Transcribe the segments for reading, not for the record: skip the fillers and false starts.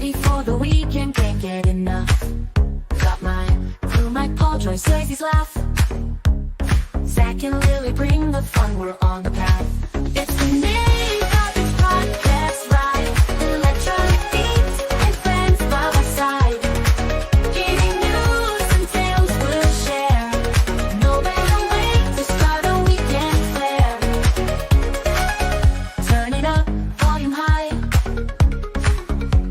Ready for the weekend, can't get enough. Got my crew, my Paul, Joyce, Lazy's laugh. Zach and Lily bring the fun, we're on the path. It's the Nintopics Podcast, right? Electronic beats and friends by my side. Giving news and tales we'll share. No better way to start a weekend flair. Turn it up, volume high.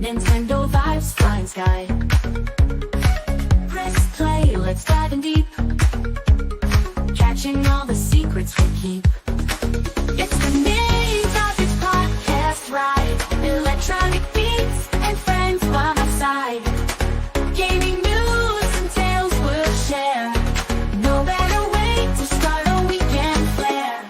Nintendo vibes, flying sky. Press play, let's dive in deep. Catching all the secrets we keep. It's the Nintopics Podcast, right? Electronic beats and friends by my side. Gaming news and tales we'll share. No better way to start a weekend flair.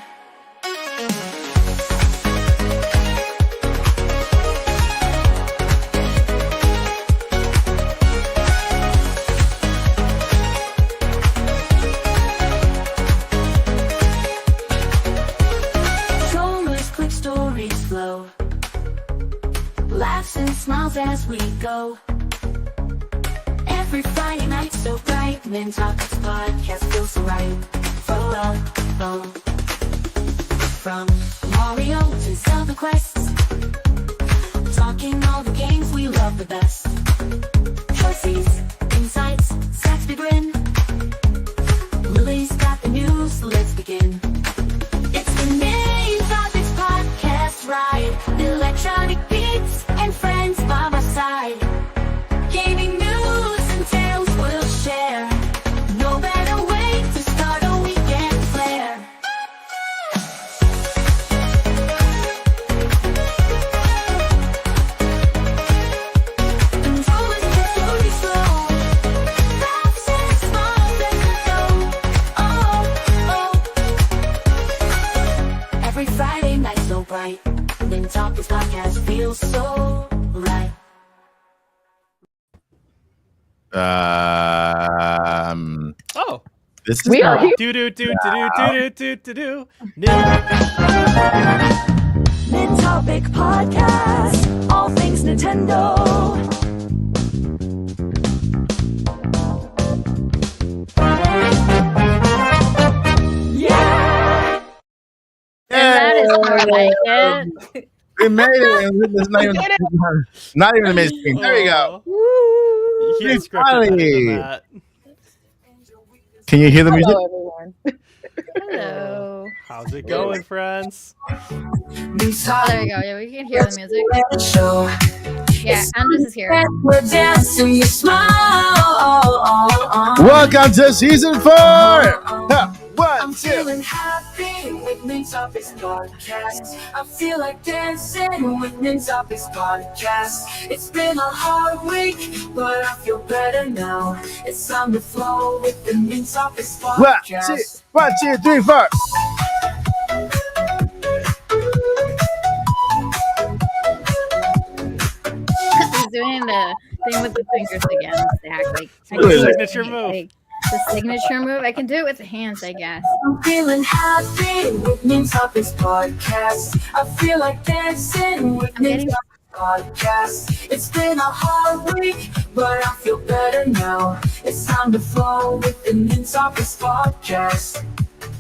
Strollers, quick stories flow. Laughs and smiles as we go. Every Friday night so bright. Nintopics Podcast feels so right. From Mario to Zelda quests. Talking all the games we love the best. Choices, insights, Zach's big grin. Lily's got the news, let's begin. It's the Nintopics Podcast, right? Electronic beats and friends by my side. Gaming news and tales we'll share. No better way to start a weekend flair. And always the story slow. Laughs and smiles as we go. Oh, oh. Every Friday night so bright. Nintopics Podcast feels so right. Oh. This is We are here. Do. Nintopic Podcast, all things Nintendo. That is more like it. we made it. And it's not even a mid-screen. There we go. You can't script it better Finally. than that. Can you hear the music? Hello, everyone. Hello. How's it going, friends? Oh, there you go. Yeah, we can hear the music. Show. Yeah, Andres is here. We're dancing, you smile. Welcome to season 4. Ha, I'm 1, 2. feeling happy with Nintopics Podcast. I feel like dancing with Nintopics Podcast. It's been a hard week, but I feel better now. It's time to flow with the Nintopics 1, 2, Podcast. 1, 2, 3, 4. He's doing the thing with the fingers again, Zach. Like, I What is can- it? Signature move. like, the signature move. I can do it with the hands, I guess. I'm feeling happy with Nintopics Podcast. I feel like dancing with I'm getting- Nintopics Podcast. It's been a hard week, but I feel better now. It's time to flow with the Nintopics Podcast.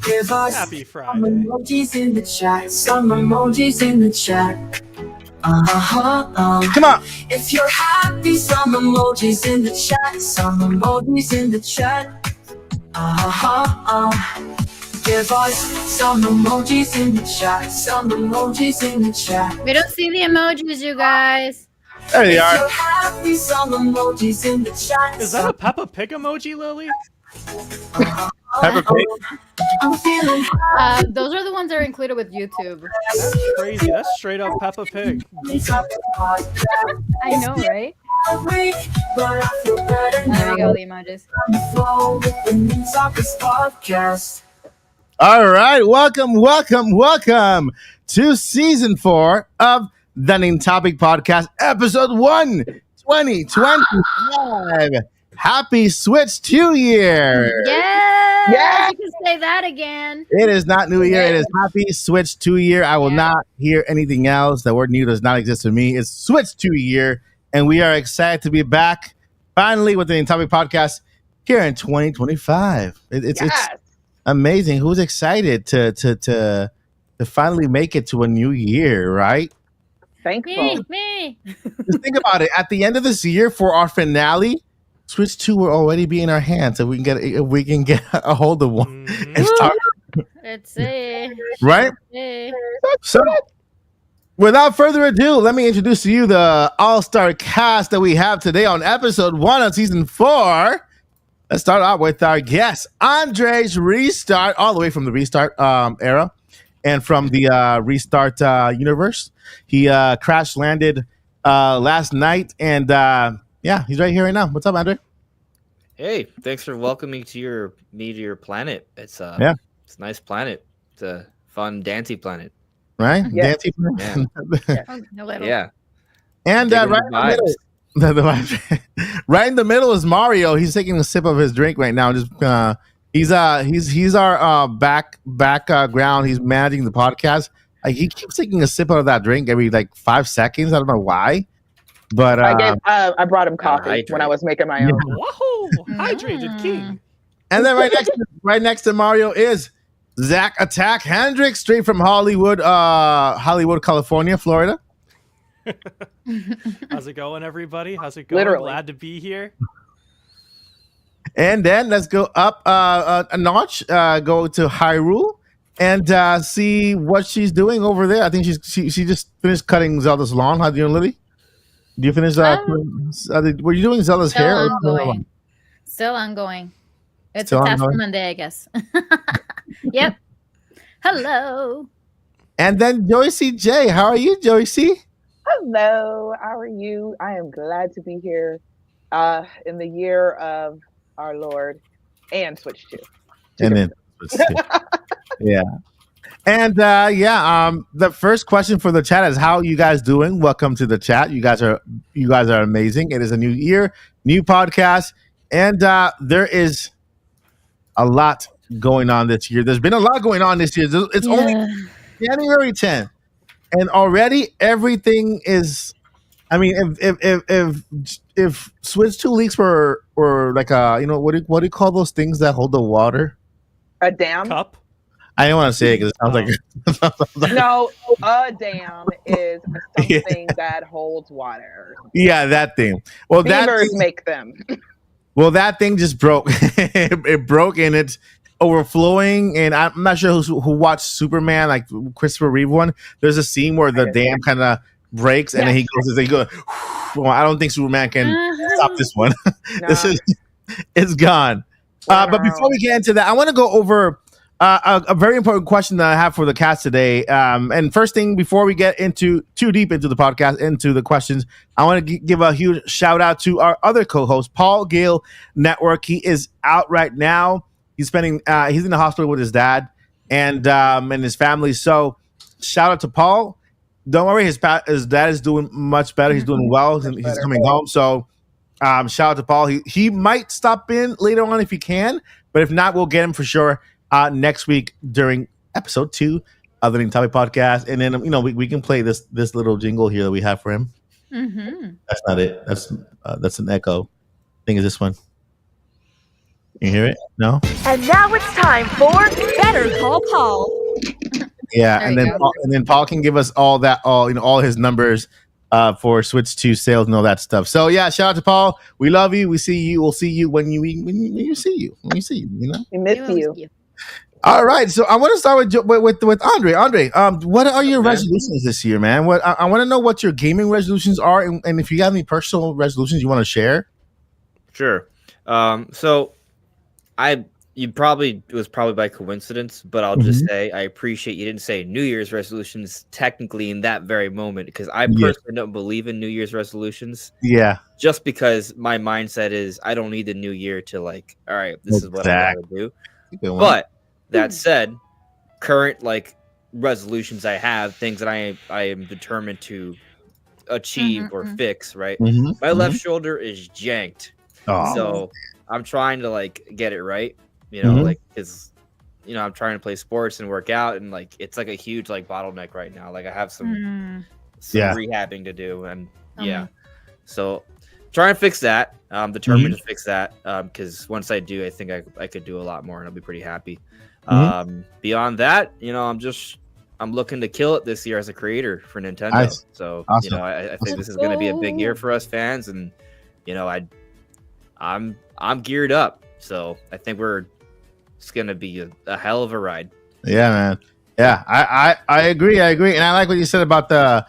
Give us Happy some Friday. emojis in the chat. Some emojis in the chat. Come on. If you're happy, some emojis in the chat. Some emojis in the chat. Give us some emojis in the chat. Some emojis in the chat. We don't see the emojis, you guys. There they If are. you're happy, some emojis in the chat. Is that a Peppa Pig emoji, Lily? Pepper Pig. I'm feeling Those are the ones that are included with YouTube. That's crazy. That's straight up Peppa Pig. I know, right? happy, but I feel better There now. we go, the emojis. On the floor with the Nintopics Podcast. All right. Welcome to season 4 of the Nintopic Podcast, episode 1, 2025. Happy Switch 2 year. Yes! Yeah. You can say that again. It is not New Year. It is Happy Switch 2 year. I will Yeah. not hear anything else. The word new does not exist to me. It's Switch 2 year. and we are excited to be back finally with the Nintopics Podcast here in 2025. It's amazing. Who's excited to finally make it to a new year, right? Thankful. Me. Just think about it. At the end of this year, for our finale, Switch 2 will already be in our hands, so we can get a hold of one and start. Let's see. Right? So, without further ado, let me introduce to you the all-star cast that we have today on episode 1 of season 4. Let's start out with our guest, Andre's Restart, all the way from the Restart era and from the Restart universe. He crash landed last night, and he's right here right now. What's up, Andre? Hey, thanks for welcoming to your planet. It's it's a nice planet. It's a fun, dancey planet. Right? Yeah. Dancing. A little. Yeah. And Digging right the in the middle, right in the middle is Mario. He's taking a sip of his drink right now. Just he's our background. He's managing the podcast. Like, he keeps taking a sip out of that drink every 5 seconds. I don't know why, but I brought him coffee hydrate. when I was making my own. Whoa, hydrated king. and then right next to Mario is Zach Attack Hendricks, straight from Hollywood, California, Florida. How's it going, everybody? How's it going? Literally. Glad to be here. And then let's go up a notch, go to Hyrule and see what she's doing over there. I think she just finished cutting Zelda's lawn. How do you, Lily? Do you finish? Were you doing Zelda's Still hair? ongoing. Still ongoing. It's Still a task ongoing? Monday, I guess. Yep. Hello. And then Joycey J. How are you, Joycey? Hello, how are you? I am glad to be here in the year of our Lord and Switch 2. And then, yeah. And the first question for the chat is, how are you guys doing? Welcome to the chat. You guys are amazing. It is a new year, new podcast, and there is a lot going on this year. There's been a lot going on this year. It's only January 10th, and already everything is. I mean, if Switch 2 leaks were like what do you call those things that hold the water? A dam? Cup. I don't want to say it because it sounds like No, a dam is something that holds water. yeah, that thing. Well, Beavers make them. that thing just broke. It broke and it's overflowing. And I'm not sure who watched Superman, like Christopher Reeve one. There's a scene where the dam kind of breaks and then he goes. Well, I don't think Superman can stop this one. No. It's gone. But before we get into that, I want to go over a very important question that I have for the cast today. And first thing, before we get too deep into the podcast, into the questions, I want to give a huge shout out to our other co-host, Paul Gale Network. He is out right now. He's he's in the hospital with his dad and his family. So shout out to Paul. Don't worry, his dad is doing much better. He's doing well. He's coming home. So shout out to Paul. He might stop in later on if he can, but if not, we'll get him for sure next week during episode 2 of the Nintopics Podcast. And then we can play this little jingle here that we have for him. Mm-hmm. That's not it. That's an echo. I think it's this one. You hear it? No? And now it's time for Better Call Paul. Yeah, There and you then go. Paul can give us all his numbers for Switch 2 sales and all that stuff. So yeah, shout out to Paul. We love you. We see you. We'll see you when you see you. When you see you, We miss you. All right. So I want to start with Andre. Andre, what are your resolutions this year, man? I want to know what your gaming resolutions are, and if you have any personal resolutions you want to share. Sure. So it was probably by coincidence, but I'll just say I appreciate you didn't say New Year's resolutions technically in that very moment, because I personally don't believe in New Year's resolutions. Yeah. Just because my mindset is I don't need the new year to all right, this is what I want to do. But that said, current resolutions I have, things that I am determined to achieve or fix, right? My left shoulder is janked. Oh. So I'm trying to get it right, because I'm trying to play sports and work out, and it's a huge bottleneck right now. I have some rehabbing to do, and So trying to fix that. I'm determined to fix that because once I do, I think I could do a lot more and I'll be pretty happy. Beyond that, I'm looking to kill it this year as a creator for Nintendo. Nice. So Awesome. I think this is going to be a big year for us fans, and I'm geared up. So I think it's going to be a hell of a ride. Yeah, man. Yeah, I agree, and I like what you said about the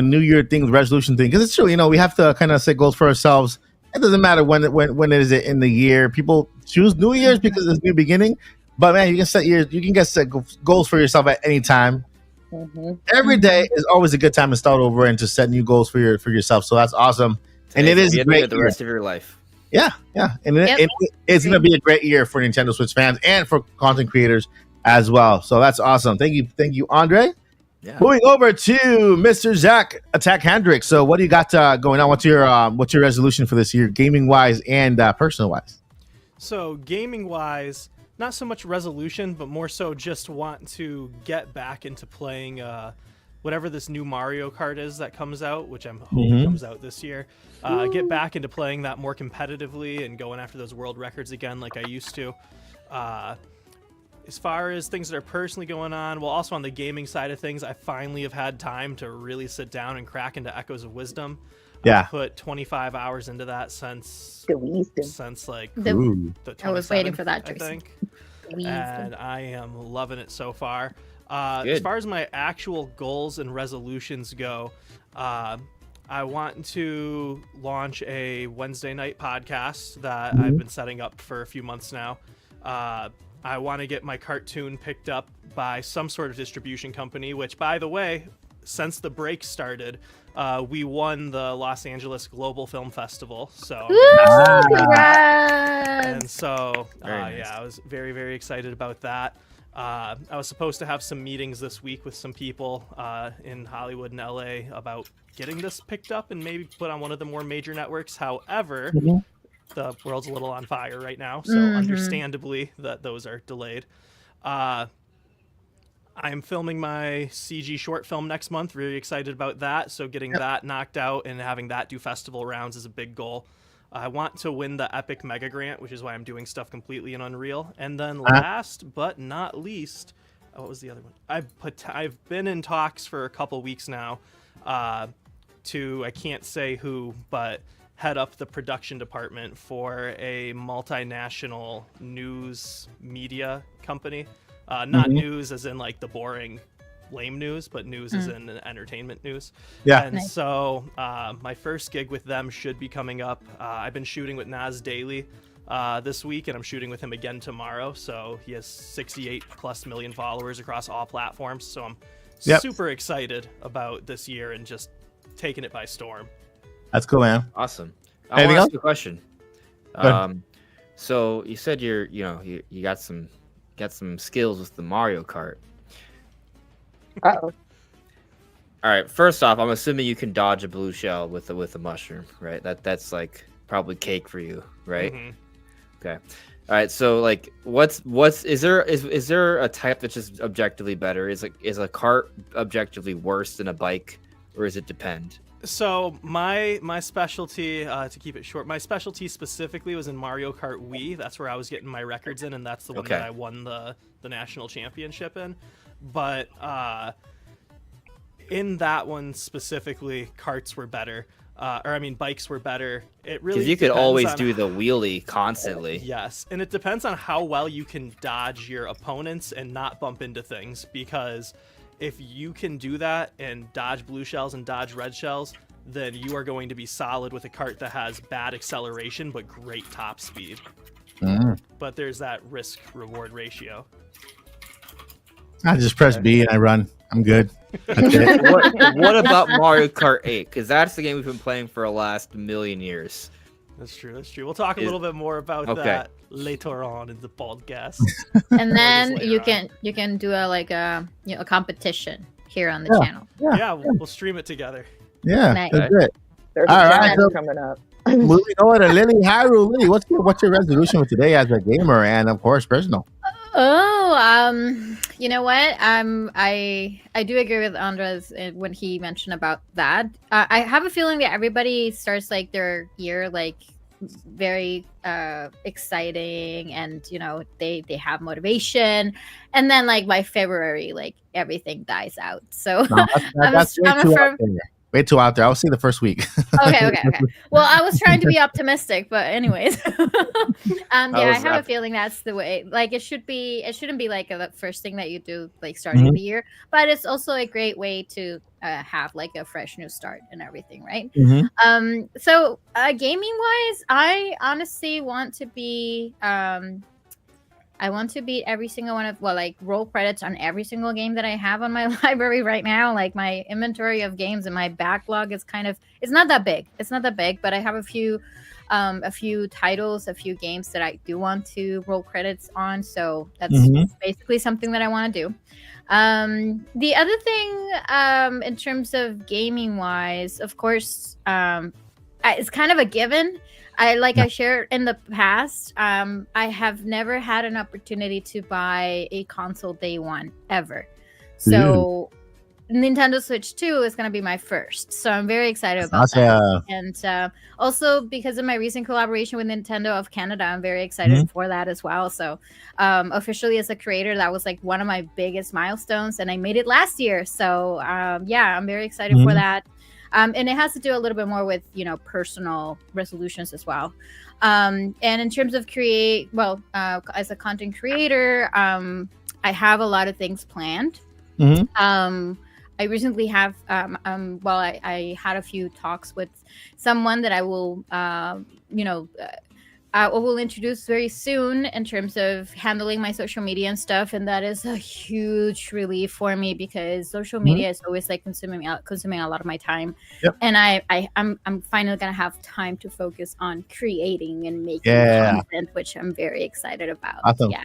New Year thing, resolution thing, because it's true. We have to kind of set goals for ourselves. It doesn't matter when it is in the year. People choose New Year's because it's new beginning. But man, you can set goals for yourself at any time. Every day is always a good time to start over and to set new goals for yourself. So that's awesome. And it is great the rest of your life. Yeah. And it's going to be a great year for Nintendo Switch fans and for content creators as well. So that's awesome. Thank you, Andre. Yeah. Moving over to Mr. Zach Attack Hendricks. So what do you got going on? What's your resolution for this year, gaming wise and personal wise? So gaming wise, not so much resolution, but more so just want to get back into playing whatever this new Mario Kart is that comes out, which I'm hoping comes out this year. Get back into playing that more competitively and going after those world records again like I used to. As far as things that are personally going on, well, also on the gaming side of things, I finally have had time to really sit down and crack into Echoes of Wisdom. Yeah. I've put 25 hours into that since like the I was waiting for that, I think. And I am loving it so far. As far as my actual goals and resolutions go, I want to launch a Wednesday night podcast that I've been setting up for a few months now. I want to get my cartoon picked up by some sort of distribution company, which, by the way, since the break started, we won the Los Angeles Global Film Festival. So, and so, I was very, very excited about that. I was supposed to have some meetings this week with some people in Hollywood and LA about getting this picked up and maybe put on one of the more major networks. However, the world's a little on fire right now, so understandably that those are delayed. I'm filming my CG short film next month. Really excited about that. So getting that knocked out and having that do festival rounds is a big goal. I want to win the Epic Mega Grant, which is why I'm doing stuff completely in Unreal. And then last but not least, what was the other one? I've been in talks for a couple weeks now to, I can't say who, but head up the production department for a multinational news media company. Not news as in like the boring, lame news, but news as in entertainment news. Yeah. And so my first gig with them should be coming up. I've been shooting with Nas daily this week, and I'm shooting with him again tomorrow. So he has 68+ million followers across all platforms. So I'm super excited about this year and just taking it by storm. That's cool, man. Awesome. I want to ask you a question. So you said you got some skills with the Mario Kart. Uh-oh. All right. First off, I'm assuming you can dodge a blue shell with a mushroom, right? That's like probably cake for you, right? Okay. All right. So like, is there a type that's just objectively better? Is a cart objectively worse than a bike, or does it depend? So my specialty, to keep it short, my specialty specifically was in Mario Kart Wii. That's where I was getting my records in, and that's the one that I won the national championship in. But in that one specifically, karts were better. Bikes were better. It really, because you could always do the wheelie constantly. Yes, and it depends on how well you can dodge your opponents and not bump into things, because if you can do that and dodge blue shells and dodge red shells, then you are going to be solid with a cart that has bad acceleration but great top speed. But there's that risk-reward ratio. I just press B and I run. I'm good. That's it. What about Mario Kart 8? Because that's the game we've been playing for the last million years. That's true. We'll talk a little bit more about that later on in the podcast. And then you can do a competition here on the channel. Yeah, we'll stream it together. Yeah, nice. That's it. There's a challenge coming up. Moving on to Lily Haru. Lily, what's your resolution for today as a gamer and of course personal? Oh, You know what? I do agree with Andres when he mentioned about that. I have a feeling that everybody starts like their year like very exciting, and they have motivation, and then like by February like everything dies out. So No, that's way too out there. I'll see the first week. Okay. Well, I was trying to be optimistic, but anyways, I have a feeling that's the way. Like it shouldn't be like the first thing that you do, like starting the year, but it's also a great way to have like a fresh new start and everything, right? So gaming wise, I honestly want to be I want to beat every single one of, roll credits on every single game that I have on my library right now. Like my inventory of games and my backlog is it's not that big. It's not that big, but I have a few titles, a few games that I do want to roll credits on. So that's basically something that I want to do. The other thing, in terms of gaming wise, of course, it's kind of a given. I shared in the past, I have never had an opportunity to buy a console day one ever. So Nintendo Switch 2 is going to be my first. So I'm very excited about that. And also because of my recent collaboration with Nintendo of Canada, I'm very excited for that as well. So officially as a creator, that was like one of my biggest milestones, and I made it last year. So I'm very excited for that. And it has to do a little bit more with, personal resolutions as well. And in terms of as a content creator, I have a lot of things planned. I recently have, I had a few talks with someone that I will, I will introduce very soon in terms of handling my social media and stuff, and that is a huge relief for me because social media is always like consuming a lot of my time, and I'm finally gonna have time to focus on creating and making content, which I'm very excited about. Awesome. Yeah.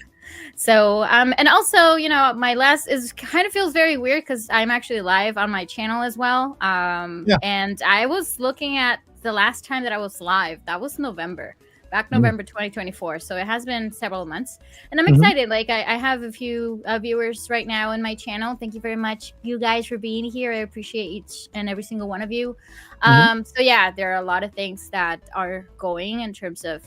So and also my last is kind of feels very weird because I'm actually live on my channel as well. And I was looking at the last time that I was live, that was November 2024, so it has been several months, and I'm excited. Like I have a few viewers right now in my channel. Thank you very much, you guys, for being here. I appreciate each and every single one of you. So yeah, there are a lot of things that are going in terms of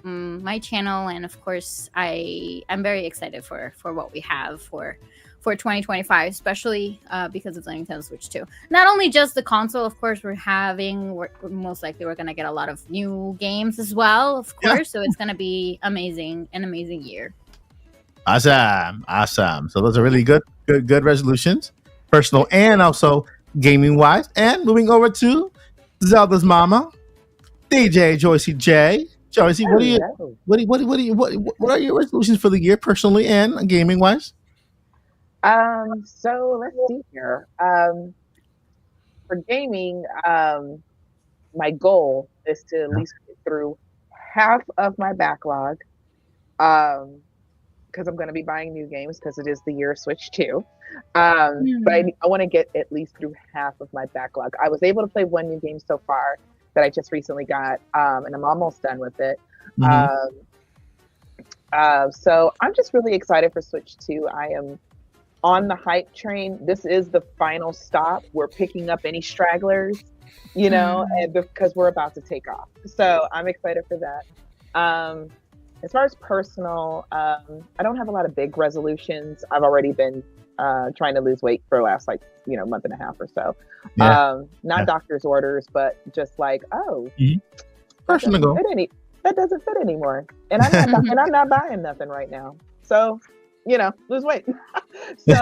my channel, and of course I'm very excited for what we have for 2025, especially because of the Nintendo Switch 2. Not only just the console, of course, we're most likely we're going to get a lot of new games as well, of course. So it's going to be an amazing year. Awesome. So those are really good resolutions, personal and also gaming wise. And moving over to Zelda's mama, DJ Joycey J. Joycey, what are your resolutions for the year, personally and gaming wise? So let's see here. For gaming, my goal is to at least get through half of my backlog. Because I'm going to be buying new games because it is the year of Switch 2. But I want to get at least through half of my backlog. I was able to play one new game so far that I just recently got, and I'm almost done with it. So I'm just really excited for Switch 2. I am on the hype train. This is the final stop. We're picking up any stragglers, and because we're about to take off. So I'm excited for that. As far as personal, I don't have a lot of big resolutions. I've already been trying to lose weight for the last month and a half or so. Not doctor's orders, but just like, personal goal. That doesn't fit anymore. And I'm not buying nothing right now. So lose weight. So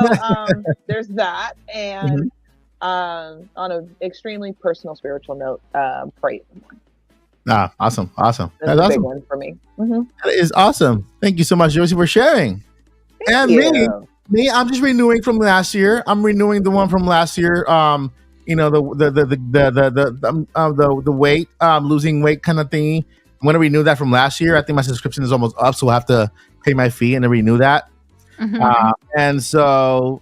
there's that. And on an extremely personal, spiritual note, pray in the morning. Awesome. That's a awesome. big one for me. That is awesome. Thank you so much, Josie, for sharing. Thank you. Me, I'm just renewing from last year. I'm renewing the one from last year. The weight, losing weight kind of thingy. I'm gonna renew that from last year. I think my subscription is almost up, so I have to pay my fee and then renew that. And so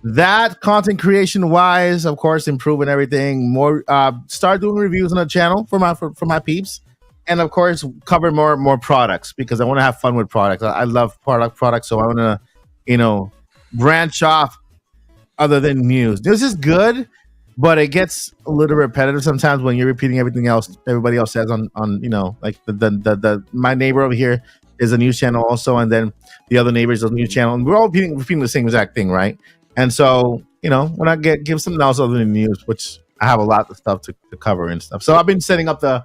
that content creation wise, of course, improving everything more, start doing reviews on the channel for my peeps, and of course cover more products because I want to have fun with products. I love products, so I want to branch off other than news. News is good, but it gets a little repetitive sometimes when you're repeating everything else everybody else says on like the my neighbor over here is a news channel also, and then the other neighbor is a news channel, and we're all repeating the same exact thing, right? And so when I give something else other than news, which I have a lot of stuff to cover and stuff. So I've been setting up the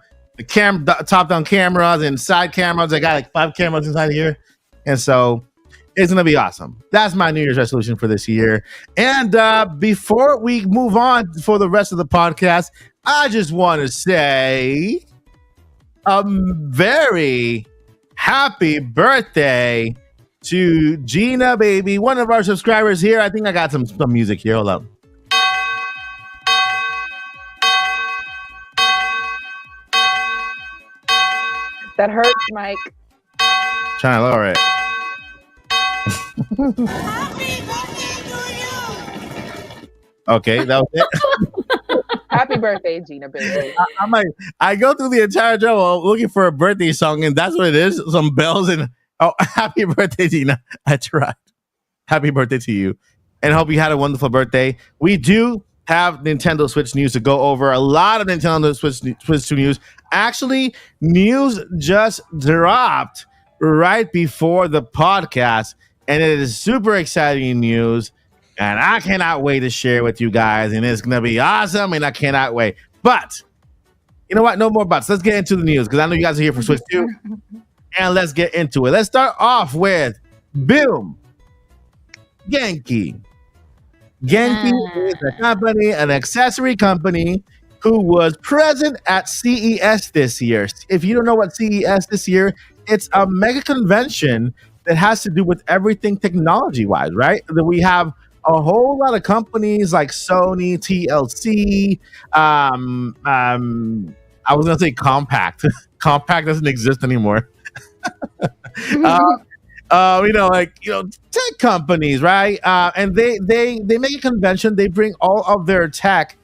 top down cameras and side cameras. I got like 5 cameras inside here, and so it's gonna be awesome. That's my New Year's resolution for this year. And before we move on for the rest of the podcast, I just want to say a very happy birthday to Gina, baby, one of our subscribers here. I think I got some music here. Hold up. That hurts, Mike. Trying to lower it. Okay, that was it. Happy birthday, Gina, baby. I go through the entire show looking for a birthday song, and that's what it is. Some bells and happy birthday, Gina. I tried. Happy birthday to you, and hope you had a wonderful birthday. We do have Nintendo Switch news to go over. A lot of Nintendo Switch 2 news. Actually, news just dropped right before the podcast, and it is super exciting news. And I cannot wait to share with you guys, and it's gonna be awesome, and I cannot wait. But you know what? No more buts. Let's get into the news because I know you guys are here for Switch 2, and let's get into it. Let's start off with boom, Genki. Genki is a company, an accessory company, who was present at CES this year. If you don't know what CES this year, it's a mega convention that has to do with everything technology-wise, right? We have a whole lot of companies like Sony, TLC. I was gonna say Compaq. Compaq doesn't exist anymore. Tech companies, right? And they make a convention. They bring all of their tech,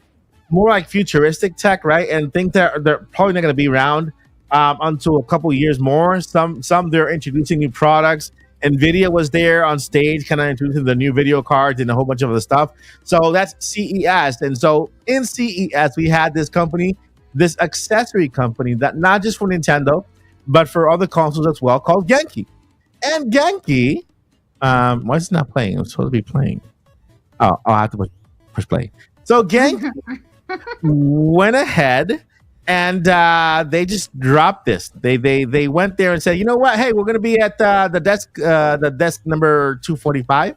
more like futuristic tech, right? And think that they're probably not going to be around until a couple years more. Some they're introducing new products. NVIDIA was there on stage, kind of introducing the new video cards and a whole bunch of other stuff. So that's CES. And so in CES, we had this company, this accessory company that not just for Nintendo, but for other consoles as well, called Genki. And Genki, why is it not playing? It's supposed to be playing. Oh, I'll have to push play. So Genki went ahead and they just dropped this. They went there and said, you know what? Hey, we're going to be at the desk number 245,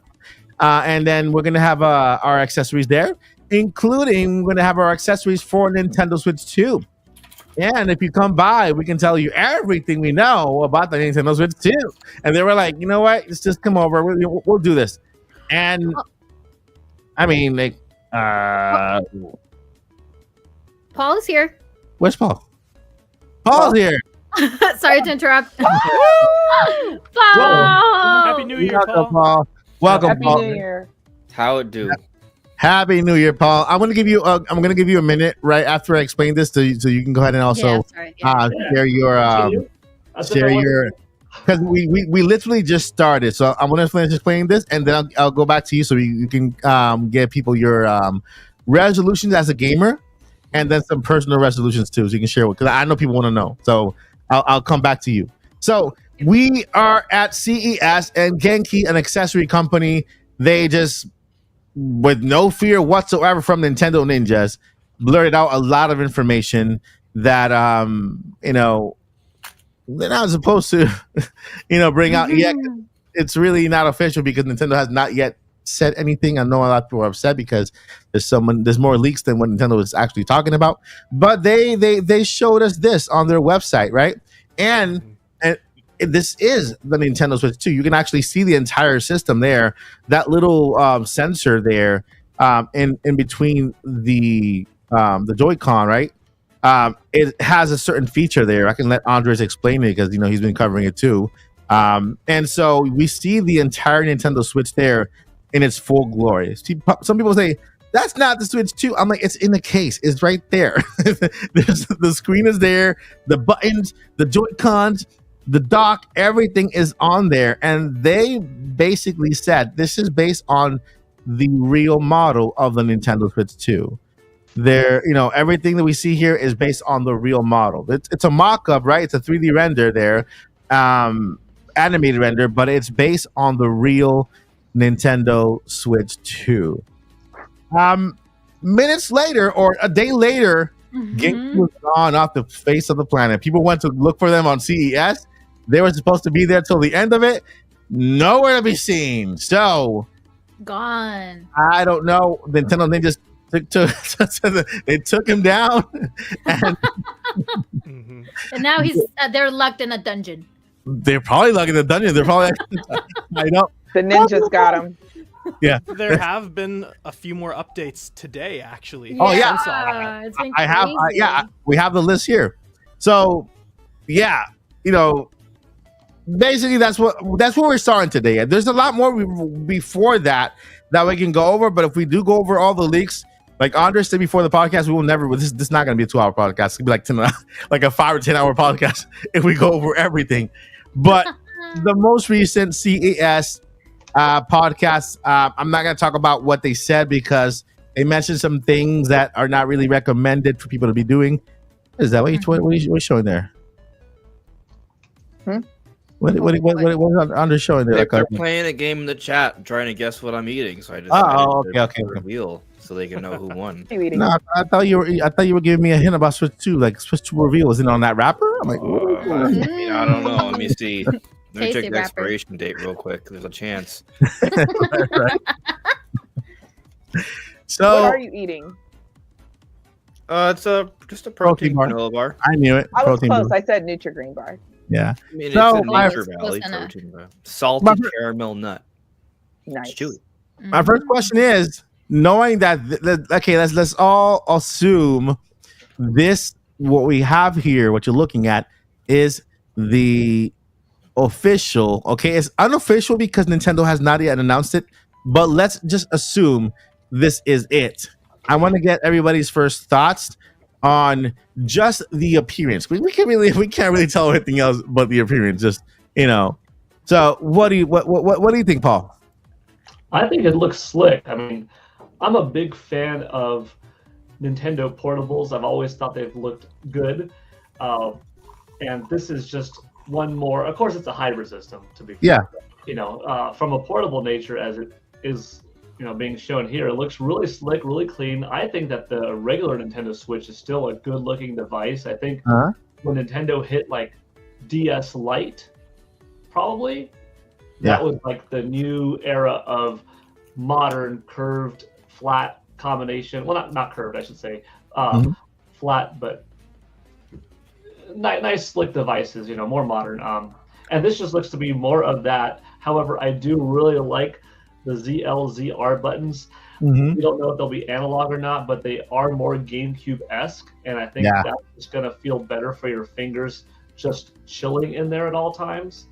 and then we're going to have our accessories there, including we're going to have our accessories for Nintendo Switch 2. And if you come by, we can tell you everything we know about the Nintendo Switch 2. And they were like, you know what? Let's just come over. We'll do this. And I mean, like, Paul is here. Where's Paul? Paul's here. Sorry to interrupt. Paul! Happy New Year, Paul. Welcome, Happy Paul. New Year. How it do? Happy New Year, Paul. I'm gonna give you a minute right after I explain this, so you can go ahead and also share your because we literally just started. So I'm gonna finish explaining this, and then I'll go back to you so you can get people your resolutions as a gamer, and then some personal resolutions too, so you can share with, because I know people want to know. So I'll come back to you. So we are at CES, and Genki, an accessory company, they just, with no fear whatsoever from Nintendo ninjas, blurted out a lot of information that they're not supposed to bring out yet. It's really not official because Nintendo has not yet said anything. I know a lot of people are upset because there's more leaks than what Nintendo is actually talking about. But they showed us this on their website, right? And this is the Nintendo Switch 2. You can actually see the entire system there. That little sensor there in between the Joy-Con, right? It has a certain feature there. I can let Andres explain it because he's been covering it too. And so we see the entire Nintendo Switch there in its full glory. Some people say that's not the Switch 2. I'm like, it's in the case. It's right there. The screen is there. The buttons, the Joy-Cons, the dock, everything is on there, and they basically said this is based on the real model of the Nintendo Switch 2. There, everything that we see here is based on the real model. It's a mock-up, right? It's a 3D render there, animated render, but it's based on the real Nintendo Switch 2. Minutes later, or a day later, Geni was gone off the face of the planet. People went to look for them on CES. They were supposed to be there till the end of it. Nowhere to be seen. So gone. I don't know. Nintendo, they just they took him down, and, and now they're locked in a dungeon. They're probably locked in the dungeon. They're probably I know the ninjas got him. Yeah, there have been a few more updates today, actually. Oh yeah, it's been I have. crazy. We have the list here. So yeah, basically that's what we're starting today. There's a lot more before that we can go over, but if we do go over all the leaks, like Andre said before the podcast, we will never. This is not going to be a 2-hour podcast. It's going to be like a 5 or 10 hour podcast if we go over everything. But the most recent CES podcast, I'm not going to talk about what they said because they mentioned some things that are not really recommended for people to be doing. Is that what you're showing there? What Andre showing there? They're playing a game in the chat, trying to guess what I'm eating. So I just okay. reveal so they can know who won. No, I thought you were giving me a hint about Switch 2, like Switch 2 reveal. Was it on that wrapper? I'm like, I don't know. Let me see. Let me check the wrapper. expiration date real quick. There's a chance. right. So, what are you eating? It's just a protein granola bar. I knew it. I was Protein close. bar. I said Nutri-Grain bar. Yeah. I mean, So, it's a Nature my- Valley close enough. protein bar. Salted caramel nut. Nice. It's chewy. My first question is, knowing that, okay, let's all assume this, what we have here, what you're looking at, is the official. Okay, it's unofficial because Nintendo has not yet announced it, but let's just assume this is it. I want to get everybody's first thoughts on just the appearance. We can't really tell anything else but the appearance. Just So what do you think, Paul? I think it looks slick. I mean, I'm a big fan of Nintendo portables. I've always thought they've looked good, and this is just one more. Of course, it's a hybrid system to be fair. From a portable nature as it is. Being shown here, it looks really slick, really clean. I think that the regular Nintendo Switch is still a good-looking device. I think when Nintendo hit like DS Lite, probably that was like the new era of modern curved flat combination. Well, not curved, I should say, flat, but nice slick devices. More modern. And this just looks to be more of that. However, I do really like the ZLZR buttons. We don't know if they'll be analog or not, but they are more GameCube-esque, and I think that's going to feel better for your fingers just chilling in there at all times.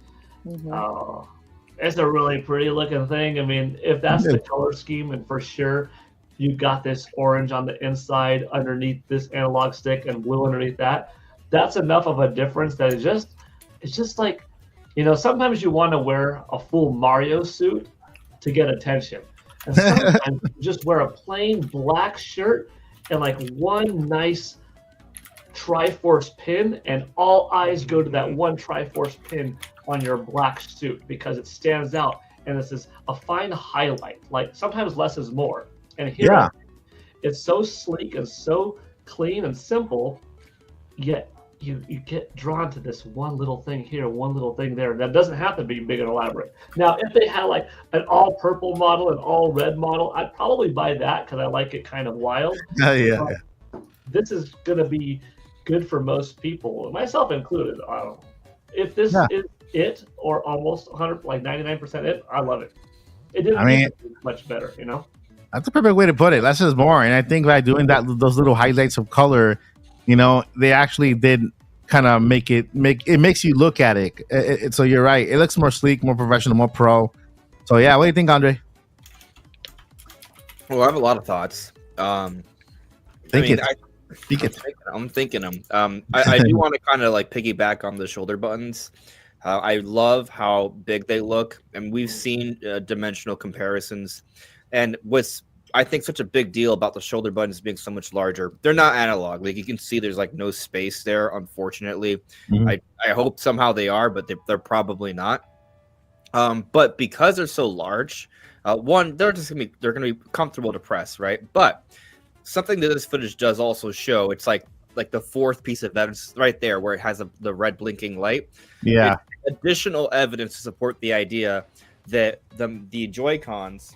It's a really pretty looking thing. I mean, if that's the color scheme, and for sure you got this orange on the inside underneath this analog stick and blue underneath that, that's enough of a difference that it's just like, sometimes you want to wear a full Mario suit to get attention. And sometimes you just wear a plain black shirt and like one nice Triforce pin, and all eyes go to that one Triforce pin on your black suit because it stands out and this is a fine highlight. Like sometimes less is more. And here it's so sleek and so clean and simple, yet you get drawn to this one little thing here, one little thing there. That doesn't have to be big and elaborate. Now, if they had like an all purple model, an all red model, I'd probably buy that because I like it kind of wild. This is going to be good for most people, myself included. If this is it, or almost 100, like 99% it, I love it. It didn't get much better, That's a perfect way to put it. Less is more. And I think by doing those little highlights of color, they actually did kind of it makes you look at it. So you're right. It looks more sleek, more professional, more pro. So yeah, what do you think, Andre? Well, I have a lot of thoughts. I'm thinking them. I do want to kind of like piggyback on the shoulder buttons. I love how big they look, and we've seen dimensional comparisons. And what's I think such a big deal about the shoulder buttons being so much larger, they're not analog. Like you can see, there's like no space there. Unfortunately, I hope somehow they are, but they're probably not. But because they're so large, one, they're gonna be comfortable to press, right? But something that this footage does also show, it's like the fourth piece of evidence right there where it has the red blinking light. Yeah. It's additional evidence to support the idea that the Joy-Cons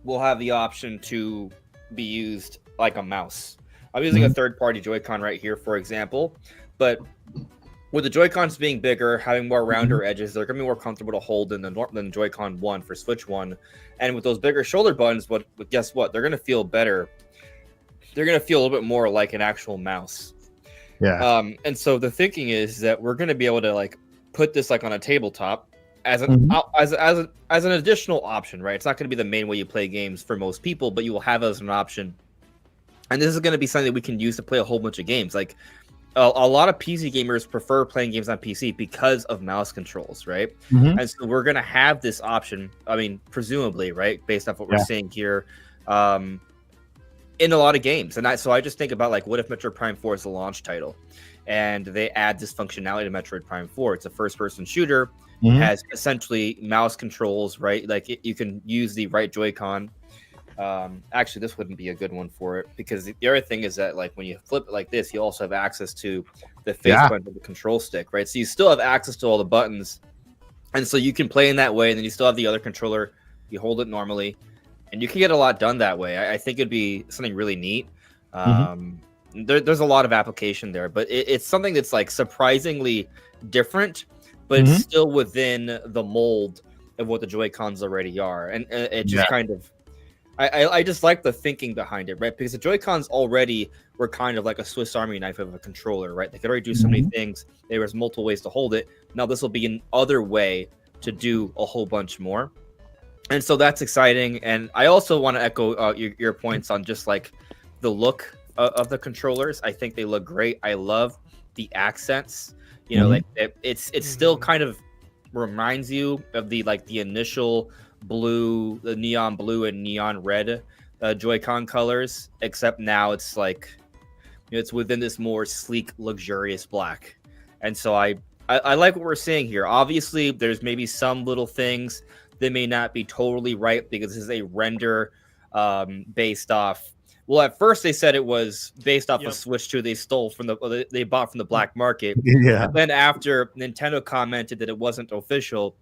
will have the option to be used like a mouse. I'm using a third-party Joy-Con right here, for example, but with the Joy-Cons being bigger, having more rounder edges, they're going to be more comfortable to hold than the Joy-Con 1 for Switch 1. And with those bigger shoulder buttons, but guess what? They're going to feel better. They're going to feel a little bit more like an actual mouse. Yeah. And so the thinking is that we're going to be able to like put this like on a tabletop as an additional option, right? It's not going to be the main way you play games for most people, but you will have it as an option. And this is going to be something we can use to play a whole bunch of games. Like a lot of PC gamers prefer playing games on PC because of mouse controls, right? And so we're going to have this option. I mean, presumably, right, based off what we're seeing here, in a lot of games. And so I just think about like, what if Metroid Prime 4 is the launch title, and they add this functionality to Metroid Prime 4? It's a first-person shooter, has essentially mouse controls, right? Like you can use the right Joy-Con. Actually, this wouldn't be a good one for it, because the other thing is that like when you flip it like this, you also have access to the face button of the control stick, right? So you still have access to all the buttons, and so you can play in that way. And then you still have the other controller. You hold it normally, and you can get a lot done that way. I think it'd be something really neat. There's a lot of application there, but it's something that's like surprisingly different, but it's still within the mold of what the Joy-Cons already are. And it just kind of, I just like the thinking behind it, right? Because the Joy-Cons already were kind of like a Swiss Army knife of a controller, right? They could already do so many things. There was multiple ways to hold it. Now this will be another way to do a whole bunch more. And so that's exciting. And I also want to echo your points on just like the look of the controllers. I think they look great. I love the accents. You know, like it's still kind of reminds you of the initial blue, the neon blue and neon red Joy-Con colors, except now it's like, you know, it's within this more sleek, luxurious black. And so I like what we're seeing here. Obviously, there's maybe some little things that may not be totally right, because this is a render based off. Well, at first they said it was based off a Switch 2 they stole from they bought from the black market. And then after Nintendo commented that it wasn't official,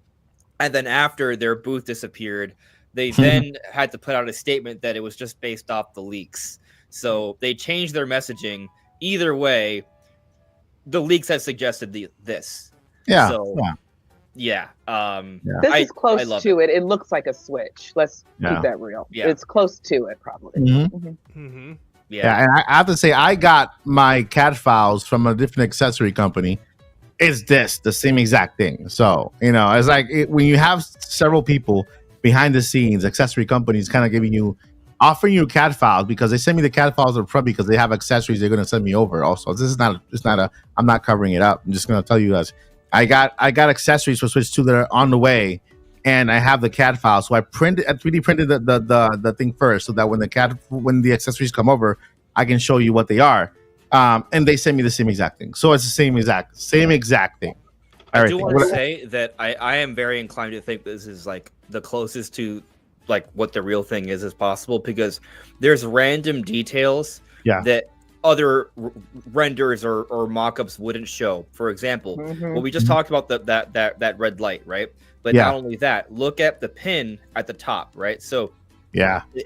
and then after their booth disappeared, they then had to put out a statement that it was just based off the leaks. So they changed their messaging. Either way, the leaks had suggested this. Yeah. So, yeah. This is close to it. It looks like a Switch. Let's keep that real. Yeah. It's close to it, probably. Yeah, and I have to say, I got my CAD files from a different accessory company. It's the same exact thing. So, you know, it's like when you have several people behind the scenes, accessory companies kind of offering you CAD files, because they send me the CAD files up front because they have accessories they're going to send me over. Also, this is I'm not covering it up. I'm just going to tell you guys, I got accessories for Switch 2 that are on the way, and I have the CAD file. So I 3D printed the thing first, so that when the accessories come over, I can show you what they are. And they send me the same exact thing. So it's the same exact thing. I do want to say that I am very inclined to think this is like the closest to like what the real thing is as possible, because there's random details that other renders or mock-ups wouldn't show. For example, well, we just talked about that red light, right? But not only that, look at the pin at the top, right? So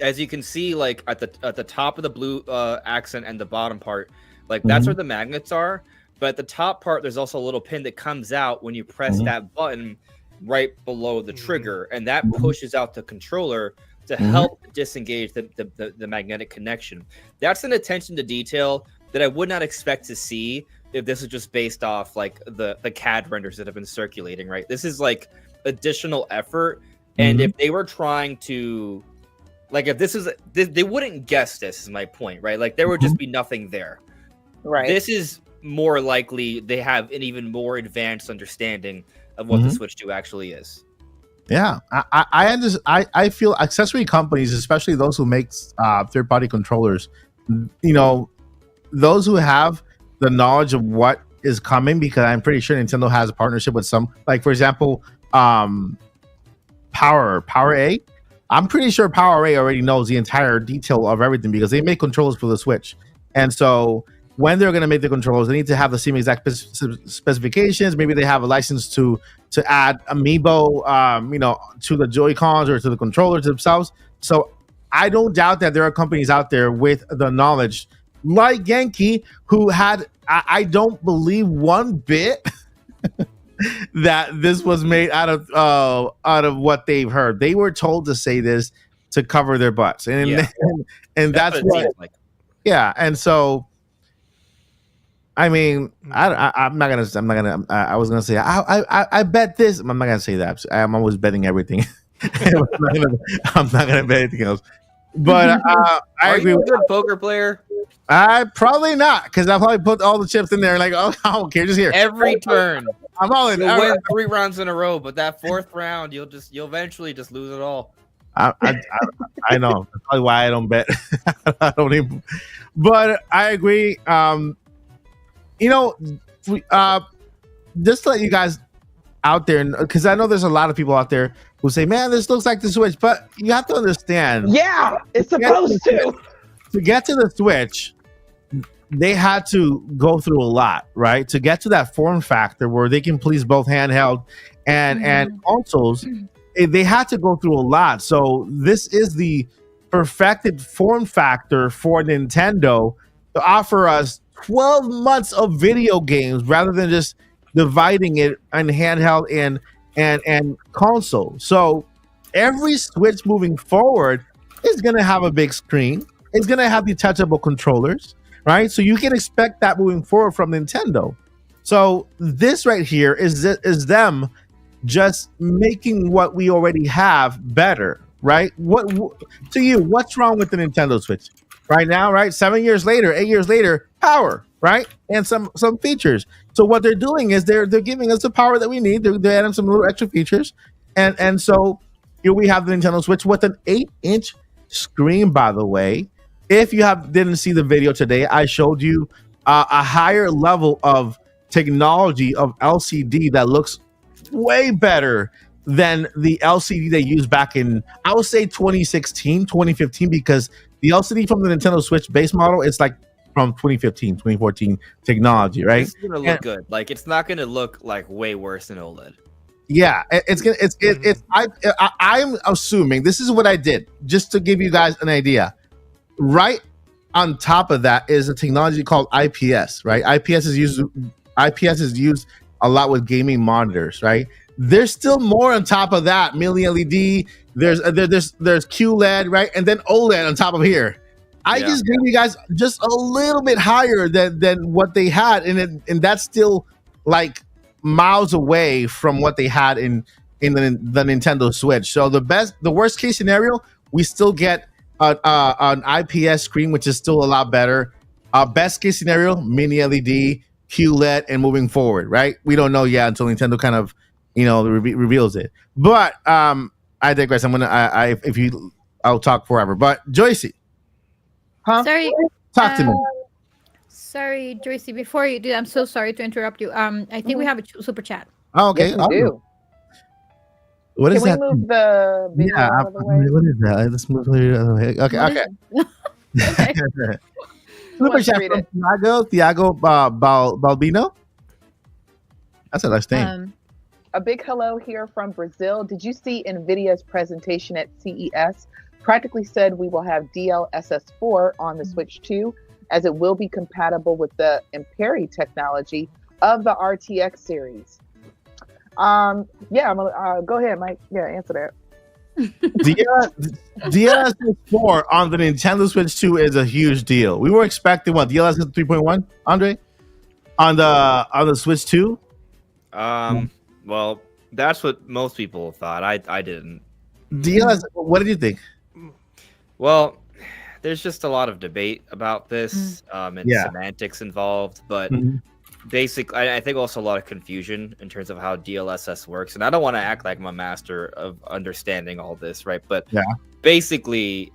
as you can see, like at the top of the blue accent and the bottom part, like that's where the magnets are. But at the top part, there's also a little pin that comes out when you press that button right below the trigger, and that pushes out the controller to help disengage the magnetic connection. That's an attention to detail that I would not expect to see if this is just based off like the CAD renders that have been circulating, right? This is like additional effort, and if they were trying to, like, if they wouldn't guess this, is my point, right? Like there would just be nothing there. Right. This is more likely they have an even more advanced understanding of what the Switch 2 actually is. Yeah, I feel accessory companies, especially those who make third-party controllers, those who have the knowledge of what is coming, because I'm pretty sure Nintendo has a partnership with some, like for example, Power A. I'm pretty sure Power A already knows the entire detail of everything because they make controllers for the Switch, and so when they're going to make the controllers, they need to have the same exact specifications. Maybe they have a license to add amiibo, to the Joy-Cons or to the controllers themselves. So I don't doubt that there are companies out there with the knowledge, like Genki, who had, I don't believe one bit that this was made out of what they've heard. They were told to say this to cover their butts, and that's what. Like. Yeah, and so. I mean, I'm not gonna. I was gonna say I bet this. I'm not gonna say that. I'm always betting everything. I'm not gonna bet anything else. But I agree. Are you a good poker player? I probably not, because I probably put all the chips in there. Like, oh, I don't care. Just here. Every turn, I'm all in. You'll win 3 rounds in a row, but that 4th round, you'll eventually just lose it all. I know. That's probably why I don't bet. I don't even. But I agree. Just to let you guys out there, because I know there's a lot of people out there who say, man, this looks like the Switch, but you have to understand. Yeah, it's supposed to. To get to the Switch, they had to go through a lot, right? To get to that form factor where they can please both handheld and consoles, they had to go through a lot. So this is the perfected form factor for Nintendo to offer us 12 months of video games rather than just dividing it in handheld and console. So every Switch moving forward is going to have a big screen. It's going to have detachable controllers, right? So you can expect that moving forward from Nintendo. So this right here is them just making what we already have better, right? What to you, what's wrong with the Nintendo Switch right now, right? 7 years later, 8 years later, power, right? And some features. So what they're doing is they're giving us the power that we need. They're adding some little extra features. And so here we have the Nintendo Switch with an 8-inch screen, by the way. If you didn't see the video today, I showed you a higher level of technology of LCD that looks way better than the LCD they used back in, I would say 2016, 2015, because the LCD from the Nintendo Switch base model, it's like from 2015, 2014 technology, right? It's gonna look good. Like, it's not gonna look like way worse than OLED. Yeah, I'm assuming, this is what I did just to give you guys an idea. Right on top of that is a technology called IPS, right? IPS is used a lot with gaming monitors, right? There's still more on top of that. Mini LED. There's QLED, right? And then OLED on top of here. I just gave you guys just a little bit higher than what they had, and that's still like miles away from what they had in the Nintendo Switch. So the worst case scenario, we still get an IPS screen, which is still a lot better. Best case scenario, mini LED, QLED, and moving forward, right? We don't know yet until Nintendo kind of reveals it. But I digress. I'll talk forever. But Joycey, sorry, talk to me. Sorry, Joycey. Before you do, I'm so sorry to interrupt you. I think we have a super chat. Oh, okay. Yes, we do. What is that? Can we move the video out of the way? What is that? Let's move it out of the way. Okay. Okay. Super chat from Thiago Balbino. That's a nice name. A big hello here from Brazil. Did you see NVIDIA's presentation at CES? Practically said we will have DLSS4 on the Switch 2, as it will be compatible with the Ampere technology of the RTX series. I'm gonna go ahead, Mike. Yeah, answer that. DLSS4 on the Nintendo Switch 2 is a huge deal. We were expecting what, DLSS 3.1, Andre, on the Switch 2. Well, that's what most people thought. I didn't. DLSS. What did you think? Well, there's just a lot of debate about this, and semantics involved, but basically, I think also a lot of confusion in terms of how DLSS works. And I don't want to act like I'm a master of understanding all this, right? But basically,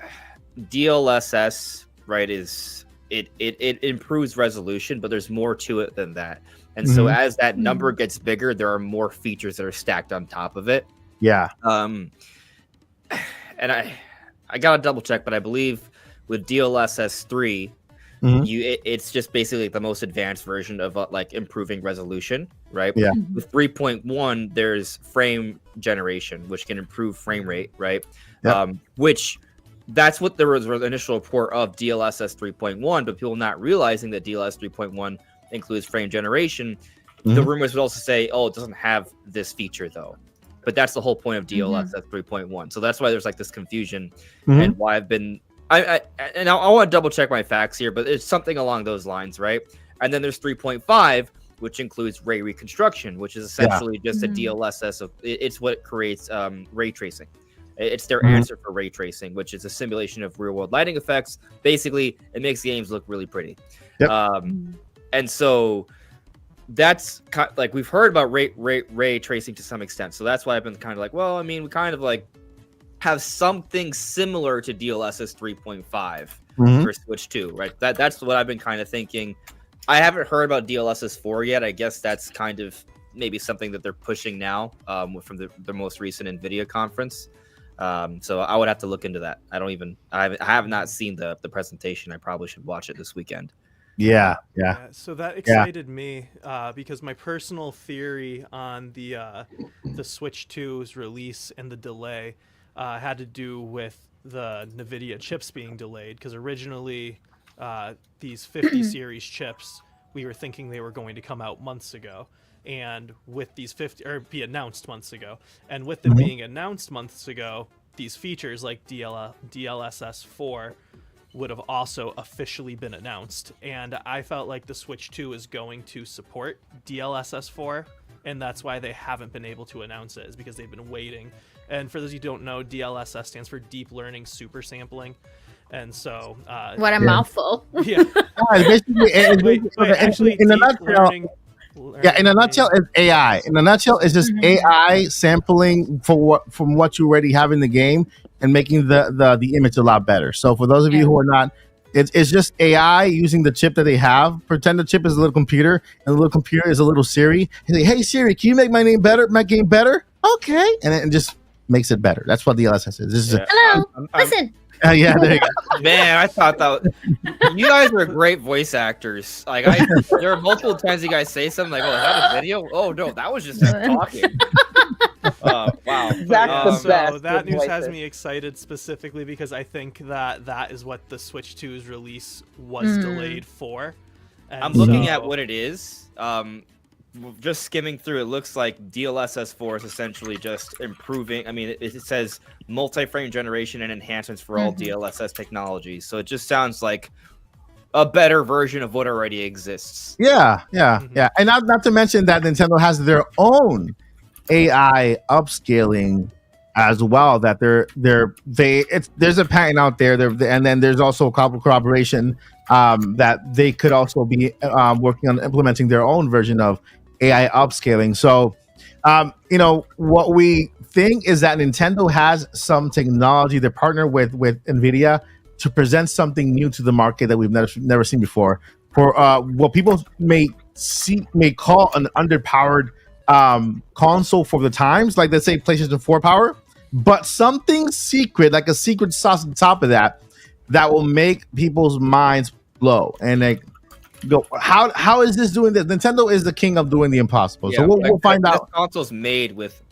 DLSS, right, is it improves resolution, but there's more to it than that. And so as that number gets bigger, there are more features that are stacked on top of it. Yeah. And I gotta double check, but I believe with DLSS 3, it's just basically the most advanced version of like improving resolution, right? Yeah. With 3.1, there's frame generation, which can improve frame rate, right? Yep. Which that's what there was an initial report of DLSS 3.1, but people not realizing that DLSS 3.1 includes frame generation. The rumors would also say, oh, it doesn't have this feature though. But that's the whole point of DLSS 3.1. So that's why there's like this confusion and why I've been I want to double check my facts here, but it's something along those lines, right? And then there's 3.5, which includes ray reconstruction, which is essentially just a DLSS of it's what creates ray tracing. It's their answer for ray tracing, which is a simulation of real world lighting effects. Basically, it makes games look really pretty. Yep. And so that's like we've heard about ray tracing to some extent. So that's why I've been kind of like, well, I mean, we kind of like have something similar to DLSS 3.5 for Switch 2, right? That's what I've been kind of thinking. I haven't heard about DLSS 4 yet. I guess that's kind of maybe something that they're pushing now from the most recent NVIDIA conference. So I would have to look into that. I have not seen the presentation. I probably should watch it this weekend. Yeah. So that excited me because my personal theory on the Switch 2's release and the delay had to do with the NVIDIA chips being delayed, because originally these 50 series chips, we were thinking they were going to come out months ago, and with these 50 or be announced months ago, and with them being announced months ago, these features like DLSS 4 would have also officially been announced, and I felt like the Switch 2 is going to support DLSS 4, and that's why they haven't been able to announce it, is because they've been waiting. And for those who don't know, DLSS stands for Deep Learning Super Sampling. And so... what a mouthful. Yeah. Actually, in a nutshell, in a nutshell, it's AI. In a nutshell, it's just AI sampling from what you already have in the game and making the image a lot better. So for those of you who are not... It's just AI using the chip that they have. Pretend the chip is a little computer, and the little computer is a little Siri. And say, hey, Siri, can you make my game better? Okay. And it just makes it better. That's what the DLSS is. This is hello. Listen. Yeah, there you go. Man, I thought that you guys are great voice actors. Like, there are multiple times you guys say something like, "Oh, is that a video?" Oh no, that was just talking. Wow, That's the best. So that news has me excited specifically because I think that is what the Switch 2's release was delayed for. And I'm looking at what it is. Just skimming through, it looks like DLSS 4 is essentially just improving. I mean, it says multi-frame generation and enhancements for all DLSS technologies. So it just sounds like a better version of what already exists. Yeah. And not to mention that Nintendo has their own AI upscaling as well. That there's a patent out there, and then there's also a corroboration that they could also be working on implementing their own version of AI upscaling. So, what we think is that Nintendo has some technology to partner with NVIDIA to present something new to the market that we've never seen before. For what people may call an underpowered console for the times, like let's say PlayStation 4 power, but something secret, like a secret sauce on top of that will make people's minds blow and like go, how is this doing this? Nintendo is the king of doing the impossible. So we'll find out. This console's made with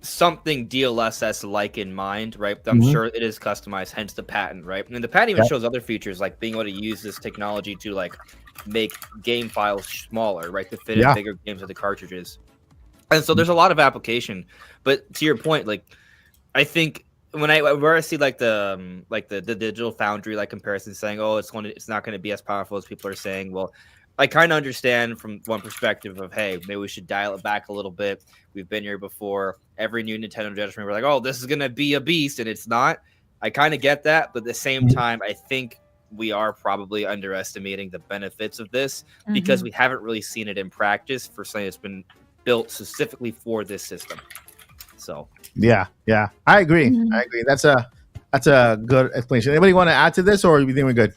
something DLSS like in mind, right? I'm sure it is customized, hence the patent, right? And the patent even shows other features like being able to use this technology to like make game files smaller, right? To fit in bigger games with the cartridges. And so there's a lot of application. But to your point, like I think where I see like the Digital Foundry like comparison saying, oh, it's not going to be as powerful as people are saying. Well, I kind of understand from one perspective of, hey, maybe we should dial it back a little bit. We've been here before. Every new Nintendo generation, we're like, oh, this is going to be a beast, and it's not. I kind of get that, but at the same time, I think we are probably underestimating the benefits of this because we haven't really seen it in practice for something that's been built specifically for this system. So yeah, I agree. That's a good explanation. Anybody want to add to this, or you think we're good?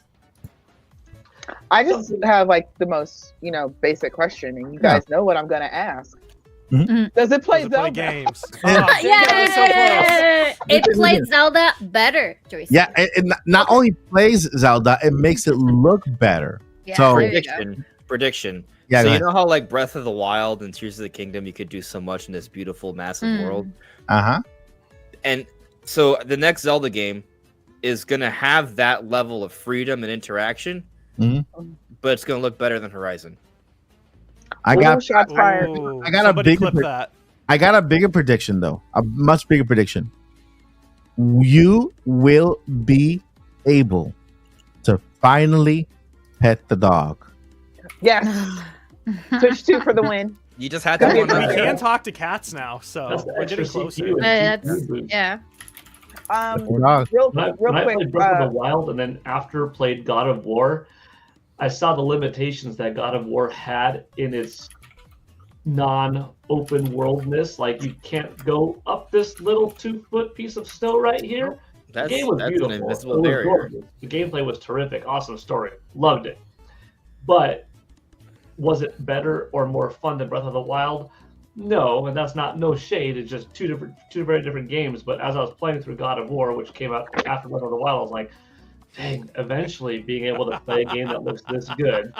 I just have like the most, basic question, and you guys know what I'm going to ask. Does it play Zelda? Games? It plays Zelda better, Joyce. Yeah, it not only plays Zelda, it makes it look better. Yeah, so prediction. Yeah, so you know how like Breath of the Wild and Tears of the Kingdom, you could do so much in this beautiful, massive world. And so the next Zelda game is gonna have that level of freedom and interaction, but it's gonna look better than Horizon. I got a bigger prediction though. A much bigger prediction. You will be able to finally pet the dog. Yes. Switch 2 for the win. You just had to. We can talk to cats now, so we're getting closer. Yeah. Real when I quick. played Breath of the Wild, and then after played God of War, I saw the limitations that God of War had in its non-open worldness. Like, you can't go up this little 2-foot piece of snow right here. The game was beautiful. An invisible barrier. The gameplay was terrific. Awesome story. Loved it. But was it better or more fun than Breath of the Wild? No, and that's not no shade. It's just two very different games. But as I was playing through God of War, which came out after Breath of the Wild, I was like, dang, eventually being able to play a game that looks this good,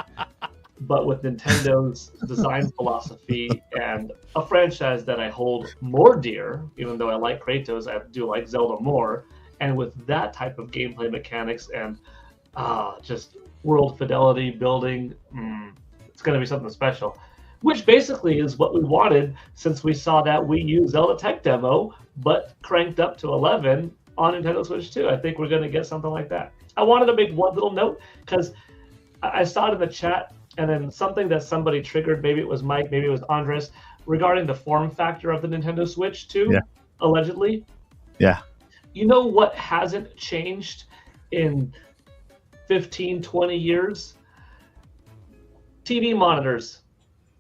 but with Nintendo's design philosophy and a franchise that I hold more dear, even though I like Kratos, I do like Zelda more, and with that type of gameplay mechanics and just world fidelity building, it's going to be something special. Which basically is what we wanted since we saw that Wii U Zelda tech demo, but cranked up to 11 on Nintendo Switch 2. I think we're going to get something like that. I wanted to make one little note because I saw it in the chat, and then something that somebody triggered, maybe it was Mike, maybe it was Andres, regarding the form factor of the Nintendo Switch 2, allegedly. Yeah. You know what hasn't changed in 15, 20 years? TV monitors.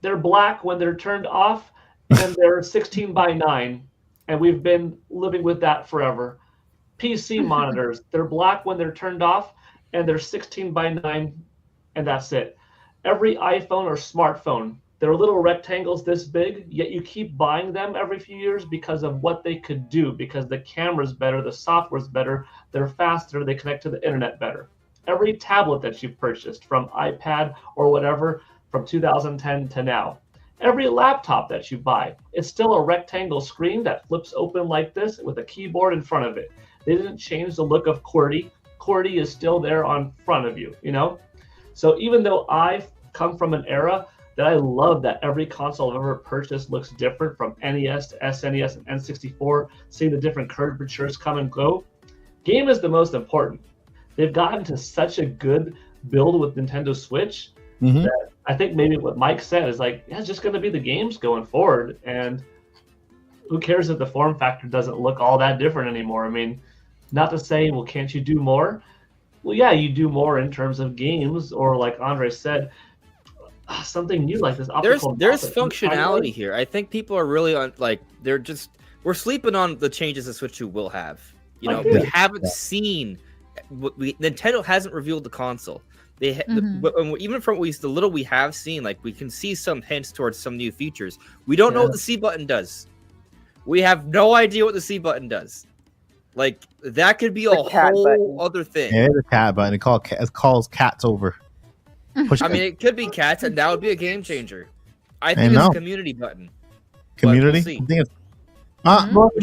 They're black when they're turned off, and they're 16 by 9, and we've been living with that forever. PC monitors, they're black when they're turned off, and they're 16 by 9, and that's it. Every iPhone or smartphone, they're little rectangles this big, yet you keep buying them every few years because of what they could do, because the camera's better, the software's better, they're faster, they connect to the internet better. Every tablet that you've purchased, from iPad or whatever, from 2010 to now. Every laptop that you buy, it's still a rectangle screen that flips open like this with a keyboard in front of it. They didn't change the look of QWERTY. QWERTY is still there on front of you, So even though I've come from an era that I love that every console I've ever purchased looks different, from NES to SNES and N64, seeing the different curvatures come and go, game is the most important. They've gotten to such a good build with Nintendo Switch that I think maybe what Mike said is like, it's just going to be the games going forward. And who cares if the form factor doesn't look all that different anymore? I mean, not to say, well, can't you do more? Well, yeah, you do more in terms of games, or like Andre said, something new like this. There's functionality here. I think people are really on, like, we're sleeping on the changes that Switch 2 will have. We haven't seen, Nintendo hasn't revealed the console. Even from the little we have seen, like, we can see some hints towards some new features. We don't know what the C button does. We have no idea what the C button does. Like, that could be a whole other thing. Yeah, it's a cat button. It calls cats over. It could be cats, and that would be a game changer. I think it's a community button. Community? Which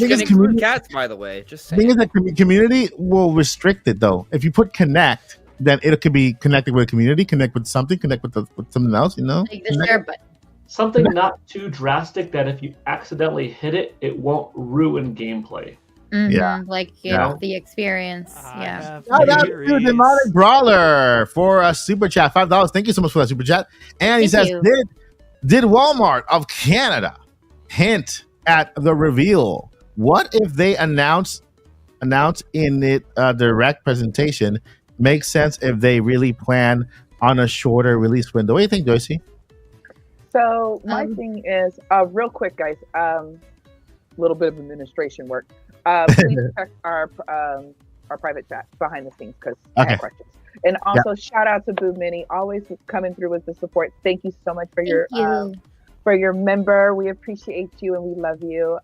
can include cats, by the way. Just saying. The thing is that community will restrict it, though. If you put connect, then it could be connected with a community, connect with something, connect with something else, Like the share button. Something not too drastic that if you accidentally hit it, it won't ruin gameplay. The experience. Shout out to Demonic Brawler for a super chat, $5. Thank you so much for that super chat. And he says, did Walmart of Canada hint at the reveal? What if they announce announced in it direct presentation makes sense if they really plan on a shorter release window. What do you think, Joycey? So my thing is, real quick, guys, little bit of administration work. Please check our private chat behind the scenes because I have questions. And also shout out to Boo Mini, always coming through with the support. Thank you so much for your member. We appreciate you and we love you.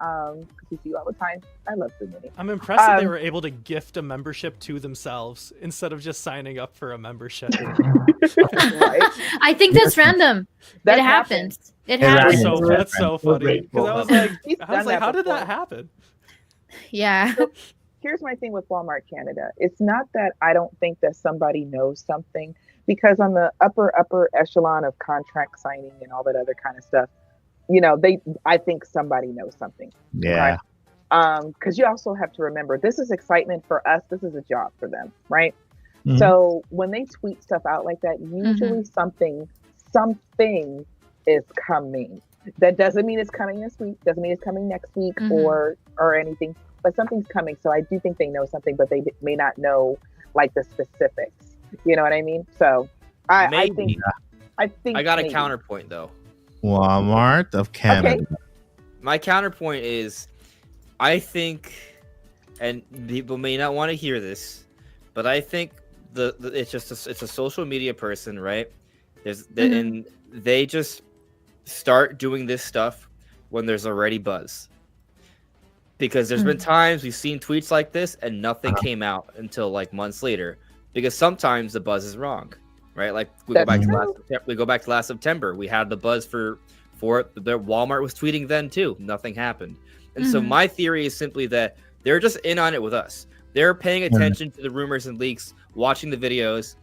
We see you all the time. I love Boo Mini. I'm impressed that they were able to gift a membership to themselves instead of just signing up for a membership. I think that's random. It happens. It happens. That's so funny. Because I was like, how did that happen? Yeah. So, here's my thing with Walmart Canada. It's not that I don't think that somebody knows something, because on the upper echelon of contract signing and all that other kind of stuff, I think somebody knows something. Yeah. Right? Because you also have to remember, this is excitement for us. This is a job for them, right? Mm-hmm. So when they tweet stuff out like that, usually something is coming. That doesn't mean it's coming this week. Doesn't mean it's coming next week or anything. But something's coming. So I do think they know something, but they may not know like the specifics. You know what I mean? So I think I got a counterpoint though. Walmart of Canada. Okay. My counterpoint is, I think, and people may not want to hear this, but I think it's a social media person, right? And they just start doing this stuff when there's already buzz. Because there's been times we've seen tweets like this and nothing came out until like months later. Because sometimes the buzz is wrong, right? Like we go back to last September. We had the buzz for it. The Walmart was tweeting then too. Nothing happened. And so my theory is simply that they're just in on it with us. They're paying attention to the rumors and leaks, watching the videos.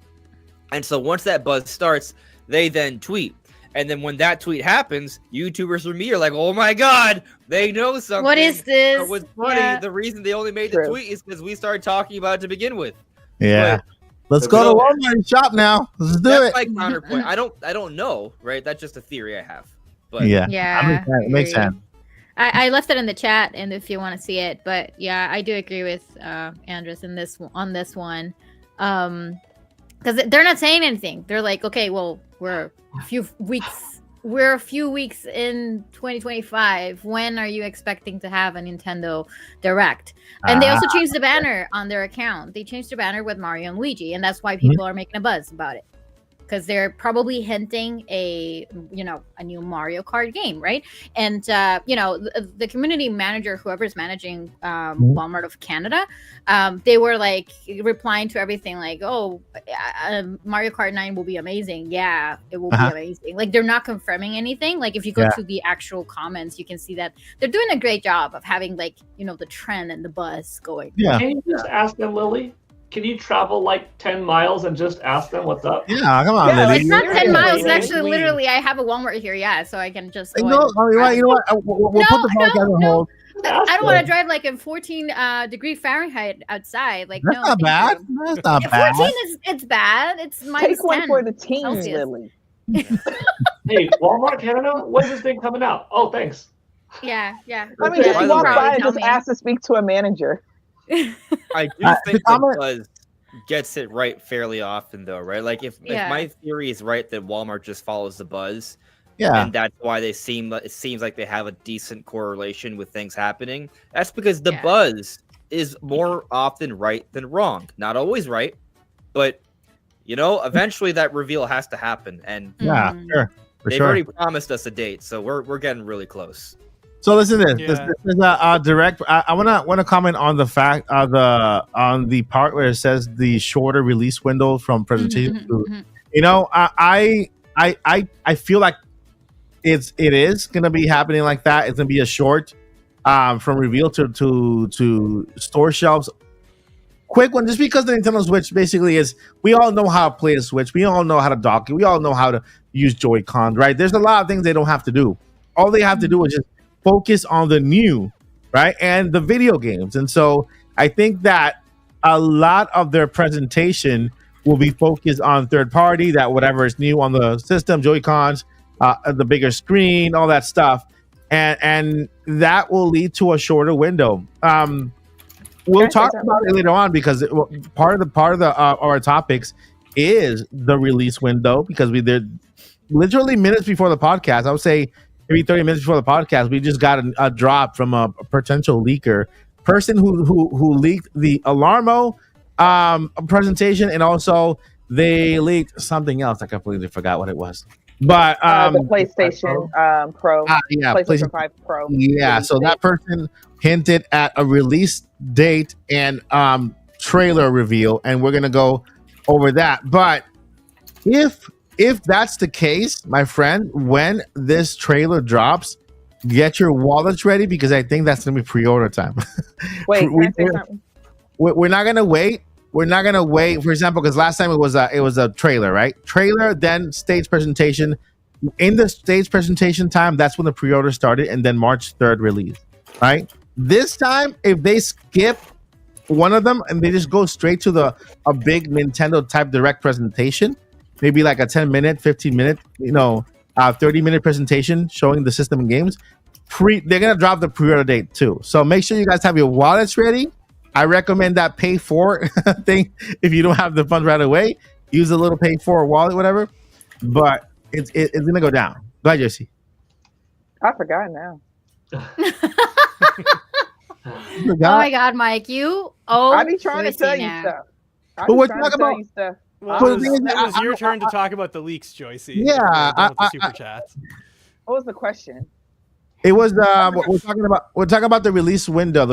And so once that buzz starts, they then tweet. And then when that tweet happens, YouTubers or me are like, oh my God, they know something. What is this? It was funny. Yeah. The reason they only made the tweet is because we started talking about it to begin with. Yeah. But, let's go to Walmart and shop now. Let's do it. That's my counterpoint. I don't know, right? That's just a theory I have. But yeah. It makes sense. I left it in the chat, and if you want to see it, but yeah, I do agree with Andres on this one, because they're not saying anything. They're like, okay, well, we're a few weeks in 2025. When are you expecting to have a Nintendo Direct? And they also changed the banner on their account. They changed the banner with Mario and Luigi, and that's why people are making a buzz about it. Because they're probably hinting a new Mario Kart game, right? And the community manager, whoever's managing Walmart of Canada, they were like replying to everything like, "Oh, Mario Kart 9 will be amazing. Yeah, it will be amazing." Like they're not confirming anything. Like if you go to the actual comments, you can see that they're doing a great job of having the trend and the buzz going. Yeah. Can you just ask them, Lily? Can you travel like 10 miles and just ask them what's up? Yeah, come on, Lily. It's not 10 miles. It's actually literally, I have a Walmart here, so I can just go. You know what? We'll put the podcast on hold. I don't want to drive like in 14 degree Fahrenheit outside. Like, that's not bad. That's not bad. 14 it's bad. It's minus Take one 10 for the team, Celsius. Lily. Hey, Walmart Canada, when's this thing coming out? Oh, thanks. Yeah. I mean, if you walk by and just ask to speak to a manager. I do think that Buzz gets it right fairly often, though, right? Like if my theory is right that Walmart just follows the buzz, and that's why it seems like they have a decent correlation with things happening. That's because the buzz is more often right than wrong. Not always right, but eventually that reveal has to happen. And they've already promised us a date, so we're getting really close. So listen to this. This is a direct. I want to comment on the fact on the part where it says the shorter release window from presentation. I feel like it is gonna be happening like that. It's gonna be a short from reveal to store shelves. Quick one, just because the Nintendo Switch basically is. We all know how to play a Switch. We all know how to dock it. We all know how to use Joy-Cons. Right? There's a lot of things they don't have to do. All they have to do is just focus on the new, right, and the video games. And so I think that a lot of their presentation will be focused on third party, that whatever is new on the system, Joy-Cons, the bigger screen, all that stuff, and that will lead to a shorter window. we'll talk about it later on because part of our topics is the release window because we did literally minutes before the podcast. I would say maybe 30 minutes before the podcast, we just got a drop from a potential leaker person who leaked the Alarmo presentation, and also they leaked something else. I completely forgot what it was. But the PlayStation Pro, PlayStation 5 Pro. Yeah, so that person hinted at a release date and trailer reveal, and we're gonna go over that. But if that's the case, my friend, when this trailer drops, get your wallets ready because I think that's gonna be pre-order time. Wait, can I say something? We're not gonna wait. We're not gonna wait. For example, because last time it was a trailer, right? Trailer, then stage presentation. In the stage presentation time, that's when the pre-order started, and then March 3rd release. Right? This time, if they skip one of them and they just go straight to a big Nintendo type direct presentation, maybe like a 10-minute, 15-minute, 30-minute presentation showing the system and games. They're gonna drop the pre-order date too. So make sure you guys have your wallets ready. I recommend that pay for thing if you don't have the funds right away. Use a little pay for wallet, whatever. But it's gonna go down. Go ahead, Jesse. I forgot now. Oh my God, Mike! I be trying to tell you stuff. But we're talking about stuff. Well, it was your turn to talk about the leaks, Joycey. Yeah, the super chats. What was the question? It was we're talking about the release window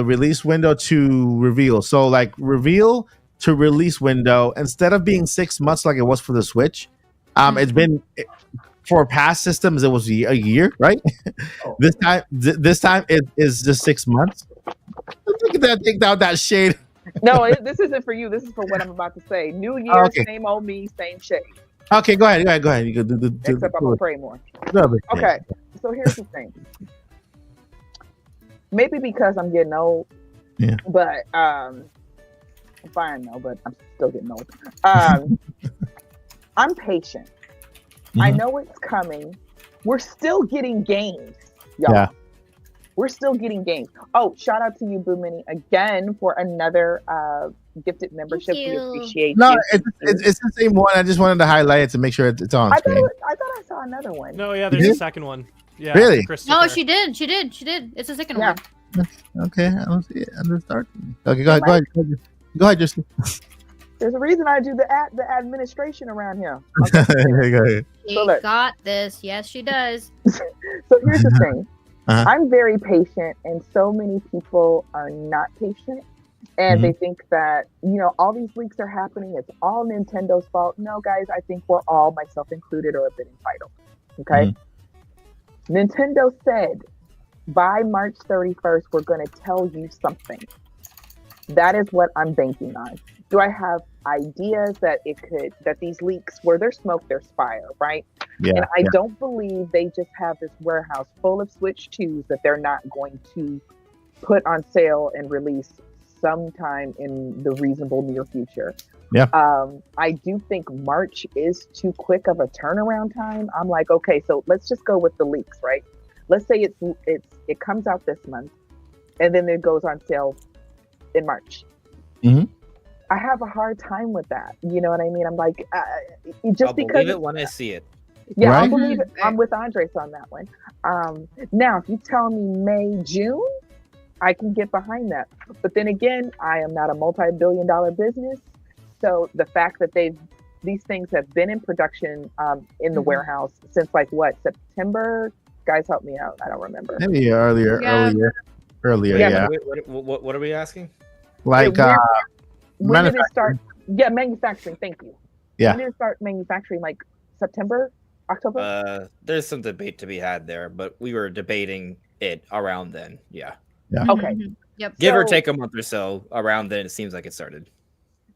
to reveal. So like reveal to release window, instead of being 6 months like it was for the Switch, it's been for past systems it was a year, right? Oh. This time it is just 6 months. Look at that, take out that shade. No, this isn't for you. This is for what I'm about to say. New year, same old me, same shade. Okay, go ahead. You can do Except I'm gonna pray more. Okay, so here's the thing. Maybe because I'm getting old. Yeah. But I'm fine though, but I'm still getting old. I'm patient. Mm-hmm. I know it's coming. We're still getting games, y'all. Yeah. We're still getting games. Oh, shout out to you, Boo Mini, again for another gifted membership. We appreciate you. It's the same one. I just wanted to highlight it to make sure it's on screen. I thought I saw another one. No, yeah, there's a second one. Yeah, really? No, she did. It's the second one. Okay, I don't see it. I'm gonna start. Okay, go ahead. Go ahead, Justin. There's a reason I do the administration around here. Okay, go ahead. She got this. Yes, she does. So here's the thing. I'm very patient, and so many people are not patient, and they think that all these leaks are happening. It's all Nintendo's fault. No, guys, I think we're all, myself included, are a bit entitled. Okay. Nintendo said by March 31st, we're going to tell you something. That is what I'm banking on. Do I have ideas that these leaks, where there's smoke, there's fire, right? Yeah, and I don't believe they just have this warehouse full of Switch 2s that they're not going to put on sale and release sometime in the reasonable near future. Yeah. I do think March is too quick of a turnaround time. I'm like, okay, so let's just go with the leaks, right? Let's say it comes out this month, and then it goes on sale in March. I have a hard time with that. You know what I mean? I'm like, I'll believe it when I see it. Yeah, right? I'll believe it. I'm with Andres on that one. Now, if you tell me May, June, I can get behind that. But then again, I am not a multi-billion-dollar business. So the fact that these things have been in production in the warehouse since September? Guys, help me out. I don't remember. Maybe earlier. Yeah. Wait, what are we asking? Like when did it start? Yeah, manufacturing. Thank you. Yeah. When did it start manufacturing? Like September, October? There's some debate to be had there, but we were debating it around then. Yeah. Okay. Yep. Give or take a month or so. Around then, it seems like it started.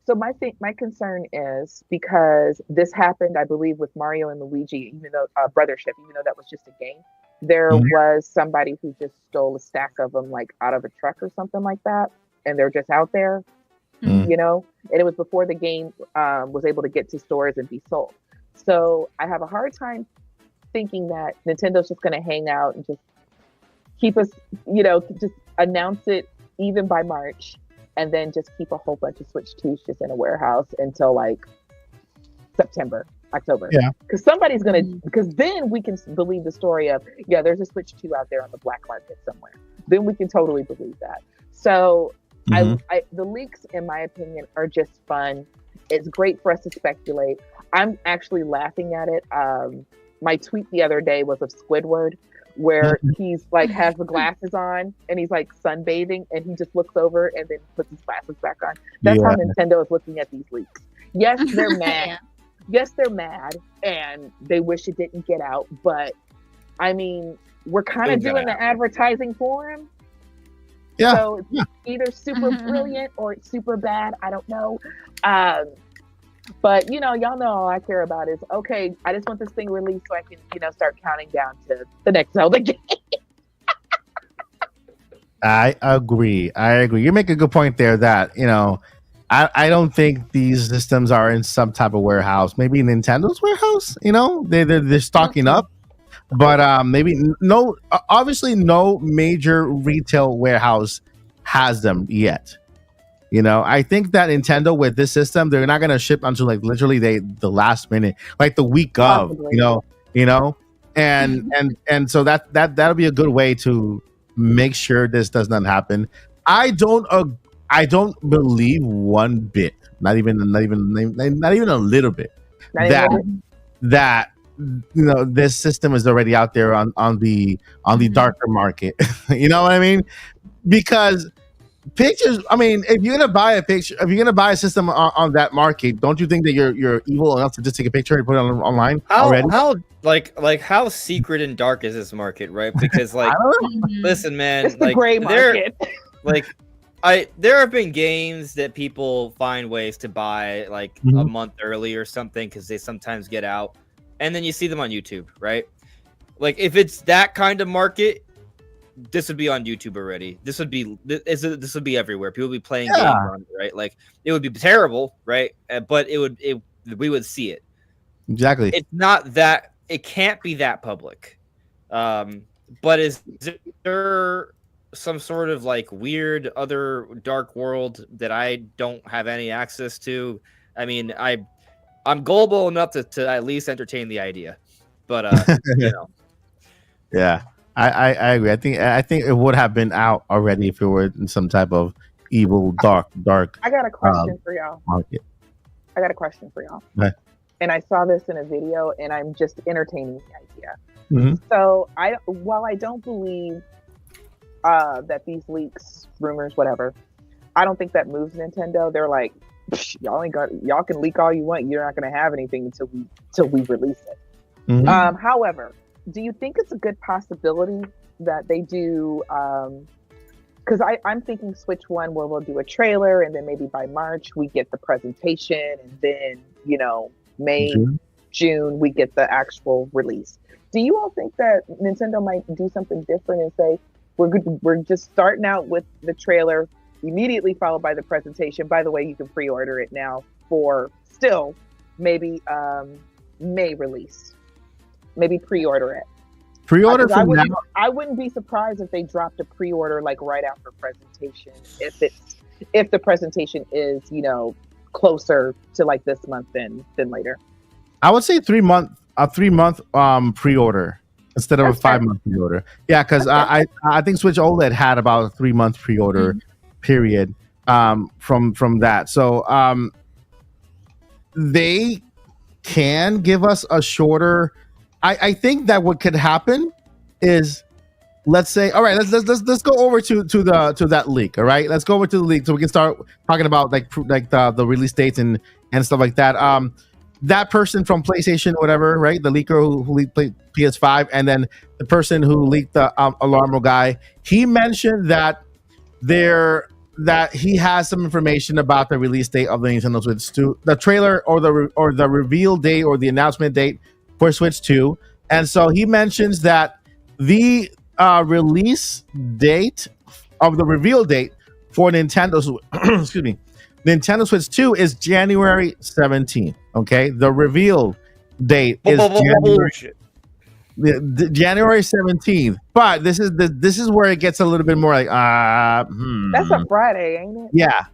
So my concern is because this happened, I believe, with Mario and Luigi, even though Brothership, even though that was just a game, there was somebody who just stole a stack of them out of a truck or something like that, and they're just out there, and it was before the game was able to get to stores and be sold. So I have a hard time thinking that Nintendo's just going to hang out and just keep us, just announce it even by March. and then just keep a whole bunch of Switch 2s just in a warehouse until like September, October. Yeah. Because somebody's going to, because then we can believe the story of, yeah, there's a Switch 2 out there on the black market somewhere. Then we can totally believe that. So the leaks, in my opinion, are just fun. It's great for us to speculate. I'm actually laughing at it. My tweet the other day was of Squidward, where he's like has the glasses on and he's like sunbathing and he just looks over and then puts his glasses back on. That's how Nintendo is looking at these leaks. Yes, they're mad. Yes, they're mad and they wish it didn't get out. But I mean, we're kind of doing the advertising for him. Yeah. So it's either super brilliant or it's super bad. I don't know. But y'all know all I care about is, okay, I just want this thing released so I can, start counting down to the next Zelda game. I agree. You make a good point there that, I don't think these systems are in some type of warehouse. Maybe Nintendo's warehouse, they're stocking up. But maybe obviously no major retail warehouse has them yet. I think that Nintendo with this system, they're not gonna ship until like literally the last minute, like the week of, and so that'll be a good way to make sure this does not happen. I don't believe one bit, not even a little bit, that this system is already out there on the darker market. You know what I mean? Because pictures, I mean, if you're gonna buy a system on that market, don't you think that you're evil enough to just take a picture and put it online already? How secret and dark is this market, right? Because listen, man, it's the gray market. There have been games that people find ways to buy like a month early or something because they sometimes get out, and then you see them on YouTube, right? Like if it's that kind of market, this would be on YouTube already. This would be everywhere. People would be playing games on it, right? Like it would be terrible, right? But we would see it. Exactly. It's not that, it can't be that public. But is there some sort of like weird other dark world that I don't have any access to? I mean, I'm gullible enough to at least entertain the idea, but yeah. I agree. I think it would have been out already if it were in some type of evil, dark. I got a question for y'all. Market. I got a question for y'all. Okay. And I saw this in a video, and I'm just entertaining the idea. Mm-hmm. So while I don't believe that these leaks, rumors, whatever, I don't think that moves Nintendo. They're like, y'all can leak all you want. You're not going to have anything until we release it. Mm-hmm. However, do you think it's a good possibility that they do? Because I'm thinking Switch 1 where we'll do a trailer and then maybe by March we get the presentation and then, May, June we get the actual release. Do you all think that Nintendo might do something different and say, we're just starting out with the trailer, immediately followed by the presentation. By the way, you can pre-order it now for still maybe May release. Maybe pre-order it. Pre-order from now. I wouldn't be surprised if they dropped a pre-order like right after presentation. If the presentation is closer to like this month than later. I would say 3 month pre-order instead of a 5 month pre-order. Yeah, because I think Switch OLED had about a 3 month pre-order period from that. So they can give us a shorter. I think that what could happen is, let's say, all right, let's go over to that leak. All right, let's go over to the leak so we can start talking about like the release dates and stuff like that. That person from PlayStation, whatever, right? The leaker who leaked PS5, and then the person who leaked the Alarmo guy. He mentioned that he has some information about the release date of the Nintendo Switch 2, the trailer or the reveal date or the announcement date for Switch 2. And so he mentions that the release date of the reveal date for Nintendo's Nintendo Switch 2 is January 17th. Okay, the reveal date is January. January 17th. But this is where it gets a little bit more like That's a Friday, ain't it? Yeah.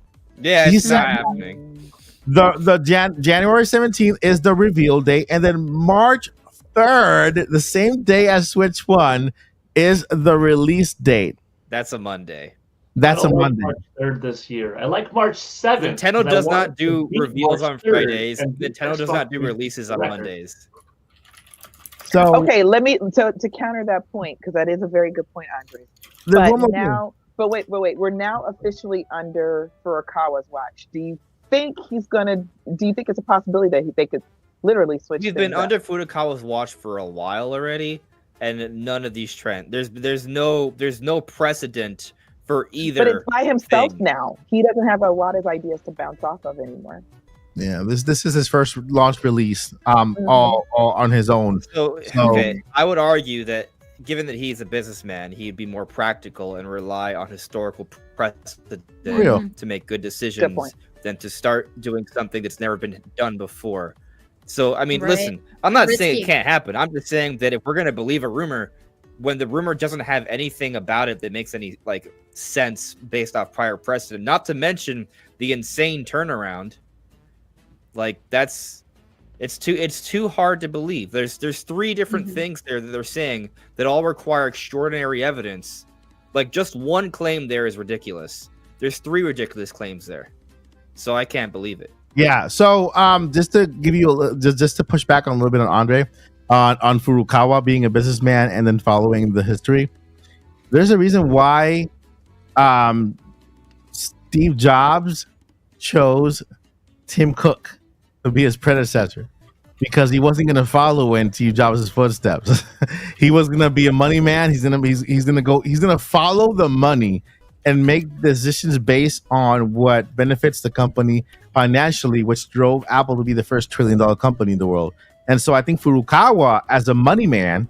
Yeah, it's not happening. January 17th is the reveal date, and then March 3rd, the same day as Switch 1, is the release date. That's a Monday. That's a Monday. March 3rd this year. I like March 7th. Nintendo does not do reveals on March 3rd, Fridays. and Nintendo does not do releases on Mondays. So Okay, let me to counter that point, because that is a very good point, Andre. But wait, we're now officially under Furukawa's watch. Do you think it's a possibility that they could literally switch? He's been under Furukawa's watch for a while already, and none of these trends. There's no precedent for either. But it's by himself thing. now. He doesn't have a lot of ideas to bounce off of anymore. yeah, this is his first launch release, all on his own. So okay, I would argue that given that he's a businessman, he'd be more practical and rely on historical precedent to make good decisions than to start doing something that's never been done before. So, I mean, listen, I'm not saying it can't happen. I'm just saying that if we're going to believe a rumor, when the rumor doesn't have anything about it that makes any sense based off prior precedent, not to mention the insane turnaround, it's too hard to believe. There's three different things there that they're saying that all require extraordinary evidence. Just one claim there is ridiculous. There's three ridiculous claims there, so I can't believe it. Yeah. So just to give you just to push back on a little bit on Andre on Furukawa being a businessman and then following the history. There's a reason why Steve Jobs chose Tim Cook to be his predecessor, because he wasn't going to follow in Steve Jobs' footsteps. He was going to be a money man. He's going to follow the money and make decisions based on what benefits the company financially, which drove Apple to be the first $1 trillion company in the world. And so I think Furukawa, as a money man,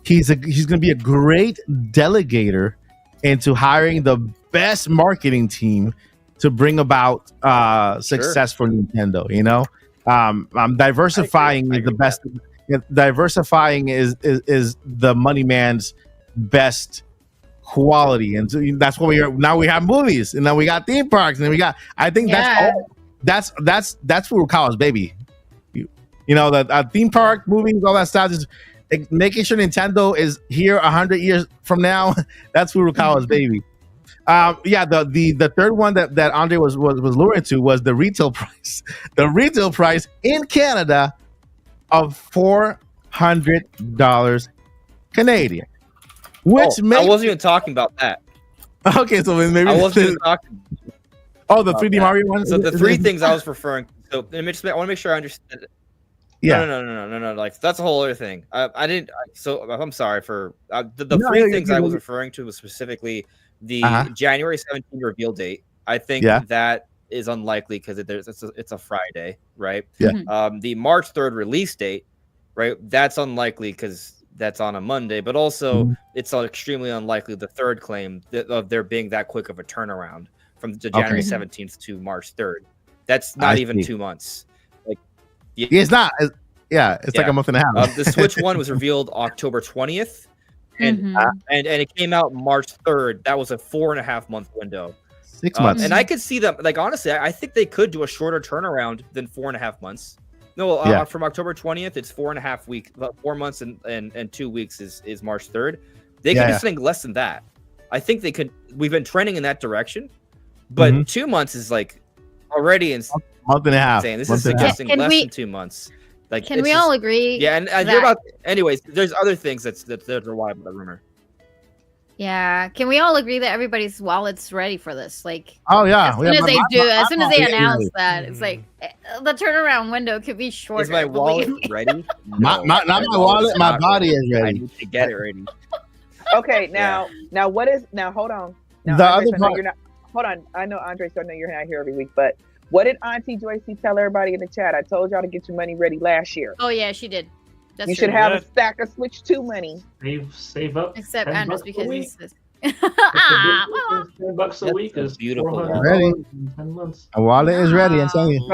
he's going to be a great delegator into hiring the best marketing team to bring about success for Nintendo. Diversifying is the best. Diversifying is the money man's best quality, and so that's what we are now. We have movies, and now we got theme parks, and then we got. I think that's Furukawa's baby. The theme park movies, all that stuff, just making sure Nintendo is here 100 years from now. That's Furukawa's baby. The third one that Andre was luring to was the retail price. The retail price in Canada of $400 Canadian. Which I wasn't even talking about that. Okay, so maybe I wasn't even talking. Oh, the 3D Mario one. So the three things I was referring to. So I want to make sure I understand it. Yeah. No. That's a whole other thing. I didn't. So I'm sorry for the three things I was referring to was specifically the January 17th reveal date. I think that is unlikely because it's a Friday, right? Yeah. The March 3rd release date, right? That's unlikely because that's on a Monday, but also it's extremely unlikely the third claim of there being that quick of a turnaround from the January 17th to March 3rd. That's not even 2 months. It's not. It's like a month and a half. The Switch one was revealed October 20th, and it came out March 3rd. That was a 4.5 month window. 6 months. And I could see them. Honestly, I think they could do a shorter turnaround than 4.5 months. No, from October 20th, it's 4.5 weeks. About 4 months and 2 weeks is March 3rd. They could do something less than that. I think they could. We've been trending in that direction, but 2 months is already in month and a half. This is suggesting less than 2 months. Can we all agree? Yeah, and I hear about. Anyways, there's other things that's why about the rumor. Yeah, can we all agree that everybody's wallet's ready for this? Oh yeah, as soon as they announce that, it's the turnaround window could be shorter. Is my wallet ready? Not my wallet. My body is ready. I need to get it ready. Okay, now what is now? Hold on. Now, the Andres, other part. Hold on. I know Andre, so I know you're not here every week, but what did Auntie Joycey tell everybody in the chat? I told y'all to get your money ready last year. Oh yeah, she did. You should have a stack of Switch 2 money. Save up. Except Andres because he says. $10 a week is beautiful. $400 Ready. in 10 months. A wallet is ready. I'm telling you.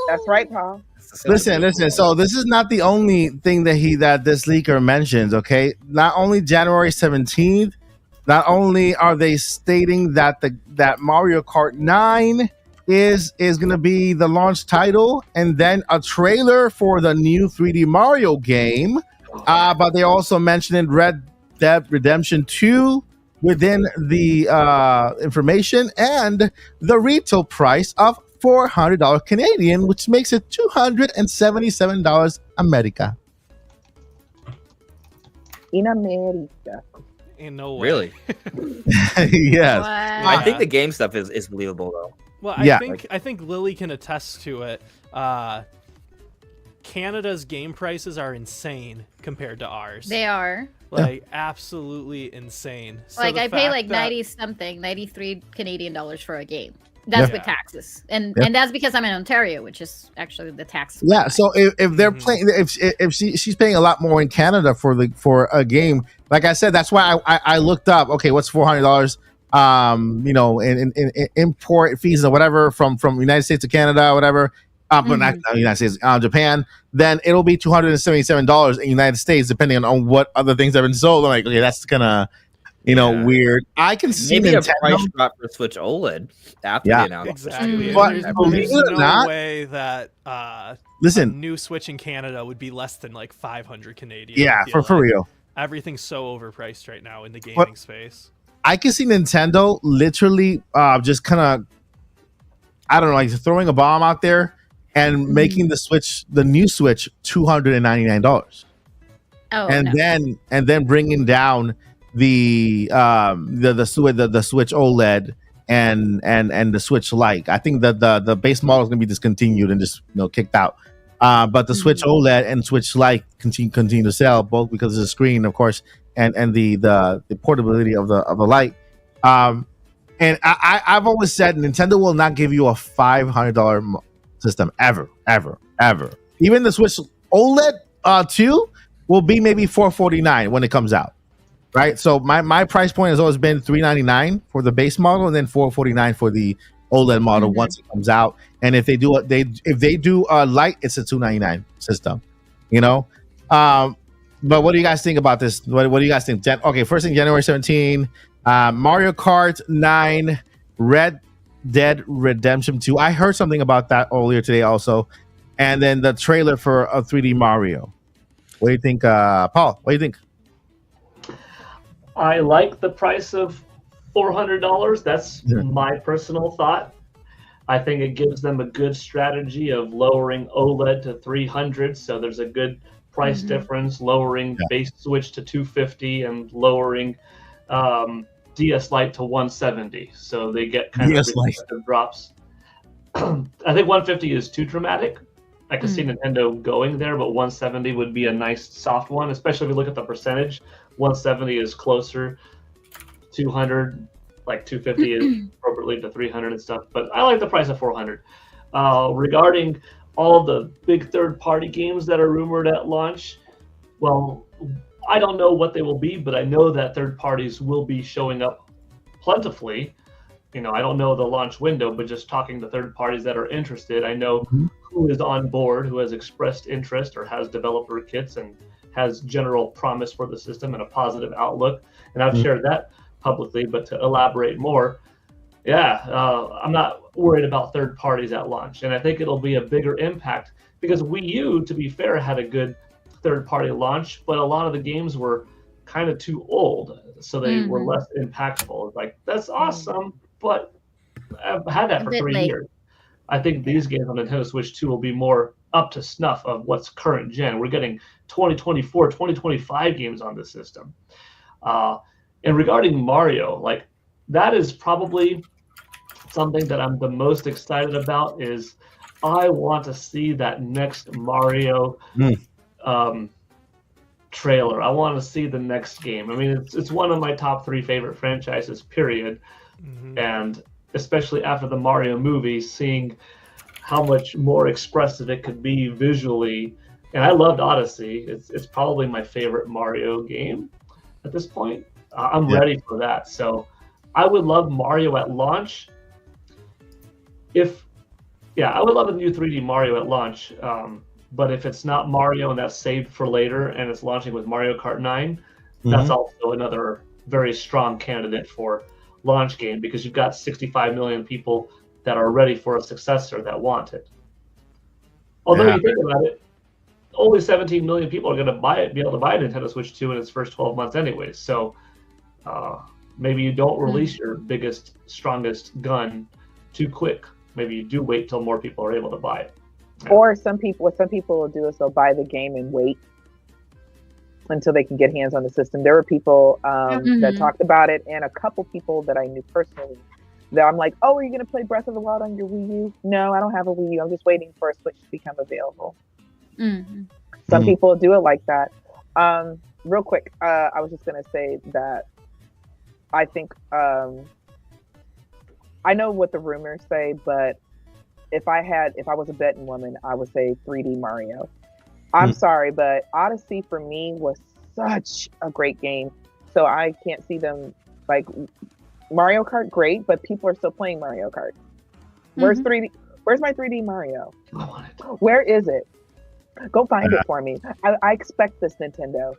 That's right, Paul. Listen. So this is not the only thing that this leaker mentions. Okay, not only January 17th, not only are they stating that that Mario Kart 9 is going to be the launch title, and then a trailer for the new 3D Mario game, but they also mentioned Red Dead Redemption 2 within the information, and the retail price of $400 Canadian, which makes it $277 America. In America. In no way. Really? Yes. Wow. I think the game stuff is believable though. Well, I think Lily can attest to it. Canada's game prices are insane compared to ours. They are. Like absolutely insane. So like I pay like 93 Canadian dollars for a game. That's with taxes, and that's because I'm in Ontario, which is actually the tax. Yeah. So if they're playing, if she's paying a lot more in Canada for a game, like I said, that's why I looked up. Okay, what's $400? In import fees or whatever from United States to Canada, whatever. But not United States, Japan. Then it'll be $277 in United States, depending on what other things have been sold. I'm like, okay, that's gonna. Weird. I can see maybe Nintendo. A price drop for Switch OLED after the announcement. Exactly. But There's no way that listen, a new Switch in Canada would be less than like 500 Canadian. Yeah, for real. Everything's so overpriced right now in the gaming space. I can see Nintendo literally just kind of, I don't know, like throwing a bomb out there and making the new Switch, $299. Oh, and then bringing down the Switch OLED and the Switch Lite. I think that the base model is going to be discontinued and just kicked out. But the Switch OLED and Switch Lite continue to sell, both because of the screen, of course, and the portability of the Lite. And I've always said Nintendo will not give you a $500 system ever. Even the Switch OLED 2 will be maybe $449 when it comes out. Right, so my price point has always been $399 for the base model, and then $449 for the OLED model once it comes out. And if they do a Lite, it's a $299 system. But what do you guys think about this? What do you guys think? Okay, first thing, January 17, Mario Kart 9, Red Dead Redemption 2. I heard something about that earlier today also, and then the trailer for a 3D Mario. What do you think, Paul? What do you think? I like the price of $400. That's my personal thought. I think it gives them a good strategy of lowering OLED to 300, so there's a good price difference, lowering base Switch to 250 and lowering DS Lite to 170. So they get kind of drops. I think 150 is too dramatic. I can see Nintendo going there, but 170 would be a nice soft one, especially if you look at the percentage. 170 is closer, 200, like 250 is appropriately to 300 and stuff. But I like the price of 400. Regarding all the big third-party games that are rumored at launch, well, I don't know what they will be, but I know that third parties will be showing up plentifully. I don't know the launch window, but just talking to third parties that are interested, I know who is on board, who has expressed interest or has developer kits and has general promise for the system and a positive outlook. And I've shared that publicly, but to elaborate more, I'm not worried about third parties at launch. And I think it'll be a bigger impact because Wii U, to be fair, had a good third party launch, but a lot of the games were kind of too old. So they were less impactful. Like, that's awesome, but I've had that for 3 years. I think these games on Nintendo Switch 2 will be more up to snuff of what's current gen. We're getting 2024, 2025 games on the system. And regarding Mario, like that is probably something that I'm the most excited about is I want to see that next Mario trailer. I want to see the next game. I mean, it's one of my top 3 favorite franchises, period. And especially after the Mario movie, seeing how much more expressive it could be visually. And I loved Odyssey. It's probably my favorite Mario game at this point. I'm ready for that. So I would love Mario at launch. If Yeah, I would love a new 3D Mario at launch. But if it's not Mario and that's saved for later and it's launching with Mario Kart 9, that's also another very strong candidate for launch game because you've got 65 million people that are ready for a successor that want it. Although you think about it, only 17 million people are going to be able to buy a Nintendo Switch 2 in its first 12 months anyways. So maybe you don't release your biggest, strongest gun too quick. Maybe you do wait till more people are able to buy it. Yeah. Or what some people will do is they'll buy the game and wait until they can get hands on the system. There were people that talked about it, and a couple people that I knew personally that I'm like, oh, are you going to play Breath of the Wild on your Wii U? No, I don't have a Wii U. I'm just waiting for a Switch to become available. Some people do it like that. Real quick, I was just going to say that I think I know what the rumors say, but if I was a betting woman, I would say 3D Mario. I'm sorry, but Odyssey for me was such a great game. So I can't see them like Mario Kart, great, but people are still playing Mario Kart. Where's 3D? Where's my 3D Mario? I want it. Where is it? Go find it for me. I expect this, Nintendo.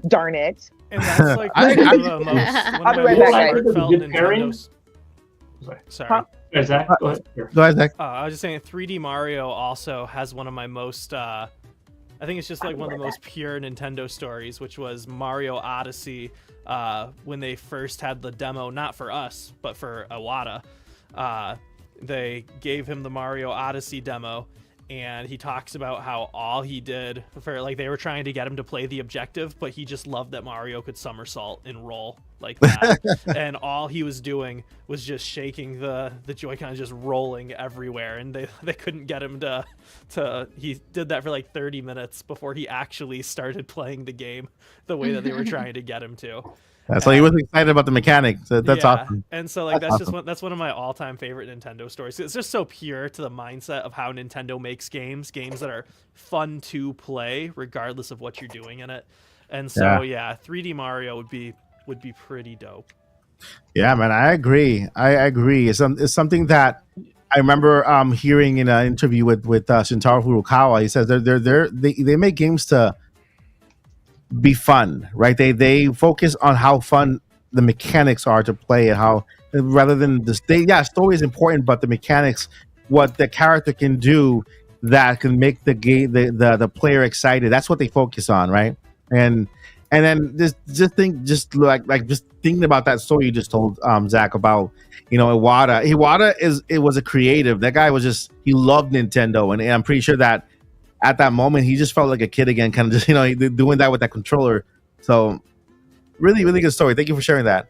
Darn it. And that's like one of the most I'll be right back, guys. heartfelt Nintendo's. Sorry. Huh? Zach, go ahead. Here. Go ahead, Zach. I was just saying 3D Mario also has one of my most I think it's just like one of the most pure Nintendo stories, which was Mario Odyssey when they first had the demo, not for us, but for Iwata. They gave him the Mario Odyssey demo, and he talks about how all he did for, like, they were trying to get him to play the objective, but he just loved that Mario could somersault and roll like that. And all he was doing was just shaking the Joy-Con, just rolling everywhere, and they couldn't get him to he did that for like 30 minutes before he actually started playing the game the way that they were trying to get him to. So he was excited about the mechanics. That's awesome. And so like that's one of my all-time favorite Nintendo stories. It's just so pure to the mindset of how Nintendo makes games that are fun to play regardless of what you're doing in it. And so 3D Mario would be pretty dope. Yeah, man, I agree. It's something that I remember hearing in an interview with Shintaro Furukawa. He says they make games to be fun, right? They focus on how fun the mechanics are to play, and how rather than the story is important, but the mechanics, what the character can do that can make the game the player excited. That's what they focus on, right? And then just thinking about that story you just told, Zach, about Iwata. It was a creative. That guy was he loved Nintendo, and I'm pretty sure that at that moment he just felt like a kid again, kind of just doing that with that controller. So really, really good story. Thank you for sharing that.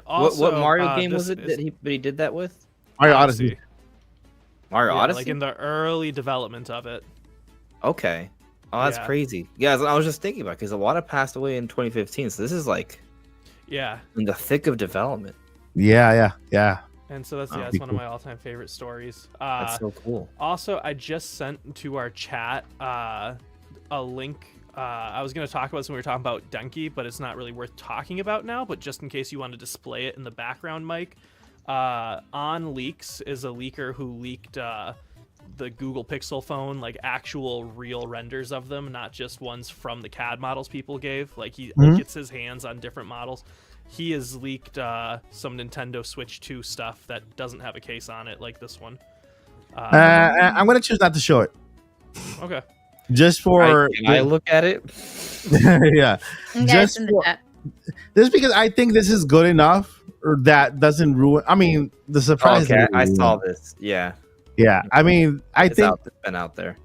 Also, what Mario game was it that he did that with? Mario Odyssey. Mario Odyssey, like in the early development of it. Okay. Oh, that's crazy. Yeah, I was just thinking about it because Iwata passed away in 2015, so this is like in the thick of development. Yeah. And so that's one of my all-time favorite stories. That's so cool. Also, I just sent to our chat a link. I was going to talk about this when we were talking about Denki, but it's not really worth talking about now. But just in case you want to display it in the background, Mike, On Leaks is a leaker who leaked the Google Pixel phone, like actual real renders of them, not just ones from the CAD models people gave. Like he gets his hands on different models. He has leaked some Nintendo Switch 2 stuff that doesn't have a case on it, like this one. I'm going to choose not to show it. Okay. Just for... Can I look at it? Yeah. Just because I think this is good enough, or that doesn't ruin... I mean, the surprise... Okay, I saw this. Yeah. Yeah. I mean, it's been out there.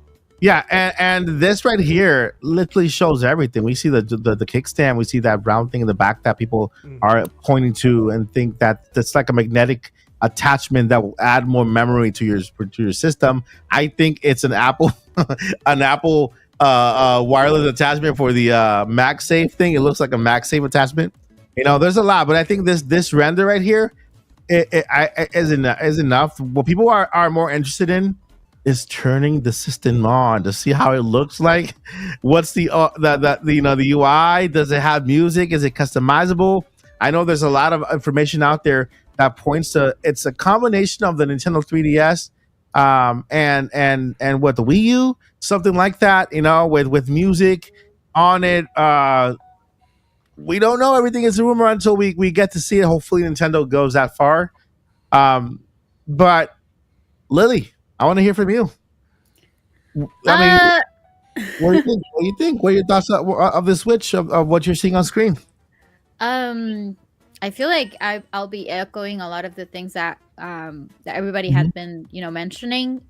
Yeah, and this right here literally shows everything. We see the kickstand, we see that brown thing in the back that people are pointing to and think that that's like a magnetic attachment that will add more memory to your system. I think it's an Apple wireless attachment for the MagSafe thing. It looks like a MagSafe attachment. There's a lot, but I think this render right here is enough. What people are more interested in is turning the system on to see how it looks like. What's the UI? Does it have music? Is it customizable? I know there's a lot of information out there that points to it's a combination of the Nintendo 3DS and with the Wii U, something like that, with music on it. We don't know. Everything is a rumor until we get to see it. Hopefully Nintendo goes that far. But Lily, I want to hear from you. I mean, what do you think? What do you think? What are your thoughts of the Switch, of what you're seeing on screen? I feel like I'll be echoing a lot of the things that everybody has been, mentioning.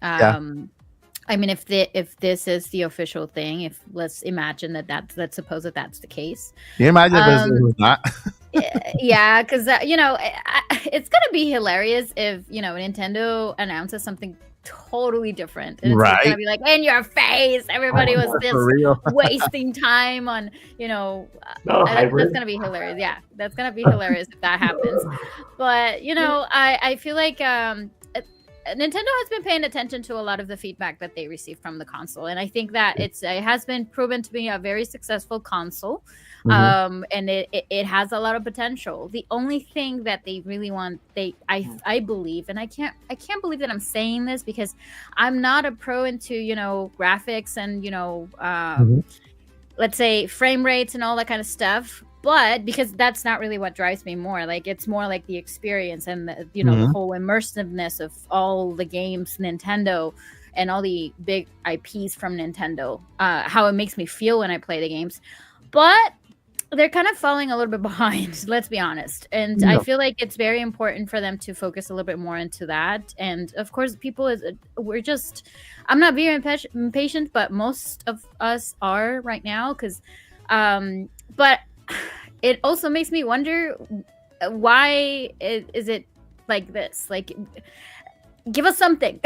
I mean, if this is the official thing, let's imagine let's suppose that's the case. You imagine if it was not. Yeah, because it's gonna be hilarious if Nintendo announces something totally different, and it's gonna be like in your face. Everybody was just wasting time on that's gonna be hilarious. Yeah, that's gonna be hilarious if that happens. But I feel like Nintendo has been paying attention to a lot of the feedback that they received from the console, and I think that it has been proven to be a very successful console. And it has a lot of potential. The only thing that they really want, I believe, and I can't believe that I'm saying this because I'm not a pro into graphics and let's say frame rates and all that kind of stuff. But because that's not really what drives me more, like it's more like the experience and the the whole immersiveness of all the games Nintendo and all the big IPs from Nintendo, how it makes me feel when I play the games. But they're kind of falling a little bit behind, let's be honest. And I feel like it's very important for them to focus a little bit more into that. And of course, I'm not very impatient, but most of us are right now but it also makes me wonder why is it like this? Like, give us something.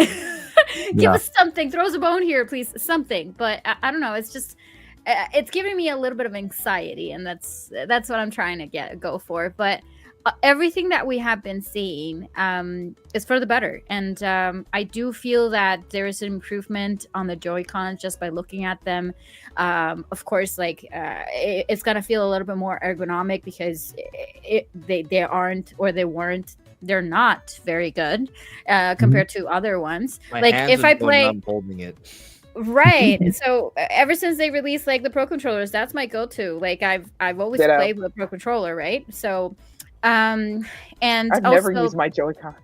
Give us something. Throw us a bone here, please. Something. But I don't know. It's just it's giving me a little bit of anxiety, and that's what I'm trying to go for. But everything that we have been seeing is for the better, and I do feel that there is an improvement on the Joy-Cons just by looking at them. Of course, it's gonna feel a little bit more ergonomic because they're not very good compared to other ones. If I play, I'm holding it. Right. So ever since they released the Pro controllers, that's my go-to. I've always played with a Pro controller, right? So and I've never used my Joy-Cons.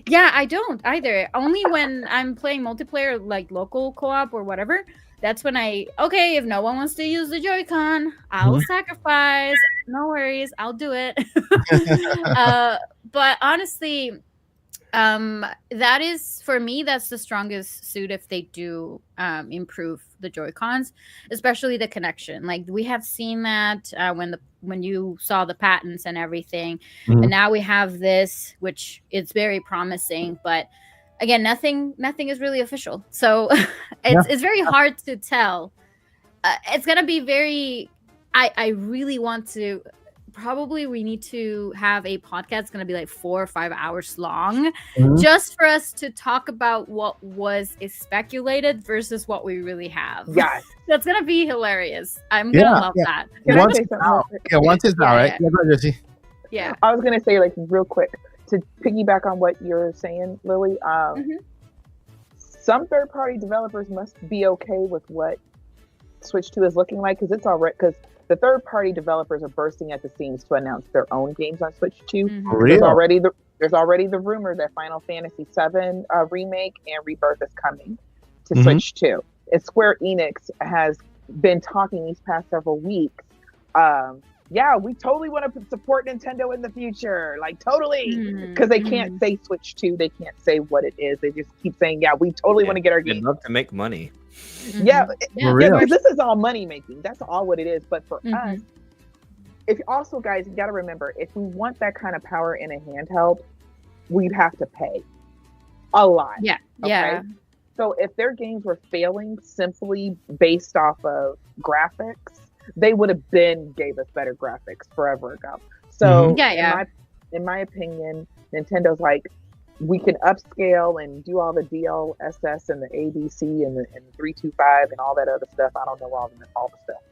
Yeah, I don't either. Only when I'm playing multiplayer, like local co-op or whatever. That's when if no one wants to use the Joy-Con, I'll sacrifice. No worries, I'll do it. But honestly, that is, for me, that's the strongest suit if they do improve the Joy-Cons, especially the connection. Like we have seen that when you saw the patents and everything, and now we have this, which is very promising. But again, nothing is really official, so it's very hard to tell. It's gonna be very. I really want to. Probably we need to have a podcast. It's going to be 4 or 5 hours long, just for us to talk about what was speculated versus what we really have. Yes. That's going to be hilarious. I'm going to love that. Once it's out, right? Yeah. I was going to say real quick to piggyback on what you're saying, Lily. Some third-party developers must be okay with what Switch 2 is looking like because the third-party developers are bursting at the seams to announce their own games on Switch 2. There's already the rumor that Final Fantasy VII remake and Rebirth is coming to Switch 2. And Square Enix has been talking these past several weeks. We totally want to support Nintendo in the future, totally, because they can't say Switch 2. They can't say what it is. They just keep saying, we totally want to get our game. They'd love to make money. Because this is all money making. That's all what it is. But for us, guys, you got to remember, if we want that kind of power in a handheld, we'd have to pay a lot. Yeah. Okay? Yeah. So if their games were failing simply based off of graphics, they would have gave us better graphics forever ago. So in my opinion, Nintendo's we can upscale and do all the DLSS and the ABC and the 325 and all that other stuff. I don't know all the stuff.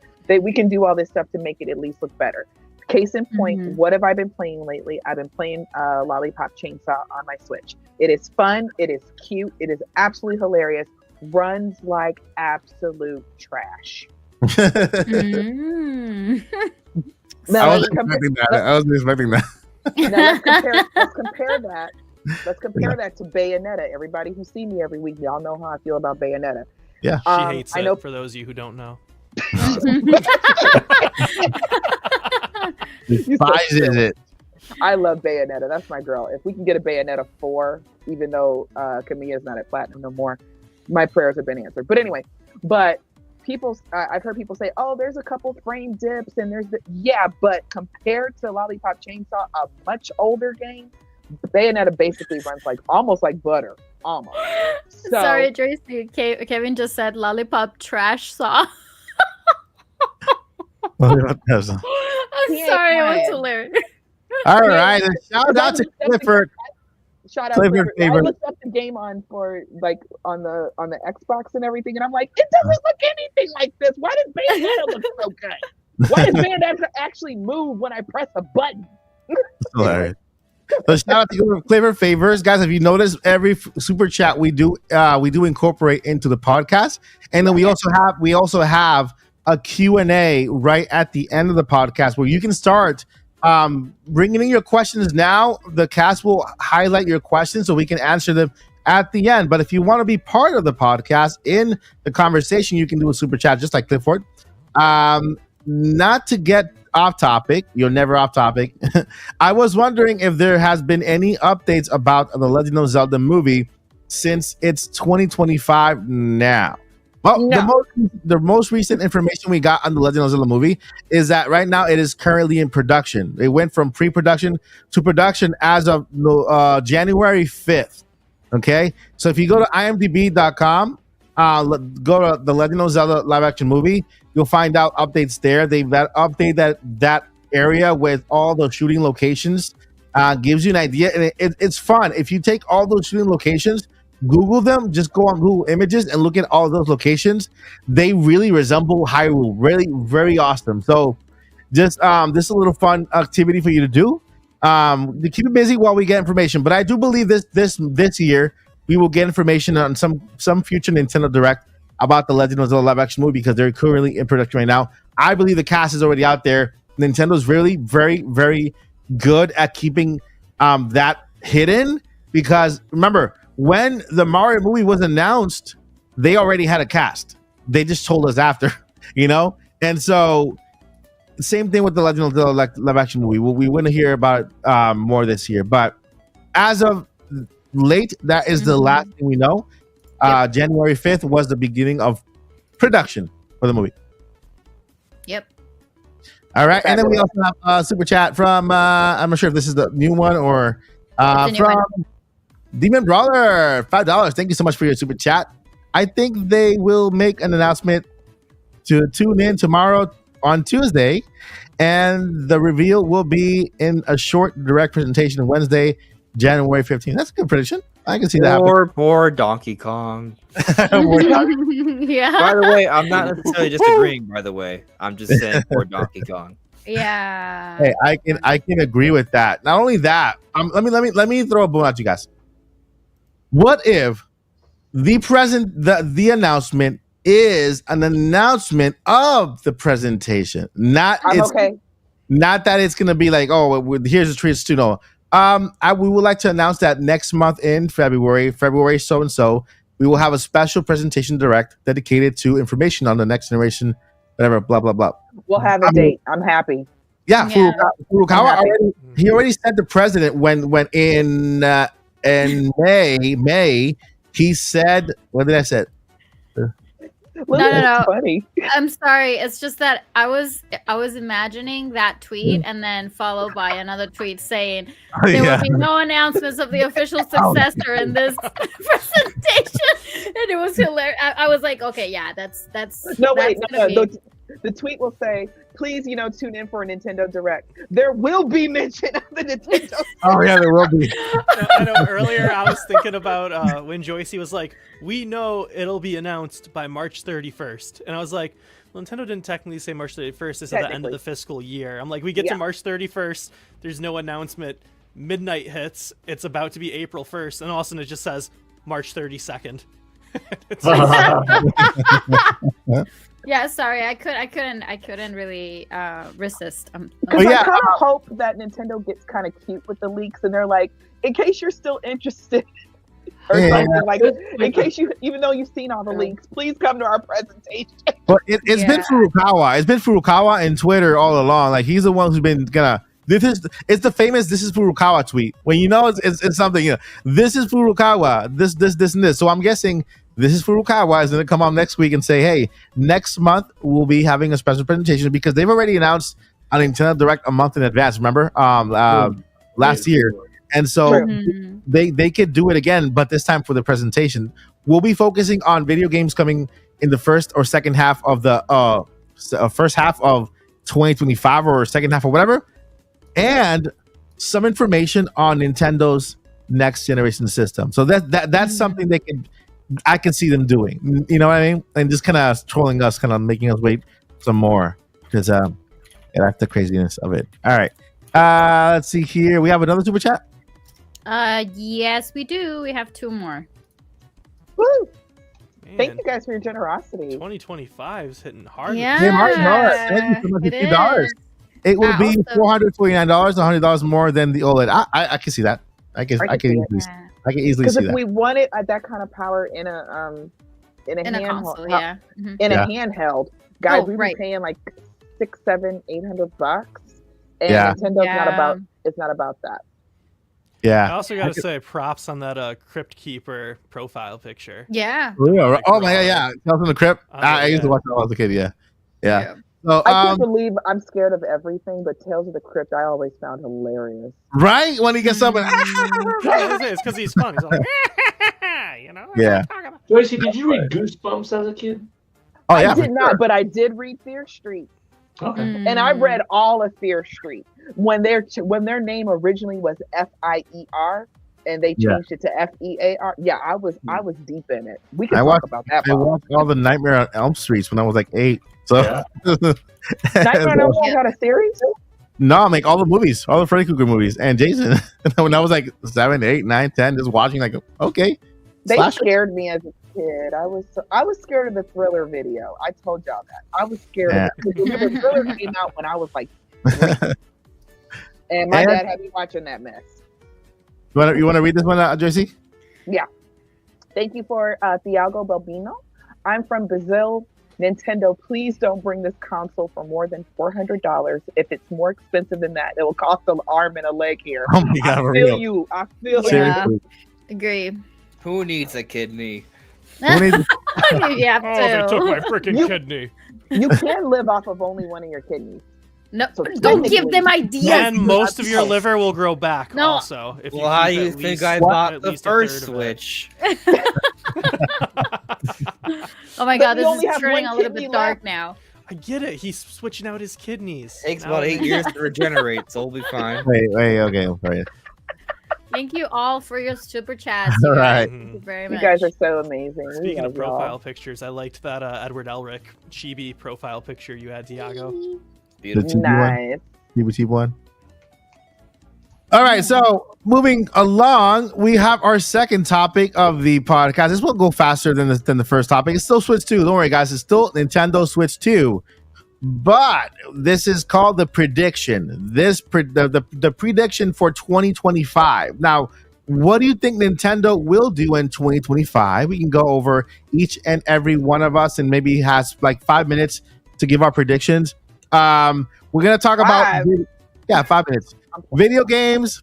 We can do all this stuff to make it at least look better. Case in point, what have I been playing lately? I've been playing Lollipop Chainsaw on my Switch. It is fun. It is cute. It is absolutely hilarious. Runs like absolute trash. Now, I wasn't expecting that. Now let's compare that to Bayonetta. Everybody who see me every week, y'all know how I feel about Bayonetta. Yeah, she hates it. For those of you who don't know, despises it. I love Bayonetta. That's my girl. If we can get a Bayonetta 4, even though Kamiya's not at Platinum no more, my prayers have been answered. But anyway, I've heard people say, "Oh, there's a couple frame dips," and but compared to Lollipop Chainsaw, a much older game, Bayonetta basically runs almost like butter, almost. So, sorry, Tracy. Kevin just said Lollipop Trash Saw. I'm sorry, it was hilarious. All right, shout out to Clifford. Shout out Clifford. I looked up the game on the Xbox and everything, and I'm like, it doesn't look anything like this. Why does Bayonetta look so good? Why does Bayonetta actually move when I press a button? Hilarious. So shout out to Clifford Favors, guys. If you notice, every super chat we do incorporate into the podcast, and then we also have a Q&A right at the end of the podcast where you can start bringing in your questions now. The cast will highlight your questions so we can answer them at the end. But if you want to be part of the podcast in the conversation, you can do a super chat just like Clifford. Not to get off topic, you're never off topic. I was wondering if there has been any updates about the Legend of Zelda movie since it's 2025 now. Well, no. The most recent information we got on the Legend of Zelda movie is that right now it is currently in production. It went from pre-production to production as of January 5th. Okay, so if you go to imdb.com, go to the Legend of Zelda live action movie, you'll find out updates there. They've updated that area with all the shooting locations. Gives you an idea, and it's fun. If you take all those shooting locations, Google them, just go on Google Images and look at all those locations. They really resemble Hyrule. Really, very awesome. So just this is a little fun activity for you to do. To keep it busy while we get information. But I do believe this year we will get information on some future Nintendo Direct about the Legend of Zelda live action movie because they're currently in production right now. I believe the cast is already out there. Nintendo's really very, very good at keeping that hidden because remember, when the Mario movie was announced, they already had a cast. They just told us after, And so, same thing with the Legend of Zelda live action movie. We wouldn't hear about it more this year. But as of late, that is the last thing we know. January 5th was the beginning of production for the movie. Yep. All right. And then we also have a super chat from, I'm not sure if this is the new one or from Demon Brawler, $5. Thank you so much for your super chat. I think they will make an announcement to tune in tomorrow on Tuesday, and the reveal will be in a short direct presentation on Wednesday, January 15th. That's a good prediction. I can see that. Poor Donkey Kong. Yeah. By the way, I'm not necessarily just agreeing. By the way, I'm just saying poor Donkey Kong. Yeah. Hey, I can agree with that. Not only that, let me throw a bone at you guys. What if the announcement is an announcement of the presentation? Not that it's gonna be like, oh, here's the treats to know. We would like to announce that next month in February so and so, we will have a special presentation direct dedicated to information on the next generation, whatever, blah blah blah. We'll have a date. I'm happy. Yeah. Furukawa already said the president when in May he said, what did I say? No. Funny. I'm sorry. It's just that I was imagining that tweet and then followed by another tweet saying there will be no announcements of the official successor in this presentation, and it was hilarious. I was like, okay, yeah, that's no. The tweet will say, please, tune in for a Nintendo Direct. There will be mention of the Nintendo. Oh yeah, there will be. I know. Earlier, I was thinking about when Joycey was like, "We know it'll be announced by March 31st," and I was like, well, Nintendo didn't technically say March 31st. It's at the end of the fiscal year. I'm like, we get to March 31st. There's no announcement. Midnight hits. It's about to be April 1st, and all of a sudden it just says March 32nd. Yeah, sorry, I couldn't really resist. Because I kind of hope that Nintendo gets kind of cute with the leaks, and they're like, in case you're still interested, or something like, in case even though you've seen all the leaks, please come to our presentation. But it's been Furukawa. It's been Furukawa and Twitter all along. Like he's the one who's been gonna. It's the famous "This is Furukawa" tweet when it's something. This is Furukawa. This and this. So I'm guessing. This is Furukawa is going to come on next week and say, hey, next month we'll be having a special presentation because they've already announced a Nintendo Direct a month in advance, remember? Last year. And so they could do it again, but this time for the presentation. We'll be focusing on video games coming in the first or second half of the first half of 2025 or second half or whatever. And some information on Nintendo's next generation system. So that's something I can see them doing, you know what I mean? And just kind of trolling us, kind of making us wait some more because that's the craziness of it. All right. Let's see here. We have another super chat. Yes, we do. We have 2 more. Woo! Man, thank you guys for your generosity. 2025 is hitting hard. Yeah. Thank you so much. $50. It will be $449, $100 more than the OLED. I can see that. I can easily see that. Because if we wanted that kind of power in a handheld, handheld, guys, we'd be paying like $600, $700, $800, and Nintendo's not about that. Yeah. I also got to say props on that Crypt Keeper profile picture. Yeah. Oh my god, yeah. Tales from the Crypt. I used to watch that when I was a kid. Yeah. So, I can't believe I'm scared of everything, but Tales of the Crypt I always found hilarious. Right? When he gets up and it's because he's fun. He's like, Yeah. Joycey, did you read Goosebumps as a kid? Oh yeah. I did not, but I did read Fear Street. Okay. And I read all of Fear Street when their name originally was FIER and they changed it to FEAR. Yeah, I was deep in it. We can talk about that. I watched all the Nightmare on Elm Streets when I was like 8. So Nightmare on Elm Street had a series? No, like all the movies, all the Freddy Krueger movies, and Jason. When I was like 7, 8, 9, 10, just watching, like, okay. They scared me as a kid. I was scared of the Thriller video. I told y'all that. I was scared of it. Because the Thriller came out when I was like 3. And my dad had me watching that mess. You want to read this one, Joycey? Yeah. Thank you for Thiago Balbino. I'm from Brazil. Nintendo, please don't bring this console for more than $400. If it's more expensive than that, it will cost an arm and a leg here. Oh my God, I feel you. I feel you. Agree. Who needs a kidney? Yeah, they took my freaking kidney. You can live off of only one of your kidneys. No, so don't give them ideas. And most of your liver will grow back. No. Also, if well, how do you think I bought the first Switch? Oh my God, this is turning a little bit dark now. I get it. He's switching out his kidneys. Takes about 8 years to regenerate, so we'll be fine. Wait, okay, I'm sorry. Thank you all for your super chats. All right. Thank you very much. You guys are so amazing. Speaking of profile pictures, I liked that Edward Elric chibi profile picture you had, Tiago. Beautiful. Nice. Cheap one. All right, so moving along, we have our second topic of the podcast. This will go faster than the first topic. It's still Switch 2. Don't worry, guys. It's still Nintendo Switch 2. But this is called the prediction. The prediction for 2025. Now, what do you think Nintendo will do in 2025? We can go over each and every one of us and maybe has like 5 minutes to give our predictions. We're going to talk about 5 minutes. Video games,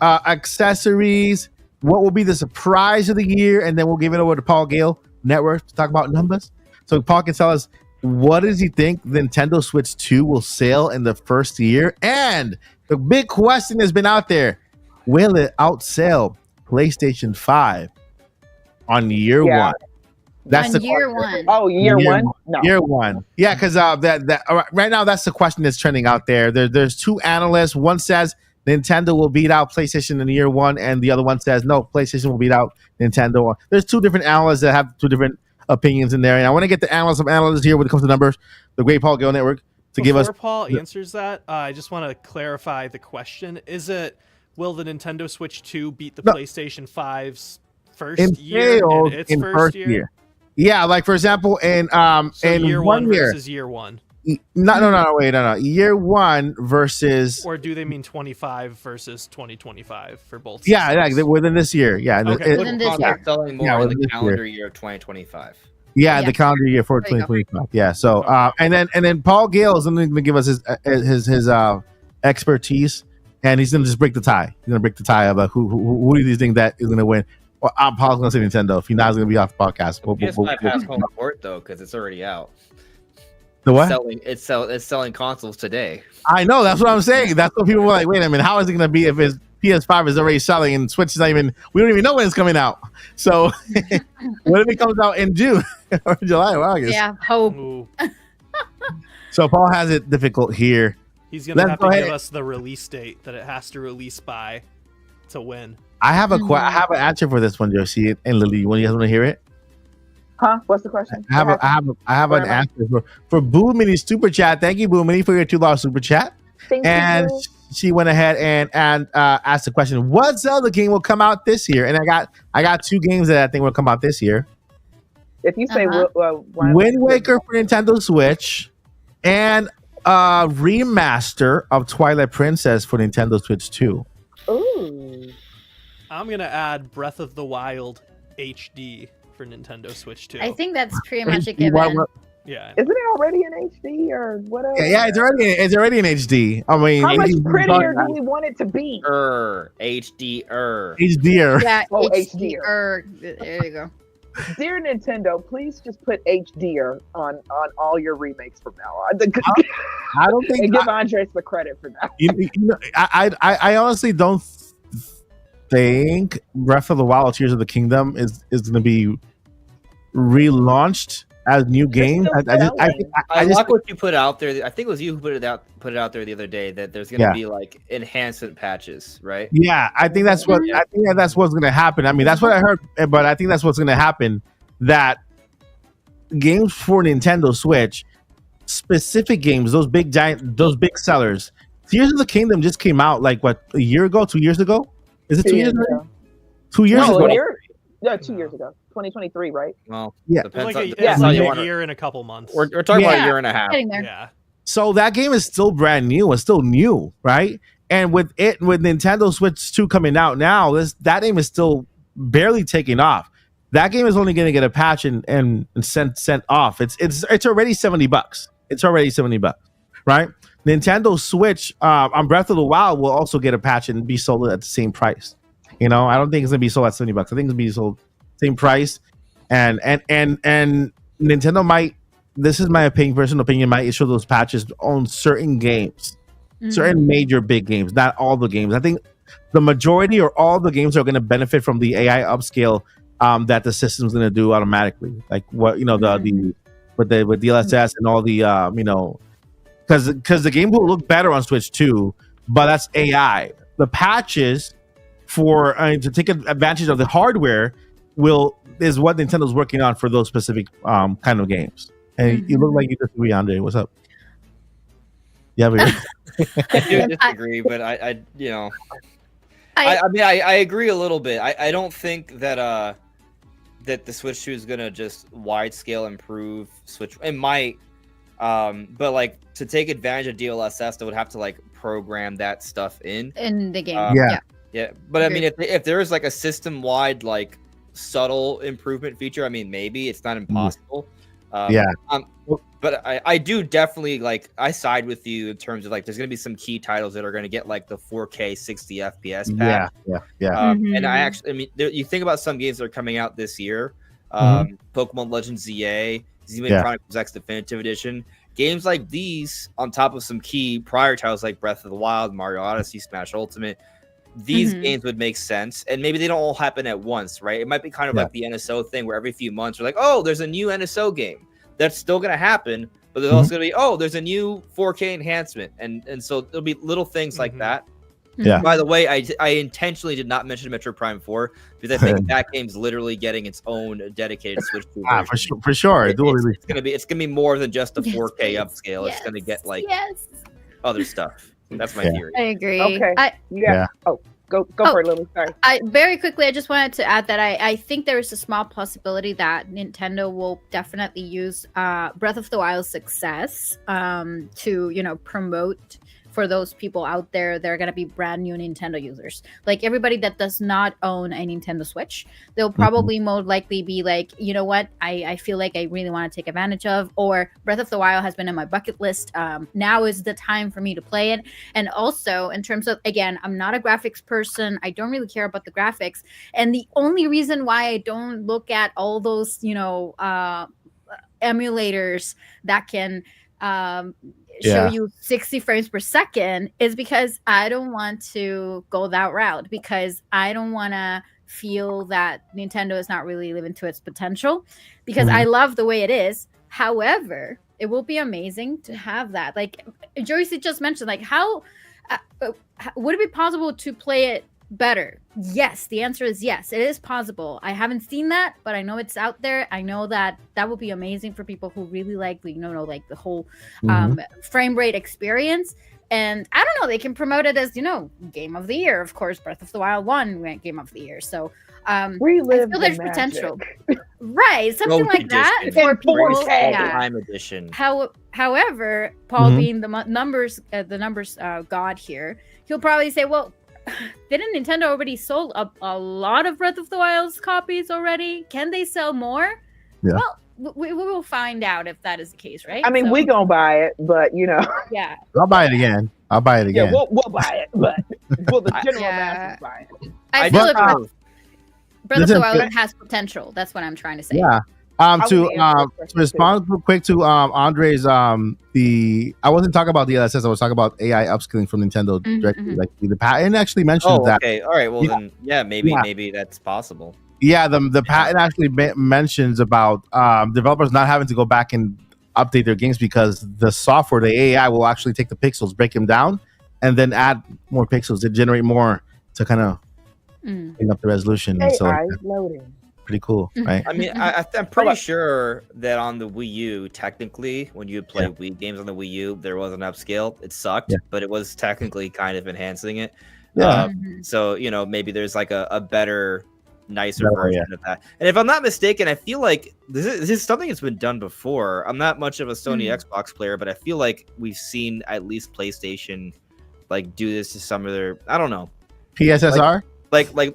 accessories, what will be the surprise of the year, and then we'll give it over to Paul Gale Network to talk about numbers. So Paul can tell us, what does he think Nintendo Switch 2 will sell in the first year? And the big question has been out there, will it outsell PlayStation 5 on year 1? That's on the year one. Oh, year one? No. Year one. Yeah, because right now that's the question that's trending out there. There's two analysts. One says Nintendo will beat out PlayStation in year one, and the other one says no, PlayStation will beat out Nintendo. There's two different analysts that have two different opinions in there, and I want to get the analysts of analysts here when it comes to numbers. The Great Paul Gill Network to give us. Before Paul answers that, I just want to clarify the question. Is it, will the Nintendo Switch 2 beat the PlayStation 5's first year in its first year? Yeah, like for example, in year one year versus year one. No. Year one versus. Or do they mean 25 versus 2025 for both? Yeah, like within this year. Yeah, okay. Within this year. Selling more in the calendar year of 2025. Yeah, the calendar year for 2025. Yeah. So, and then Paul Gale is going to give us his expertise, and he's going to just break the tie. He's going to break the tie about who do you think that is going to win. Well, Paul's going to say Nintendo. If he's not, going to be off the podcast. PS5 has home court though, because it's already out. The what? It's selling consoles today. I know. That's what I'm saying. That's what people were like. Wait a minute. How is it going to be if his PS5 is already selling and Switch is not even? We don't even know when it's coming out. So, what if it comes out in June or July or August? Yeah, hope. So Paul has it difficult here. He's going to have to give us the release date that it has to release by to win. I have I have an answer for this one, Josie and Lily. You guys want to hear it? Huh? What's the question? I have an answer for Boo Mini super chat. Thank you, Boo Mini, for your $2 super chat. Thank and you. She went ahead and asked the question: what Zelda game will come out this year? And I got two games that I think will come out this year. If you say Wind Waker for Nintendo Switch and a remaster of Twilight Princess for Nintendo Switch 2. Ooh. I'm gonna add Breath of the Wild HD for Nintendo Switch 2. I think that's pretty much a given. Yeah. Isn't it already in HD or whatever? Yeah, it's already in HD. I mean, how much prettier do we want it to be? HD. HDR. Yeah, oh, HDR. There you go. Dear Nintendo, please just put HDR on all your remakes from now on. I don't think. And give Andres the credit for that. I honestly don't think Breath of the Wild Tears of the Kingdom is going to be relaunched as new game. I like what you put out there. I think it was you who put it out there the other day that there's going to be like enhancement patches, right? Yeah, I think that's what that's what's going to happen. I mean, that's what I heard, but I think that's what's going to happen. That games for Nintendo Switch, specific games, those big sellers. Tears of the Kingdom just came out like what, a year ago, 2 years ago? Is it 2 years ago? 2 years ago. 2 years ago. 2023, right? Well, yeah. Like a year and a couple months. We're talking about a year and a half. Yeah. So that game is still brand new. It's still new, right? And with Nintendo Switch 2 coming out now, that game is still barely taking off. That game is only going to get a patch and sent off. It's already $70. It's already $70, right? Nintendo Switch on Breath of the Wild will also get a patch and be sold at the same price. You know, I don't think it's gonna be sold at $70. I think it's gonna be sold same price, and Nintendo might. This is my personal opinion. Might issue those patches on certain games, certain major big games, not all the games. I think the majority or all the games are going to benefit from the AI upscale that the system's going to do automatically. Like what with DLSS and all the because the game will look better on Switch 2, but that's AI. The patches for to take advantage of the hardware is what Nintendo's working on for those specific kind of games. And you look like you disagree, Andre. What's up? Yeah, but I do disagree, but I agree a little bit. I don't think that that the Switch 2 is gonna just wide scale improve Switch. It might, but like to take advantage of DLSS, they would have to like program that stuff in the game. Yeah. But I mean, if there is like a system wide like subtle improvement feature, I mean, maybe it's not impossible. But I do definitely like I side with you in terms of like there's gonna be some key titles that are gonna get like the 4K 60 FPS pack. And I mean, you think about some games that are coming out this year, Pokemon Legends ZA, Xenoblade Chronicles X Definitive Edition, games like these on top of some key prior titles like Breath of the Wild, Mario Odyssey, Smash Ultimate. these games would make sense, and maybe they don't all happen at once, right? It might be kind of like the NSO thing where every few months we're like, oh, there's a new NSO game. That's still going to happen, but there's also going to be, oh, there's a new 4K enhancement. And so there'll be little things like that. Yeah. By the way, I intentionally did not mention Metro Prime 4 because I think that game's literally getting its own dedicated Switch 2 version. For sure. It's gonna be more than just a 4K upscale. It's gonna get like other stuff. That's my theory. I agree. Okay. Oh, go for it, Lily. Sorry. Very quickly, I just wanted to add that I think there is a small possibility that Nintendo will definitely use Breath of the Wild's success to promote for those people out there that are going to be brand new Nintendo users. Like everybody that does not own a Nintendo Switch, they'll probably most likely be like, you know what, I feel like I really want to take advantage of, or Breath of the Wild has been on my bucket list. Now is the time for me to play it. And also in terms of, again, I'm not a graphics person. I don't really care about the graphics. And the only reason why I don't look at all those, emulators that can show you 60 frames per second is because I don't want to go that route, because I don't want to feel that Nintendo is not really living to its potential, because I love the way it is. However, it will be amazing to have that. Like Joyce just mentioned, like how would it be possible to play it better? Yes, the answer is yes, it is possible. I haven't seen that, but I know it's out there. I know that would be amazing for people who really like like the whole frame rate experience. And I don't know, they can promote it as game of the year. Of course, Breath of the Wild won game of the year, so relive I feel there's potential, right? Something like that for people. Time edition. However, Paul being the numbers god here, he'll probably say, well, didn't Nintendo already sold a lot of Breath of the Wild's copies already? Can they sell more? Yeah. Well, we will find out if that is the case, right? I mean, we gonna buy it, but yeah, I'll buy it again. Yeah, we'll buy it, but will the general masses buy it? I feel like Breath of the Wild has potential. That's what I'm trying to say. Yeah. To respond real quick to Andre's I wasn't talking about the LSS, I was talking about AI upskilling from Nintendo directly. Like the patent actually mentions that. Okay, all right. Well then, maybe that's possible. Yeah, the patent actually mentions about developers not having to go back and update their games because the software, the AI, will actually take the pixels, break them down, and then add more pixels to generate more to kind of bring up the resolution. AI so loading. Pretty cool, right? I mean, I'm pretty sure that on the Wii U, technically, when you play Wii games on the Wii U, there was an upscale. It sucked, but it was technically kind of enhancing it. Yeah. So maybe there's like a better, nicer version of that. And if I'm not mistaken, I feel like this is something that's been done before. I'm not much of a Sony Xbox player, but I feel like we've seen at least PlayStation like do this to some of their, I don't know, PSSR.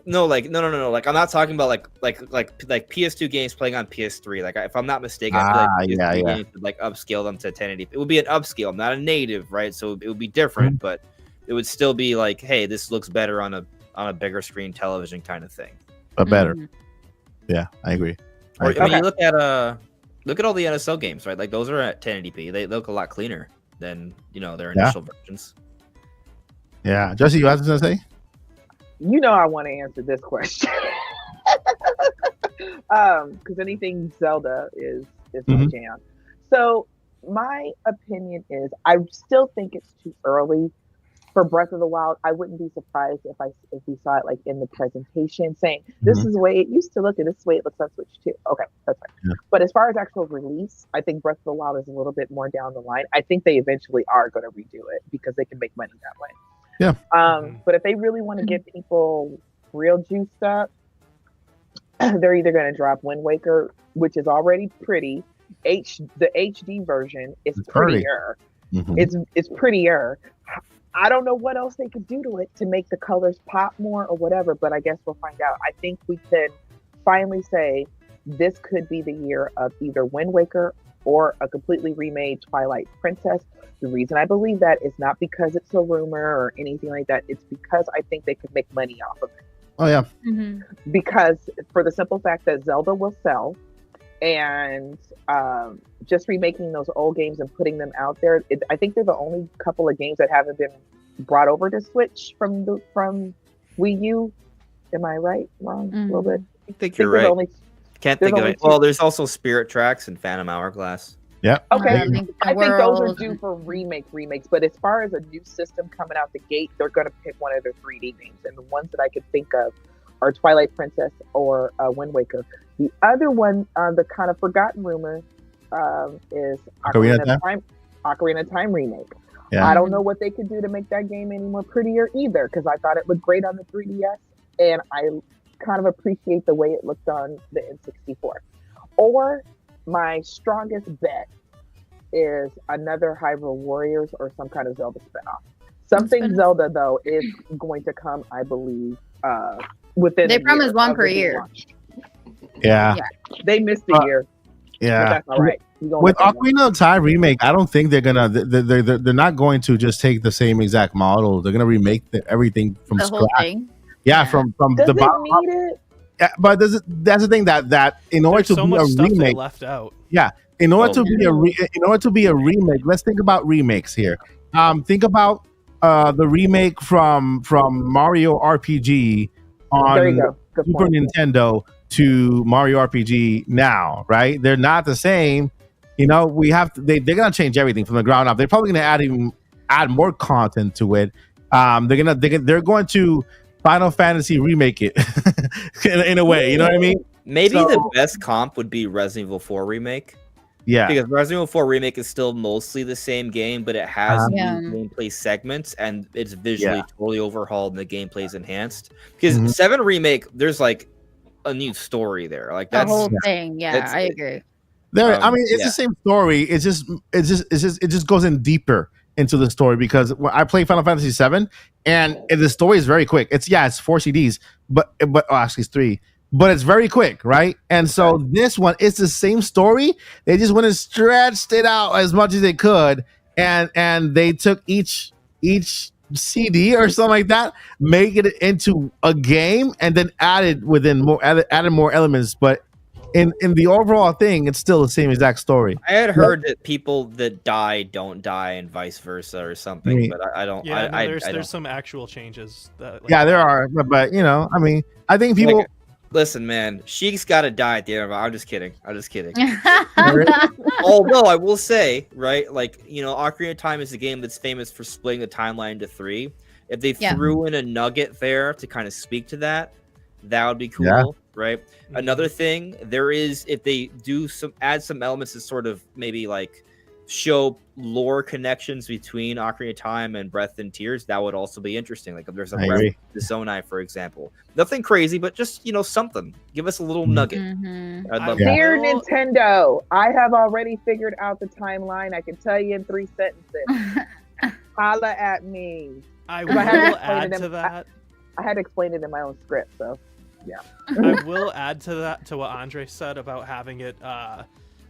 No. Like I'm not talking about like PS2 games playing on PS3. Like if I'm not mistaken, I feel like PS3 games would like upscale them to 1080p. It would be an upscale, not a native, right? So it would be different, but it would still be like, hey, this looks better on a bigger screen television kind of thing. But better. Yeah, I agree. Or, I mean, you look at all the NSO games, right? Like those are at 1080p. They look a lot cleaner than their initial versions. Yeah, Jesse, you have something to say? I want to answer this question because anything Zelda is my jam. So my opinion is, I still think it's too early for Breath of the Wild. I wouldn't be surprised if we saw it like in the presentation saying this is the way it used to look and this is the way it looks on Switch too. Okay, that's fine. Yeah. But as far as actual release, I think Breath of the Wild is a little bit more down the line. I think they eventually are going to redo it because they can make money that way. Yeah. But if they really want to get people real juiced up, they're either going to drop Wind Waker, which is already pretty. The HD version is prettier. It's prettier. I don't know what else they could do to it to make the colors pop more or whatever, but I guess we'll find out. I think we can finally say this could be the year of either Wind Waker or a completely remade Twilight Princess. The reason I believe that is not because it's a rumor or anything like that. It's because I think they could make money off of it. Oh, yeah. Because for the simple fact that Zelda will sell, and just remaking those old games and putting them out there, I think they're the only couple of games that haven't been brought over to Switch from Wii U. Am I right? Wrong? A little bit. I think you're right. Can't think of it. Well, there's also Spirit Tracks and Phantom Hourglass. Yeah. Okay. I think those are due for remakes. But as far as a new system coming out the gate, they're going to pick one of their 3D games. And the ones that I could think of are Twilight Princess or Wind Waker. The other one, the kind of forgotten rumor, is Ocarina of Time remake. Yeah. I don't know what they could do to make that game any more prettier either, because I thought it looked great on the 3DS, and I kind of appreciate the way it looked on the N64. Or my strongest bet is another Hyrule Warriors or some kind of Zelda spinoff. Something Zelda, though, is going to come, I believe, within. They promise one per year. Yeah. They missed a year. Yeah. But that's all right. With Ocarina of Time remake, I don't think they're gonna. They're not going to just take the same exact model. They're gonna remake everything from scratch. Whole thing. Yeah, from Does the bottom. Need it? Yeah, but that's the thing that in order to be a remake, left out. Yeah, in order to be a remake, let's think about remakes here. Think about the remake from Mario RPG on Super Nintendo to Mario RPG now, right? They're not the same. You know, they're gonna change everything from the ground up. They're probably gonna add more content to it. They're going to Final Fantasy remake it in a way. You know what I mean? Maybe the best comp would be Resident Evil 4 remake. Yeah, because Resident Evil 4 remake is still mostly the same game, but it has new gameplay segments and it's visually totally overhauled and the gameplay is enhanced. Because 7 remake, there's like a new story there. Like that's the whole thing. Yeah, I agree. I mean, it's the same story. It just goes in deeper into the story, because when I play Final Fantasy 7 and the story is very quick. It's 4 CDs, but actually it's 3. But it's very quick, right? And so this one, it's the same story. They just went and stretched it out as much as they could, and they took each CD or something like that, make it into a game, and then added more elements. But in the overall thing, it's still the same exact story. I had heard that people that die don't die and vice versa or something, but I don't. Yeah, there's some actual changes. There are, but you know, I mean, I think people. Listen, man, Sheik's got to die at the end of it. I'm just kidding. Although I will say, right, like, you know, Ocarina of Time is a game that's famous for splitting the timeline into 3. If they threw in a nugget there to kind of speak to that would be cool, right? Another thing, there is, if they do add some elements that sort of maybe like show lore connections between Ocarina of Time and Breath and Tears, that would also be interesting. Like if there's a Breath of the Zonai, for example. Nothing crazy, but just, you know, something. Give us a little nugget. I'd love Dear Nintendo, I have already figured out the timeline. I can tell you in 3 sentences. Holla at me. I will add to that. I had to explain it in my own script, so yeah. I will add to that, to what Andre said about having it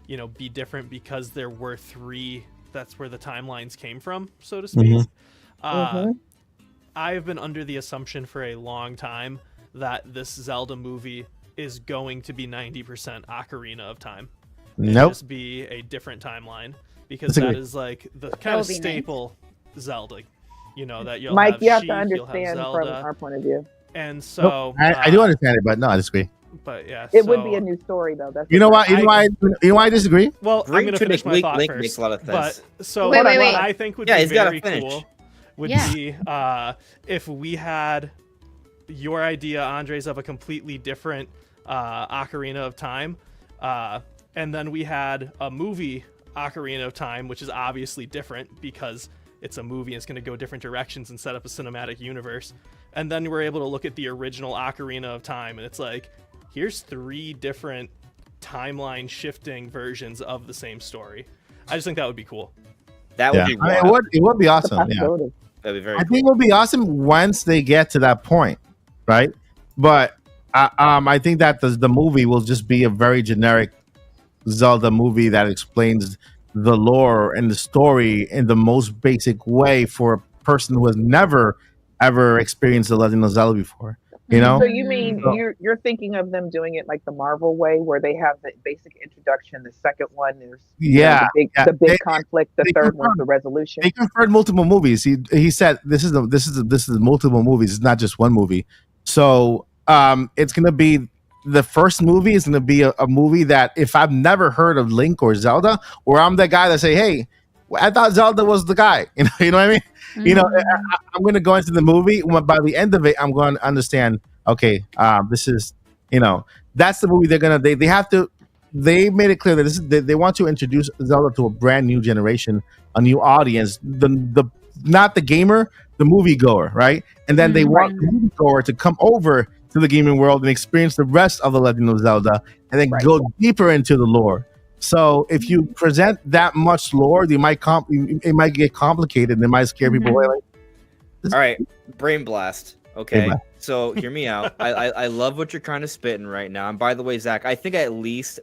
you know, be different because there were 3. That's where the timelines came from, so to speak. I've been under the assumption for a long time that this Zelda movie is going to be 90% Ocarina of Time. Nope. Just be a different timeline, because that is like the kind of staple Zelda. You know, that you'll Mike, have you have Sheik, to understand from our point of view. And so I do understand it, but no, I disagree. But yeah, it would be a new story though. That's you know why I disagree. Well, I'm going to finish my thought first. Makes a lot of sense. But so wait. what I think would be very cool would be if we had your idea, Andres, of a completely different Ocarina of Time, and then we had a movie Ocarina of Time, which is obviously different because it's a movie and it's going to go different directions and set up a cinematic universe. And then we're able to look at the original Ocarina of Time, and it's like, here's 3 different timeline shifting versions of the same story. I just think that would be cool. That would be wild. It would be awesome. Yeah. That'd be very I think it would be awesome once they get to that point, right? But I think that the movie will just be a very generic Zelda movie that explains the lore and the story in the most basic way for a person who has never ever experienced The Legend of Zelda before. You know? So you mean So- you're thinking of them doing it like the Marvel way, where they have the basic introduction, the second one is Yeah, the big They- conflict, the they third one's confirmed- the resolution. They confirmed multiple movies. He said this is multiple movies. It's not just one movie. So it's gonna be the first movie is gonna be a movie that if I've never heard of Link or Zelda, or I'm the guy that say, hey, I thought Zelda was the guy. You know what I mean? You know, I'm gonna go into the movie. By the end of it, I'm going to understand. Okay, this is that's the movie they're gonna. They have to. They made it clear that they want to introduce Zelda to a brand new generation, a new audience. The not the gamer, the moviegoer, right? And then they want the moviegoer to come over to the gaming world and experience the rest of the Legend of Zelda, and then go deeper into the lore. So if you present that much lore, it might get complicated and it might scare people away. All right, brain blast. Okay, so hear me out. I love what you're kind of spitting right now. And by the way, Zach, I think at least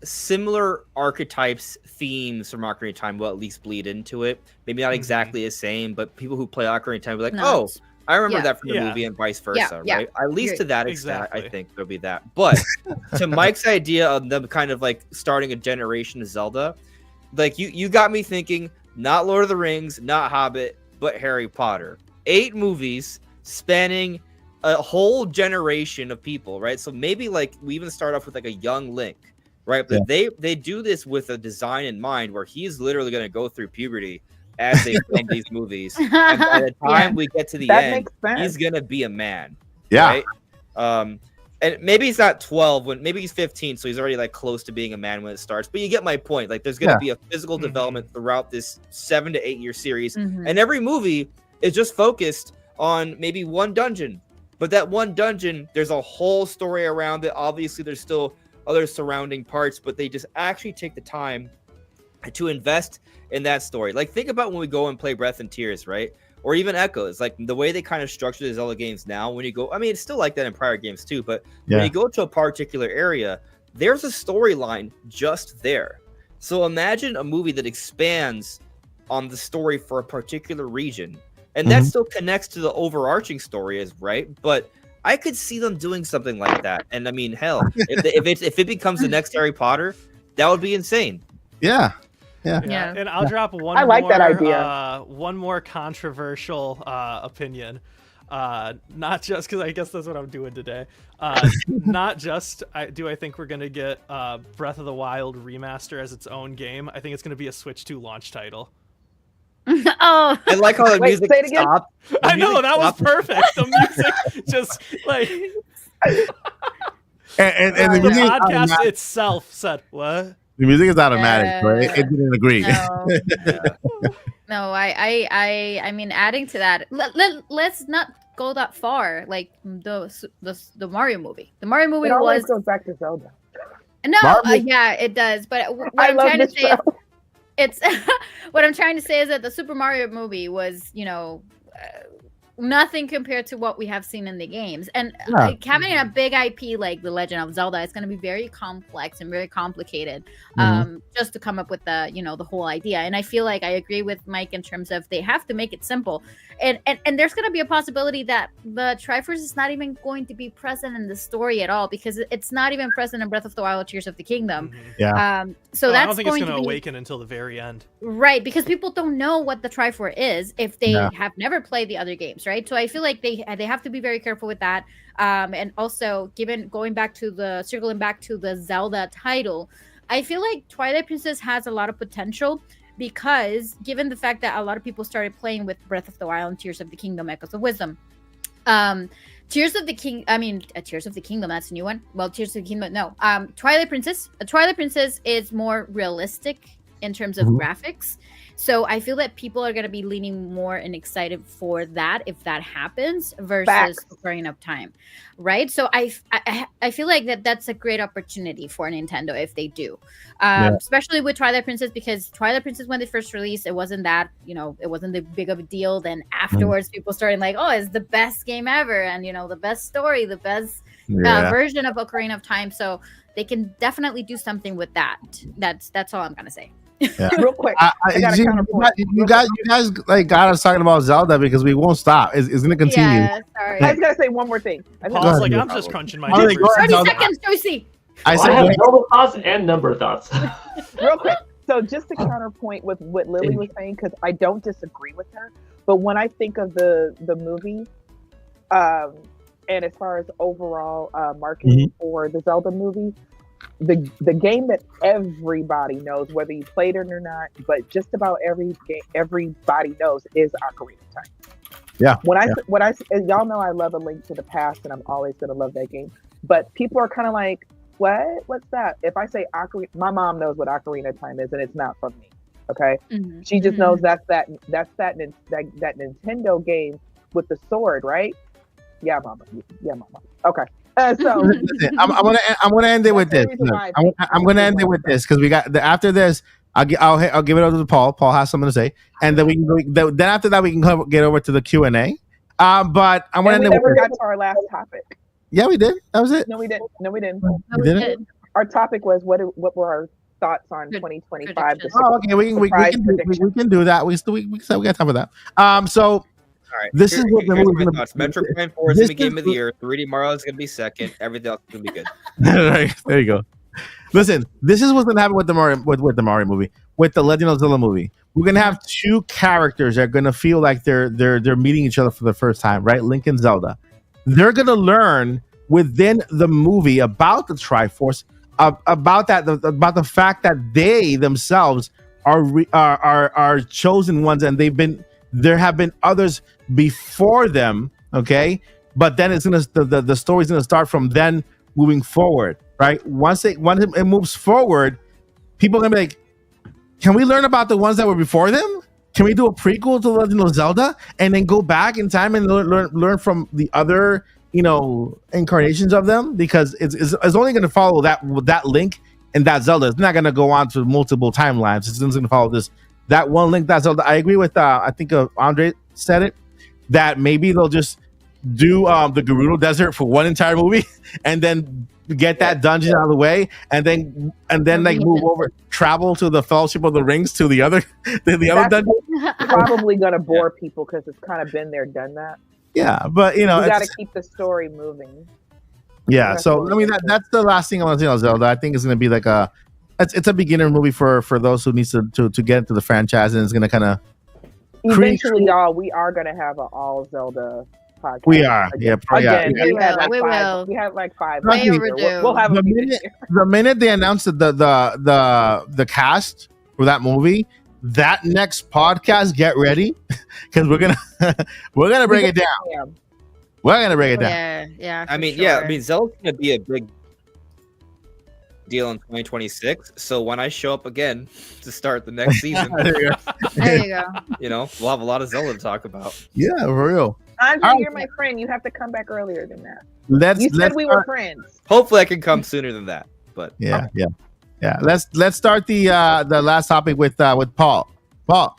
similar archetypes, themes from Ocarina of Time will at least bleed into it. Maybe not exactly the same, but people who play Ocarina of Time will be like, oh, I remember that from the movie and vice versa, right? At least to that extent, I think there'll be that. But to Mike's idea of them kind of like starting a generation of Zelda, like you got me thinking, not Lord of the Rings, not Hobbit, but Harry Potter. 8 movies spanning a whole generation of people, right? So maybe like we even start off with like a young Link, right? But they do this with a design in mind where he's literally going to go through puberty as they film these movies. And by the time we get to the end, he's going to be a man. Yeah. Right? And maybe he's not 12 maybe he's 15, so he's already like close to being a man when it starts. But you get my point. Like there's going to be a physical development throughout this 7 to 8 year series. And every movie is just focused on maybe one dungeon. But that one dungeon, there's a whole story around it. Obviously, there's still other surrounding parts, but they just actually take the time to invest in that story. Like think about when we go and play Breath and Tears, right? Or even Echoes, like the way they kind of structure the Zelda games now. When you go, I mean, it's still like that in prior games too, but when you go to a particular area, there's a storyline just there. So imagine a movie that expands on the story for a particular region, and that still connects to the overarching story, right? But I could see them doing something like that. And I mean, hell, if it becomes the next Harry Potter, that would be insane. Yeah. And I'll drop one. I like that idea. One more controversial opinion. Not just because I guess that's what I'm doing today. Not just do I think we're gonna get Breath of the Wild remaster as its own game. I think it's gonna be a Switch 2 launch title. Oh, I like how the music stopped. I know that was perfect. The music just like and the music podcast itself said what? The music is automatic, right? It didn't agree. No, I mean, adding to that, let's not go that far. Like the Mario movie. The Mario movie It always was goes back to Zelda. no, yeah, it does. But what I I'm love trying to this say show. is, it's what I'm trying to say is that the Super Mario movie was, nothing compared to what we have seen in the games. And having a big IP like The Legend of Zelda is going to be very complex and very complicated just to come up with the whole idea. And I feel like I agree with Mike in terms of they have to make it simple. And there's going to be a possibility that the Triforce is not even going to be present in the story at all, because it's not even present in Breath of the Wild, Tears of the Kingdom. So that's I don't think going it's going to to awaken until the very end. Right, because people don't know what the Triforce is if they have never played the other games, right? So I feel like they have to be very careful with that. And also, circling back to the Zelda title, I feel like Twilight Princess has a lot of potential, because given the fact that a lot of people started playing with Breath of the Wild and Tears of the Kingdom, Echoes of Wisdom. Tears of the Kingdom, that's a new one. Well, Tears of the Kingdom, no. Twilight Princess. Twilight Princess is more realistic in terms of graphics. So I feel that people are going to be leaning more and excited for that if that happens versus Ocarina of Time, right? So I feel like that's a great opportunity for Nintendo if they do, especially with Twilight Princess, because Twilight Princess, when they first released, it wasn't that, it wasn't the big of a deal. Then afterwards, people started like, oh, it's the best game ever, and the best story, the best version of Ocarina of Time. So they can definitely do something with that. That's all I'm gonna say. Real quick, you guys like got us talking about Zelda because we won't stop. It's going to continue. Sorry. I was gonna say one more thing. Paul's like, I'm just crunching my Probably numbers. 30 seconds, Josie. I I said, have number thoughts and number thoughts. Real quick. So just to counterpoint with what Lily was saying, because I don't disagree with her, but when I think of the movie, and as far as overall marketing for the Zelda movie, the game that everybody knows, whether you played it or not, but just about everybody knows is Ocarina of Time. Yeah. And y'all know I love A Link to the Past, and I'm always gonna love that game. But people are kind of like, what? What's that? If I say Ocarina, my mom knows what Ocarina of Time is, and it's not from me. Okay, she just knows that's that Nintendo game with the sword, right? Yeah, mama. Okay. So I'm gonna end it with this. I'm gonna end it with this because we got after this. I'll give it over to Paul. Paul has something to say, and then then after that we can get over to the Q&A. But I'm gonna end it with never got to our last topic. Yeah, we did. That was it. No, we didn't. No, we did. Our topic was what were our thoughts on 2025? Oh, okay. We can do that. We got time for that. So all right. This is what the movie's my thoughts. Metroid Prime 4 is gonna be game of the year. 3D Mario is gonna be second. Everything else is gonna be good. Right, there you go. Listen, this is what's gonna happen with the Mario movie, with the Legend of Zelda movie. We're gonna have two characters that are gonna feel like they're meeting each other for the first time, right? Link and Zelda. They're gonna learn within the movie about the Triforce, about the fact that they themselves are chosen ones, and there have been others before them. Okay, but then it's gonna the story's gonna start from then moving forward, right? Once it moves forward, people are gonna be like, can we learn about the ones that were before them? Can we do a prequel to Legend of Zelda and then go back in time and learn from the other, incarnations of them? Because it's only going to follow that Link and that Zelda. It's not going to go on to multiple timelines. It's just going to follow that one Link, that Zelda. I agree with I think Andre said it, that maybe they'll just do the Gerudo Desert for one entire movie and then get that dungeon out of the way, and then like move over, travel to the Fellowship of the Rings to the other other dungeon. Probably gonna bore people because it's kind of been there, done that. Yeah, but you got to keep the story moving. Yeah, so I mean that's the last thing I want to say on Zelda. I think it's gonna be like it's a beginner movie for those who needs to get into the franchise, and it's gonna kind of eventually, y'all. We are gonna have an all Zelda podcast. We are, we will. We have like 5. Way overdue. We'll have the minute they announced the cast for that movie, that next podcast, get ready because we're gonna break it down. We're gonna break it down. Yeah. I mean, Zelda's gonna be a big deal in 2026. So when I show up again to start the next season, there you go. We'll have a lot of Zelda to talk about. Yeah, for real. Andre, you're my friend. You have to come back earlier than that. You said we were friends. Hopefully, I can come sooner than that. But yeah. Let's start the last topic with Paul. Paul,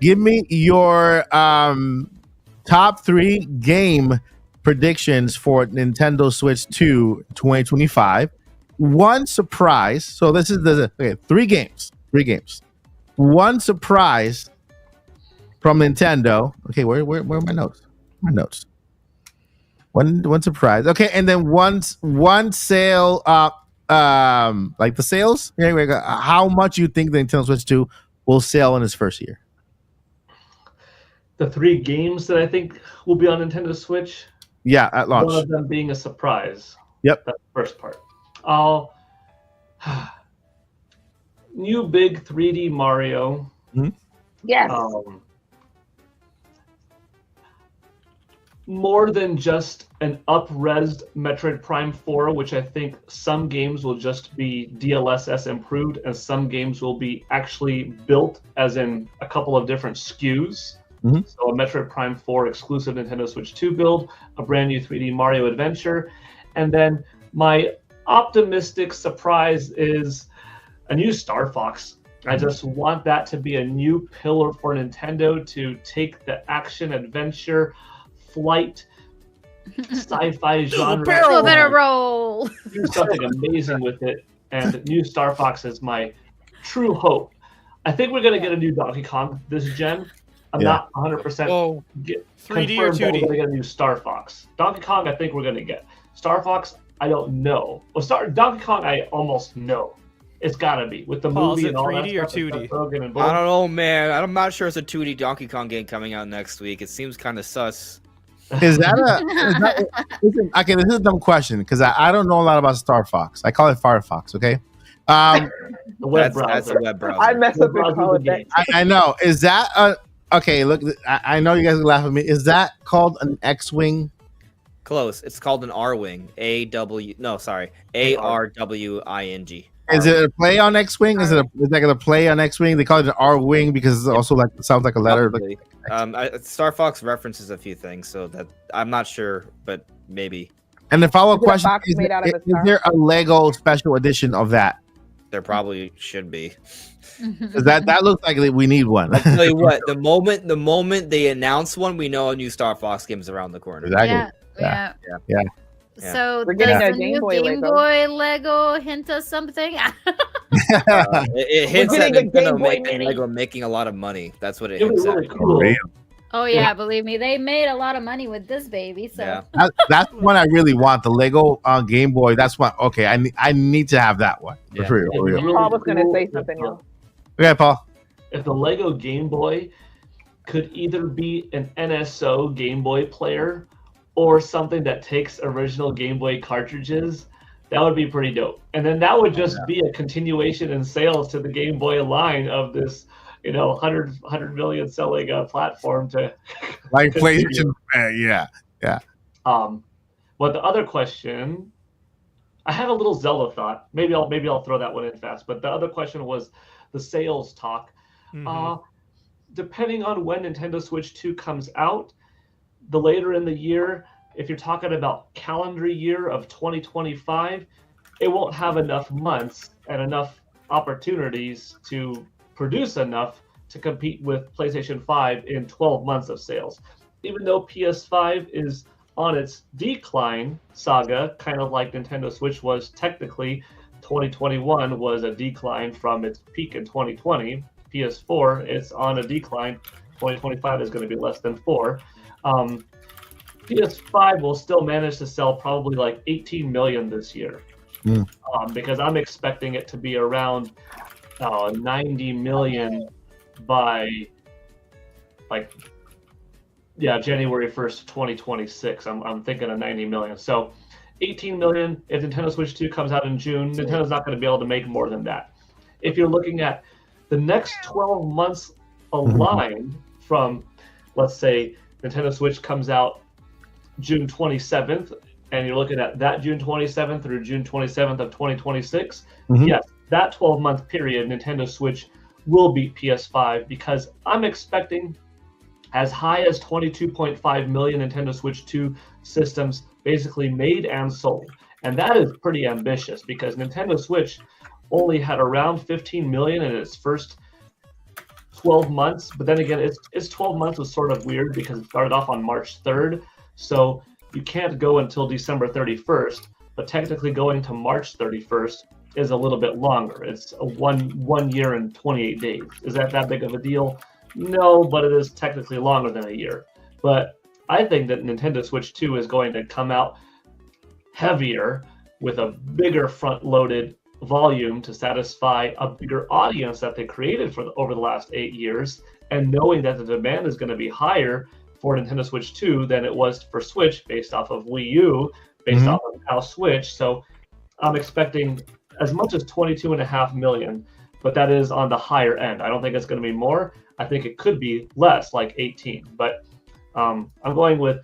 give me your top 3 game predictions for Nintendo Switch 2 2025. One surprise. So this is 3 games. 3 games. One surprise from Nintendo. Okay, where are my notes? My notes. One surprise. Okay, and then one sale. Like the sales. How much you think the Nintendo Switch 2 will sell in its first year? The 3 games that I think will be on Nintendo Switch. Yeah, at launch. One of them being a surprise. Yep. That's the first part. New big 3D Mario. Mm-hmm. Yes. More than just an up-resed Metroid Prime 4, which I think some games will just be DLSS improved, and some games will be actually built as in a couple of different SKUs. Mm-hmm. So a Metroid Prime 4 exclusive Nintendo Switch 2 build, a brand new 3D Mario adventure, and then my optimistic surprise is a new Star Fox. I just want that to be a new pillar for Nintendo to take the action adventure flight sci-fi genre. Better roll. Do something amazing with it, and new Star Fox is my true hope. I think we're going to get a new Donkey Kong this gen. I'm not 100% 3D or 2D? We're going to get a new Star Fox. Donkey Kong, I think we're going to get. Star Fox, I don't know. Well, Donkey Kong, I almost know. It's got to be with the movie is it and all 3D that or stuff, 2D? I don't know, man. I'm not sure it's a 2D Donkey Kong game coming out next week. It seems kind of sus. Is that okay? This is a dumb question because I don't know a lot about Star Fox. I call it Firefox. Okay. The web browser. That's a web browser. I mess up and call it that. I know. Is that okay? Look, I know you guys are laughing at me. Is that called an X-wing? Close. It's called an R-wing. ARWING. Is it a play on X-wing? Is it a play on X-wing? They call it an R-wing because it's also like it sounds like a letter. Star Fox references a few things, so that I'm not sure, but maybe. And the follow-up question is there a Lego special edition of that? There probably should be. Because that looks like we need one. I'll tell you what, the moment they announce one, we know a new Star Fox game is around the corner. Exactly. Yeah. So We're getting does a the Game new Boy Game Lego. Boy Lego hint us something? It hints We're at getting a Game Nintendo Boy Mini. Lego making a lot of money. That's what it It was hints really at. cool. Oh yeah, believe me, they made a lot of money with this baby. So Yeah. That's one I really want. The Lego Game Boy. That's one. Okay, I need to have that one. Yeah. For real. Paul was going to say something else. Okay, Paul. If the Lego Game Boy could either be an NSO Game Boy player or something that takes original Game Boy cartridges, that would be pretty dope. And then that would just be a continuation in sales to the Game Boy line of this, 100 million selling platform to Like PlayStation. Yeah. But the other question, I had a little Zelda thought. Maybe I'll throw that one in fast. But the other question was the sales talk. Depending on when Nintendo Switch 2 comes out, the later in the year, if you're talking about calendar year of 2025, it won't have enough months and enough opportunities to produce enough to compete with PlayStation 5 in 12 months of sales. Even though PS5 is on its decline saga, kind of like Nintendo Switch was technically, 2021 was a decline from its peak in 2020. PS4, it's on a decline. 2025 is going to be less than 4. PS5 will still manage to sell probably like 18 million this year, because I'm expecting it to be around 90 million by January 1st, 2026. I'm thinking of 90 million. So 18 million if Nintendo Switch 2 comes out in June. Nintendo's not going to be able to make more than that. If you're looking at the next 12 months aligned from, let's say, Nintendo Switch comes out June 27th, and you're looking at that June 27th through June 27th of 2026, yes, that 12-month period, Nintendo Switch will beat PS5 because I'm expecting as high as 22.5 million Nintendo Switch 2 systems basically made and sold. And that is pretty ambitious because Nintendo Switch only had around 15 million in its first 12 months. But then again, its 12 months was sort of weird because it started off on March 3rd. So you can't go until December 31st, but technically going to March 31st is a little bit longer. It's a one year and 28 days. Is that big of a deal? No, but it is technically longer than a year. But I think that Nintendo Switch 2 is going to come out heavier with a bigger front-loaded volume to satisfy a bigger audience that they created over the last 8 years, and knowing that the demand is going to be higher for Nintendo Switch 2 than it was for Switch based off of Wii U, based off of now Switch. So I'm expecting as much as 22.5 million, but that is on the higher end. I don't think it's going to be more. I think it could be less, like 18. But I'm going with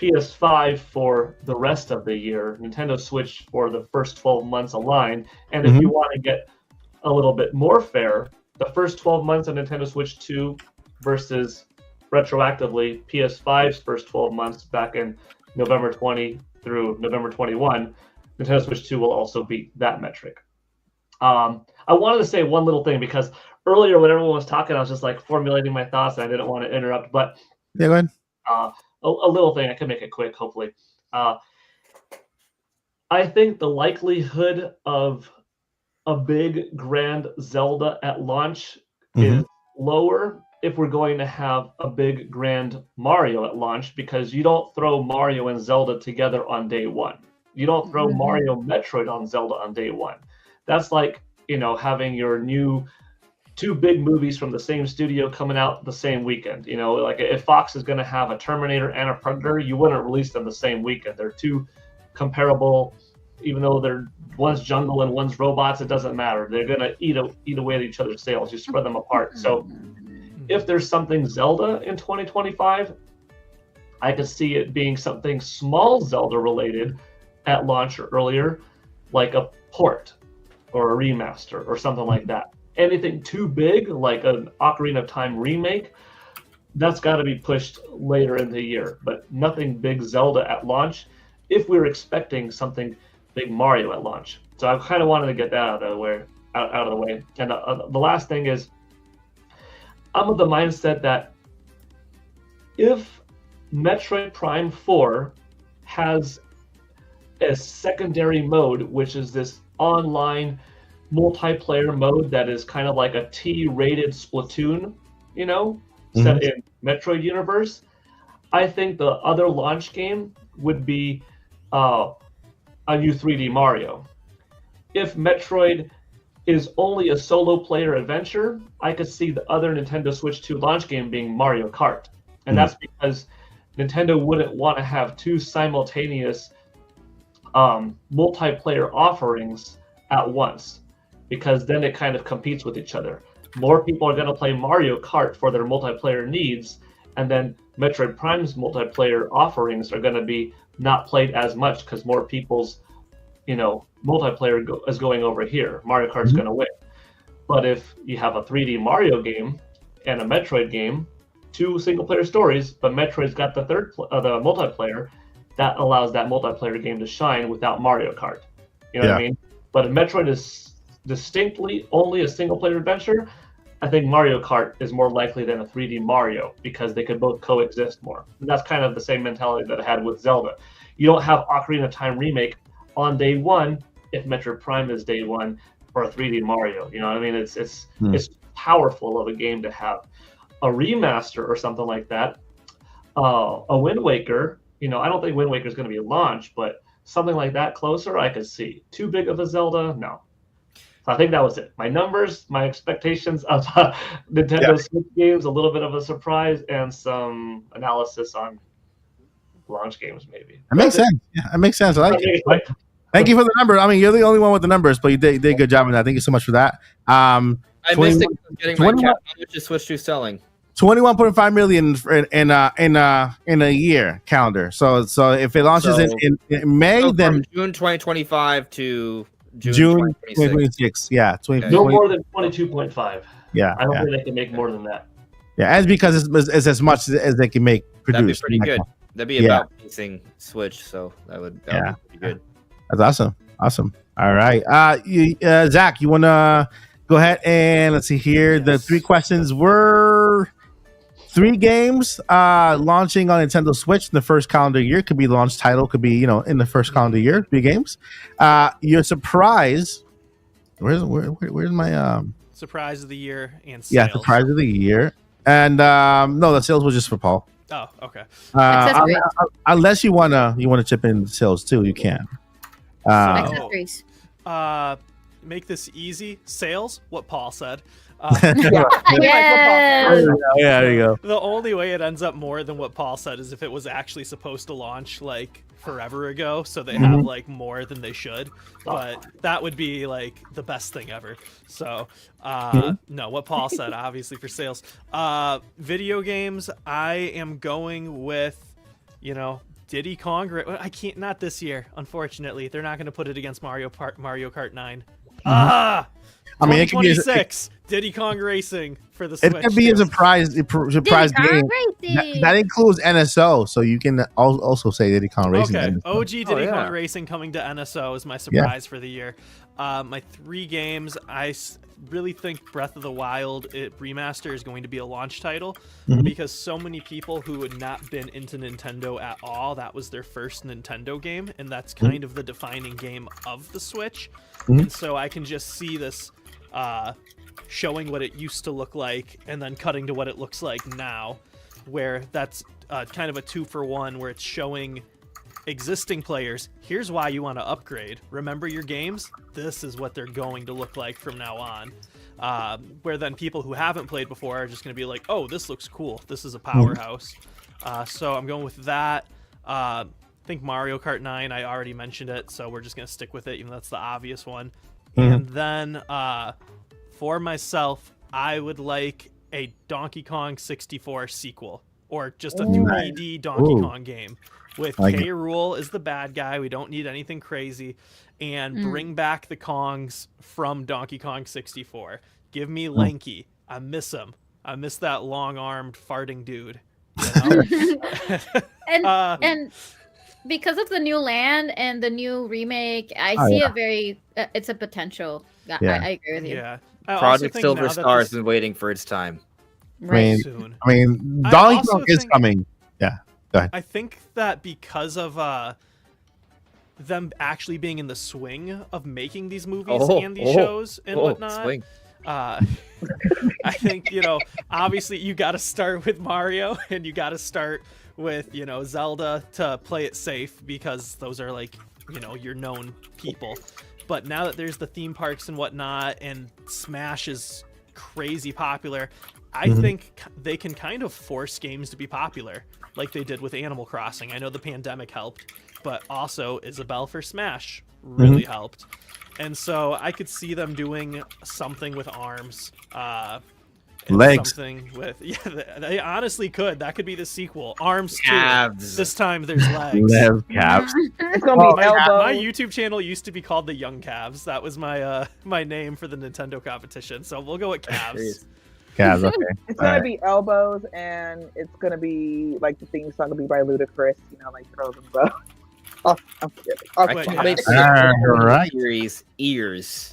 PS5 for the rest of the year, Nintendo Switch for the first 12 months aligned. And if you want to get a little bit more fair, the first 12 months of Nintendo Switch 2 versus retroactively PS5's first 12 months back in November 20 through November 21, Nintendo Switch 2 will also beat that metric. I wanted to say one little thing because earlier when everyone was talking, I was just like formulating my thoughts and I didn't want to interrupt. But yeah, go ahead. A little thing, I can make it quick, hopefully. I think the likelihood of a big grand Zelda at launch is lower if we're going to have a big grand Mario at launch, because you don't throw Mario and Zelda together on day one. You don't throw Mario Metroid on Zelda on day one. That's like, having your new 2 big movies from the same studio coming out the same weekend. Like if Fox is going to have a Terminator and a Predator, you wouldn't release them the same weekend. They're too comparable, even though one's jungle and one's robots. It doesn't matter. They're going to eat away at each other's sales. You spread them apart. So if there's something Zelda in 2025, I could see it being something small Zelda related at launch or earlier, like a port or a remaster or something like that. Anything too big, like an Ocarina of Time remake, that's got to be pushed later in the year. But nothing big Zelda at launch, if we're expecting something big Mario at launch. So I kind of wanted to get that out of the way. And the last thing is, I'm of the mindset that if Metroid Prime 4 has a secondary mode, which is this online multiplayer mode that is kind of like a T-rated Splatoon, set in Metroid universe, I think the other launch game would be a new 3D Mario. If Metroid is only a solo player adventure, I could see the other Nintendo Switch 2 launch game being Mario Kart. And that's because Nintendo wouldn't want to have 2 simultaneous multiplayer offerings at once, because then it kind of competes with each other. More people are going to play Mario Kart for their multiplayer needs, and then Metroid Prime's multiplayer offerings are going to be not played as much because more people's multiplayer is going over here. Mario Kart's going to win. But if you have a 3D Mario game and a Metroid game, 2 single-player stories, but Metroid's got the the multiplayer, that allows that multiplayer game to shine without Mario Kart. You know what I mean? But if Metroid is distinctly only a single-player adventure, I think Mario Kart is more likely than a 3D Mario, because they could both coexist more. And that's kind of the same mentality that I had with Zelda. You don't have Ocarina of Time remake on day one if Metroid Prime is day one for a 3D Mario. You know what I mean? It's powerful of a game to have. A remaster or something like that, a Wind Waker, I don't think Wind Waker is going to be a launch, but something like that closer I could see. Too big of a Zelda? No. So I think that was it. My numbers, my expectations of Nintendo Switch games, a little bit of a surprise, and some analysis on launch games maybe. That makes sense. Yeah, that makes sense. I like it. Thank you for the number. I mean, you're the only one with the numbers, but you did a good job on that. Thank you so much for that. I missed it getting my cap. How much is Switch 2 selling? 21.5 million in a year calendar. So if it launches in May, then June 2025 to June 2026. Yeah, no more than 22.5. Yeah, I don't think they can make more than that. Yeah, and it's because it's as much as they can produce. That'd be pretty good. That'd be about pacing Switch, so that would be pretty good. That's awesome. All right, Zach, you wanna go ahead and let's see here. The 3 questions were 3 games launching on Nintendo Switch in the first calendar year. Could be the launch title, could be in the first calendar year. 3 games. Your surprise. Where's my surprise of the year and sales? Yeah, surprise of the year. And no, the sales was just for Paul. Oh, okay. Unless you wanna chip in the sales too, you can. Accessories. Make this easy. Sales. What Paul said. Yeah, there you go. The only way it ends up more than what Paul said is if it was actually supposed to launch like forever ago, so they have like more than they should, but that would be like the best thing ever. So no, what Paul said obviously for sales. Video games, I am going with Diddy Kong. I can't, not this year, unfortunately. They're not going to put it against Mario Kart 9. I mean, it could be 2026 Diddy Kong Racing for the Switch. It could be a surprise game. That includes NSO, so you can also say Diddy Kong Racing. Okay, OG Diddy Kong Racing coming to NSO is my surprise for the year. My 3 games, I really think Breath of the Wild remaster is going to be a launch title because so many people who had not been into Nintendo at all, that was their first Nintendo game, and that's kind of the defining game of the Switch. And so I can just see this showing what it used to look like and then cutting to what it looks like now, where that's kind of a 2-for-1, where it's showing existing players, here's why you want to upgrade. Remember your games? This is what they're going to look like from now on. Where then people who haven't played before are just going to be like, oh, this looks cool. This is a powerhouse. So I'm going with that. I think Mario Kart 9, I already mentioned it, so we're just going to stick with it, even though that's the obvious one. And then for myself, I would like a Donkey Kong 64 sequel, or just a 3D Donkey Kong game with K. Rool as the bad guy. We don't need anything crazy. And bring back the Kongs from Donkey Kong 64. Give me Lanky. I miss him. I miss that long-armed farting dude. You know? and because of the new land and the new remake, I see a very it's a potential. I agree with you. Yeah. Project Silver Star has been waiting for its time. Right. Soon. I mean, Donkey Kong is coming. Yeah. Go ahead. I think that because of them actually being in the swing of making these movies and these shows and whatnot. Swing. I think, obviously you got to start with Mario and you got to start with, Zelda to play it safe, because those are like, your known people. But now that there's the theme parks and whatnot, and Smash is crazy popular, I think they can kind of force games to be popular, like they did with Animal Crossing. I know the pandemic helped, but also Isabelle for Smash really helped. And so I could see them doing something with arms. Legs. Something with, they honestly could. That could be the sequel. Arms Calves. too. This time there's legs. Calves. It's gonna be elbows. My YouTube channel used to be called the Young Calves. That was my my name for the Nintendo competition. So we'll go with calves. Calves. Okay. It's gonna be elbows, and it's gonna be like the theme song will be by Ludacris. Like throw them both. Oh, I'm kidding. Wait, Right. Ears.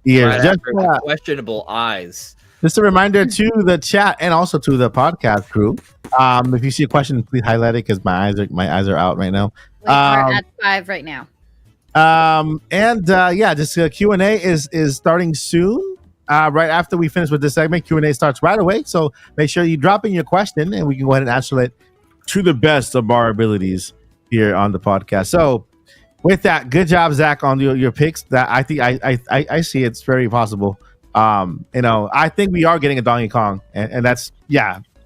Yeah, Right after questionable eyes. just a reminder to the chat and also to the podcast crew. If you see a question, please highlight it, because my eyes are out right now. We are at 5 right now. Just Q&A is starting soon. Right after we finish with this segment, Q&A starts right away. So make sure you drop in your question, and we can go ahead and answer it to the best of our abilities here on the podcast. So with that, good job, Zach, on your picks. That I think I see it's very possible. I think we are getting a Donkey Kong, and that's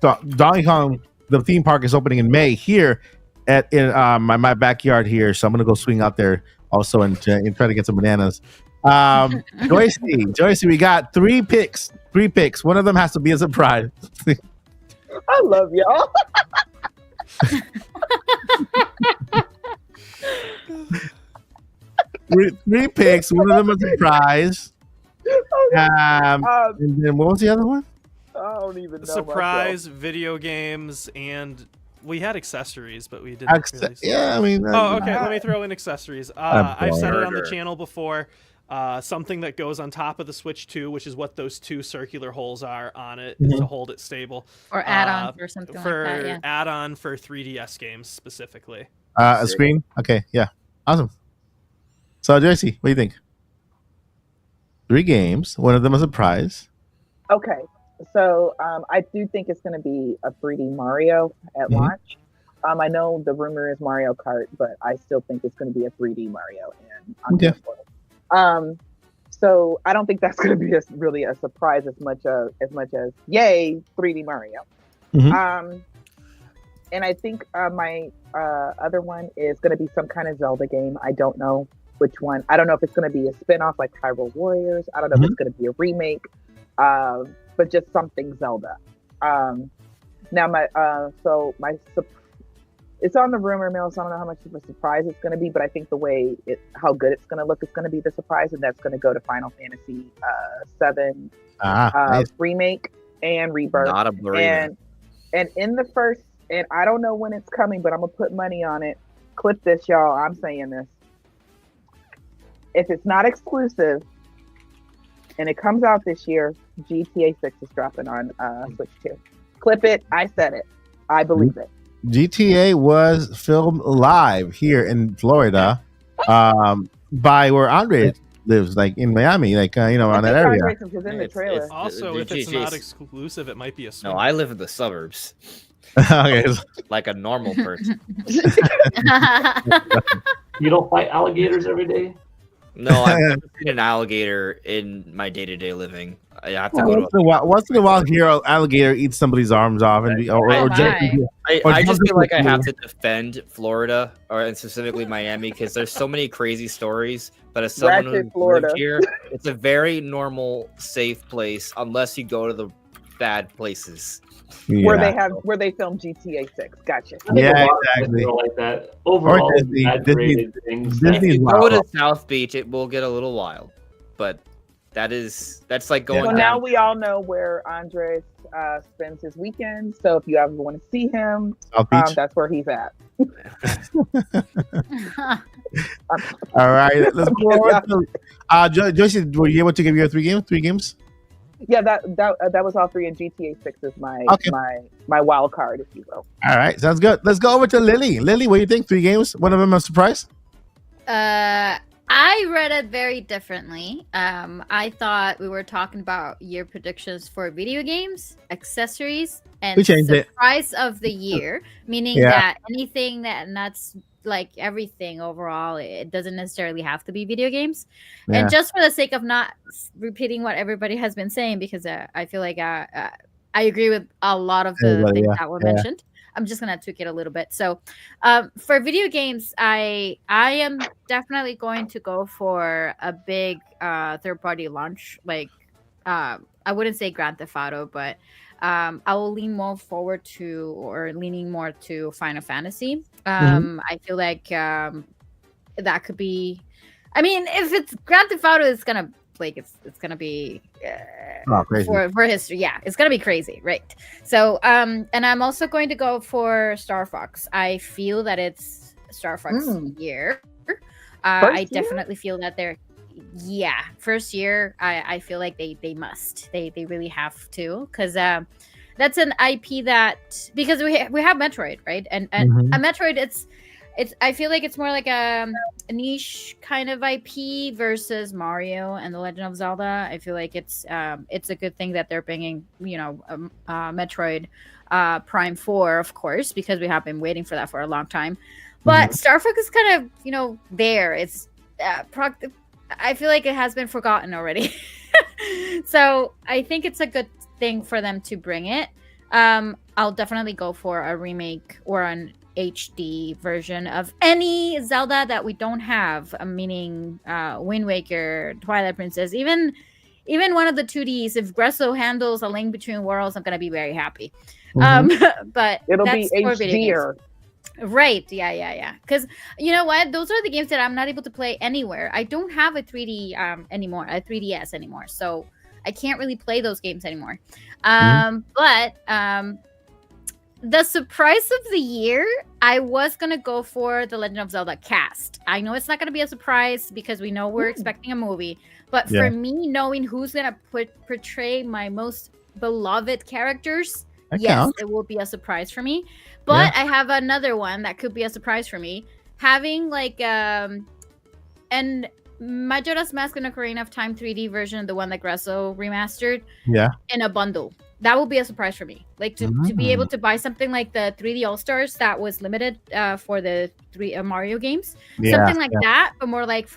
Donkey Kong. The theme park is opening in May here in my backyard here. So I'm gonna go swing out there also and try to get some bananas. Joycey, we got 3 picks. 3 picks. One of them has to be a surprise. I love y'all. 3 picks. One of them a surprise. And then what was the other one? I don't even know. Surprise, video games, and we had accessories, but we didn't. Okay. Let me throw in accessories. I've said it on the channel before. Something that goes on top of the Switch 2, which is what those 2 circular holes are on it, is to hold it stable. Or add-on for something like that, yeah. Add-on for 3DS games specifically. A screen? Okay, yeah. Awesome. So, Joycey, what do you think? 3 games. One of them a surprise. Okay. So, I do think it's going to be a 3D Mario at launch. I know the rumor is Mario Kart, but I still think it's going to be a 3D Mario, and I'm here for it. So I don't think that's going to be really a surprise as much as yay 3D Mario. And I think my other one is going to be some kind of Zelda game. I don't know which one. I don't know if it's going to be a spinoff like Hyrule Warriors. I don't know if it's going to be a remake, but just something Zelda. Now it's on the rumor mill, so I don't know how much of a surprise it's going to be, but I think how good it's going to look is going to be the surprise, and that's going to go to Final Fantasy VII nice. Remake and Rebirth. Not a blurry. And in the first, and I don't know when it's coming, but I'm going to put money on it. Clip this, y'all. I'm saying this. If it's not exclusive and it comes out this year, GTA 6 is dropping on Switch 2. Clip it. I said it. I believe it. GTA was filmed live here in Florida by where Andre lives, like in Miami, like around that area. Is in the trailer. Also, if it's not exclusive, it might be a swing. No, I live in the suburbs. Okay. Like a normal person. You don't fight alligators every day? No, I've never seen an alligator in my day-to-day living. I have to go once in a while, hear an alligator eat somebody's arms off, and I just feel like I have to defend Florida, and specifically Miami, because there's so many crazy stories. But as someone who lived here, it's a very normal, safe place, unless you go to the bad places. Where they film GTA 6. Gotcha. Yeah, exactly. Like that. Overall, Disney, things. If you go to South Beach, it will get a little wild, but that's like going. So now we all know where Andres spends his weekend. So if you ever want to see him, that's where he's at. All right, let's go on. Joyce, were you able to give your 3 games? Yeah, that was all 3, and GTA 6 is my wild card, if you will. All right, sounds good. Let's go over to Lily. Lily, what do you think? 3 games? One of them a surprise? I read it very differently. I thought we were talking about year predictions for video games, accessories, and surprise of the year, meaning that anything that's like everything overall, it doesn't necessarily have to be video games. And just for the sake of not repeating what everybody has been saying, because I feel like I agree with a lot of the things that were mentioned. I'm just gonna tweak it a little bit. So for video games, I am definitely going to go for a big third-party launch. Like I wouldn't say Grand Theft Auto, but I will leaning more to Final Fantasy. I feel like that could be. I mean, if it's Grand Theft Auto, it's gonna it's gonna be for history. Yeah, it's gonna be crazy, right? So and I'm also going to go for Star Fox. I feel that it's Star Fox year. I definitely feel that they're first year. I feel like they really have to, because that's an IP that, because we have Metroid, right? And a Metroid, it's I feel like it's more like a niche kind of IP versus Mario and The Legend of Zelda. I feel like it's a good thing that they're bringing Metroid Prime 4, of course, because we have been waiting for that for a long time. But Star Fox is kind of there. It's I feel like it has been forgotten already. So I think it's a good thing for them to bring it. I'll definitely go for a remake or an HD version of any Zelda that we don't have, meaning Wind Waker, Twilight Princess, even one of the 2Ds. If Gresso handles A Link Between Worlds, I'm gonna be very happy. But it'll be HD. Right, yeah. Because you know what? Those are the games that I'm not able to play anywhere. I don't have a 3D anymore, a 3DS anymore, so I can't really play those games anymore. But the surprise of the year, I was going to go for The Legend of Zelda cast. I know it's not going to be a surprise because we know we're expecting a movie. But for me, knowing who's going to portray my most beloved characters, it will be a surprise for me. But I have another one that could be a surprise for me. Having like and Majora's Mask and Ocarina of Time 3D version, the one that Gresso remastered, in a bundle. That will be a surprise for me. Like to be able to buy something like the 3D All-Stars that was limited for the 3 Mario games. Something like that, but more like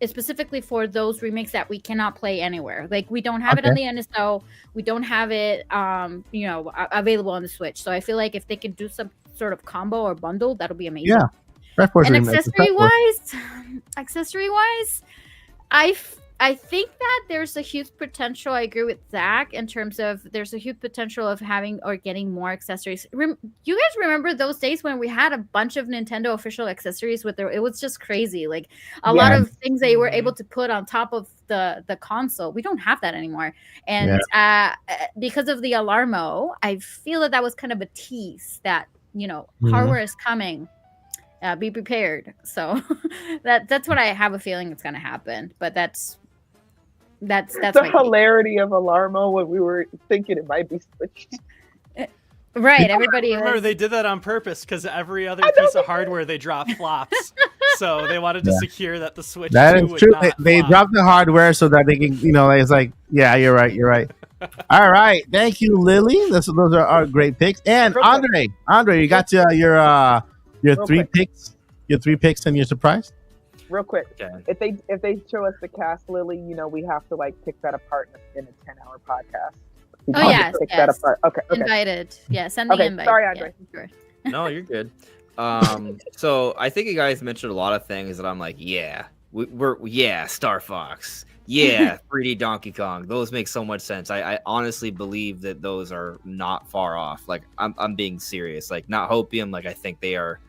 specifically for those remakes that we cannot play anywhere. Like we don't have it on the NSO. We don't have it available on the Switch. So I feel like if they can do some sort of combo or bundle, that'll be amazing. Yeah. And accessory wise, I think that there's a huge potential. I agree with Zach in terms of there's a huge potential of having or getting more accessories. You guys remember those days when we had a bunch of Nintendo official accessories it was just crazy. Like a lot of things they were able to put on top of the console. We don't have that anymore. And because of the Alarmo, I feel that was kind of a tease that, hardware is coming. Be prepared. So that's what I have a feeling it's going to happen. But that's the hilarity of Alarmo when we were thinking it might be switched. Right, everybody. Remember, they did that on purpose because every other piece of hardware they drop flops. So they wanted to secure that the Switch That 2 is would true. not They flop. dropped the hardware so that they can, it's like, yeah, you're right. All right, thank you, Lily. Those are our great picks. And Real quick. Andre, you got your Real three quick. picks, and your surprise. Real quick, Okay. if they show us the cast, Lily, we have to like pick that apart in a 10-hour podcast. We Oh, have to yes, pick that yes. apart. Okay. Invited. Yeah, send the Okay, invite. sorry, Yeah, Andre. sure. No, you're good. So I think you guys mentioned a lot of things that I'm like, yeah, we're Star Fox, yeah, 3D Donkey Kong. Those make so much sense. I honestly believe that those are not far off. Like I'm being serious. Like not hopium. Like I think they are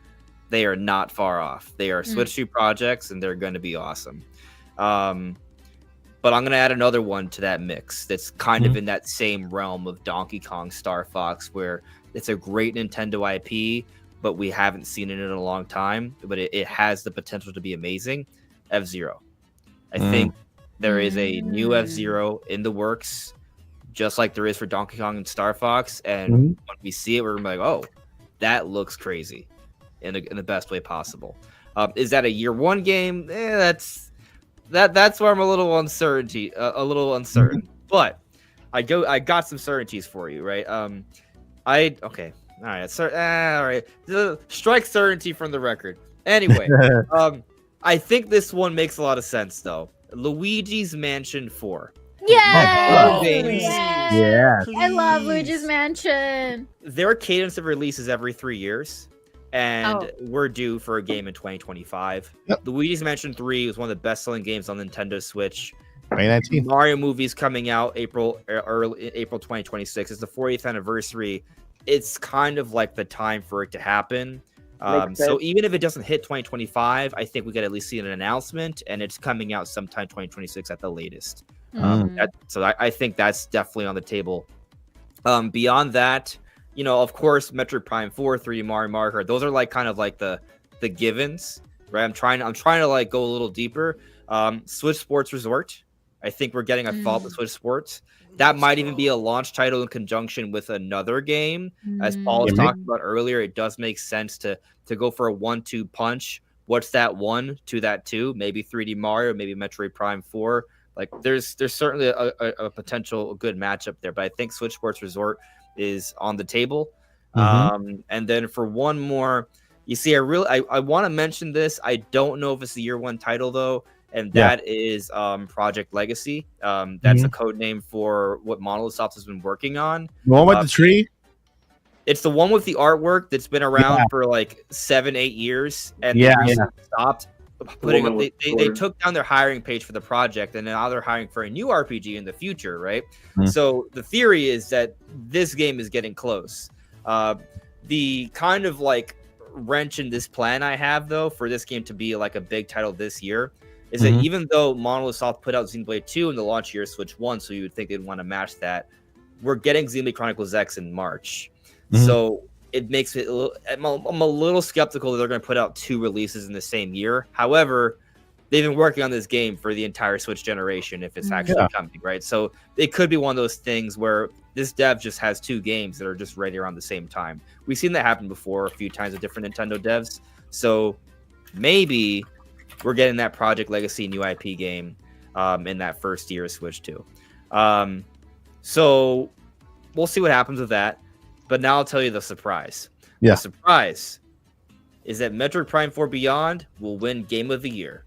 not far off. They are Switch 2 projects, and they're going to be awesome. But I'm going to add another one to that mix that's kind of in that same realm of Donkey Kong, Star Fox, where it's a great Nintendo IP, but we haven't seen it in a long time. But it has the potential to be amazing. F-Zero. I think there is a new F-Zero in the works, just like there is for Donkey Kong and Star Fox. And when we see it, we're like, oh, that looks crazy in the best way possible. Is that a year one game? That's where I'm a little uncertain. But I got some certainties for you, right? All right. Strike certainty from the record. Anyway, I think this one makes a lot of sense, though. Luigi's Mansion 4. Yeah. Yeah. I love Luigi's Mansion. Their cadence of releases every 3 years, and we're due for a game in 2025. Yep. Luigi's Mansion 3 was one of the best-selling games on Nintendo Switch. 2019. Mario movie's coming out April 2026. It's the 40th anniversary. It's kind of like the time for it to happen. So even if it doesn't hit 2025, I think we could at least see an announcement, and it's coming out sometime 2026 at the latest. So I think that's definitely on the table. Beyond that, of course, Metroid Prime 4, 3D Mario Kart, those are like kind of like the givens, right? I'm trying to like go a little deeper. Switch Sports Resort. I think we're getting a follow-up with Switch Sports. That might even be a launch title in conjunction with another game. As Paul was talking about earlier, it does make sense to go for a 1-2 punch. What's that 1 to that 2? Maybe 3D Mario, maybe Metroid Prime 4. Like there's certainly a potential good matchup there, but I think Switch Sports Resort is on the table. And then for one more, you see, I want to mention this. I don't know if it's the year one title though, and that is Project Legacy. That's a code name for what Monolith Soft has been working on. The one with the tree? It's the one with the artwork that's been around for like 7-8 years, and they recently stopped putting up. They took down their hiring page for the project, and now they're hiring for a new RPG in the future, right? So the theory is that this game is getting close. The kind of like wrench in this plan I have though for this game to be like a big title this year is that even though Monolith Soft put out Xenoblade 2 in the launch year of Switch 1, so you would think they'd want to match that, we're getting Xenoblade Chronicles X in March. So it makes it I'm a little skeptical that they're going to put out 2 releases in the same year. However, they've been working on this game for the entire Switch generation if it's actually coming, right? So it could be one of those things where this dev just has 2 games that are just ready around the same time. We've seen that happen before a few times with different Nintendo devs. So maybe we're getting that Project Legacy new IP game in that first year of Switch 2. So we'll see what happens with that. But now I'll tell you the surprise. Yeah. The surprise is that Metroid Prime 4 Beyond will win Game of the Year.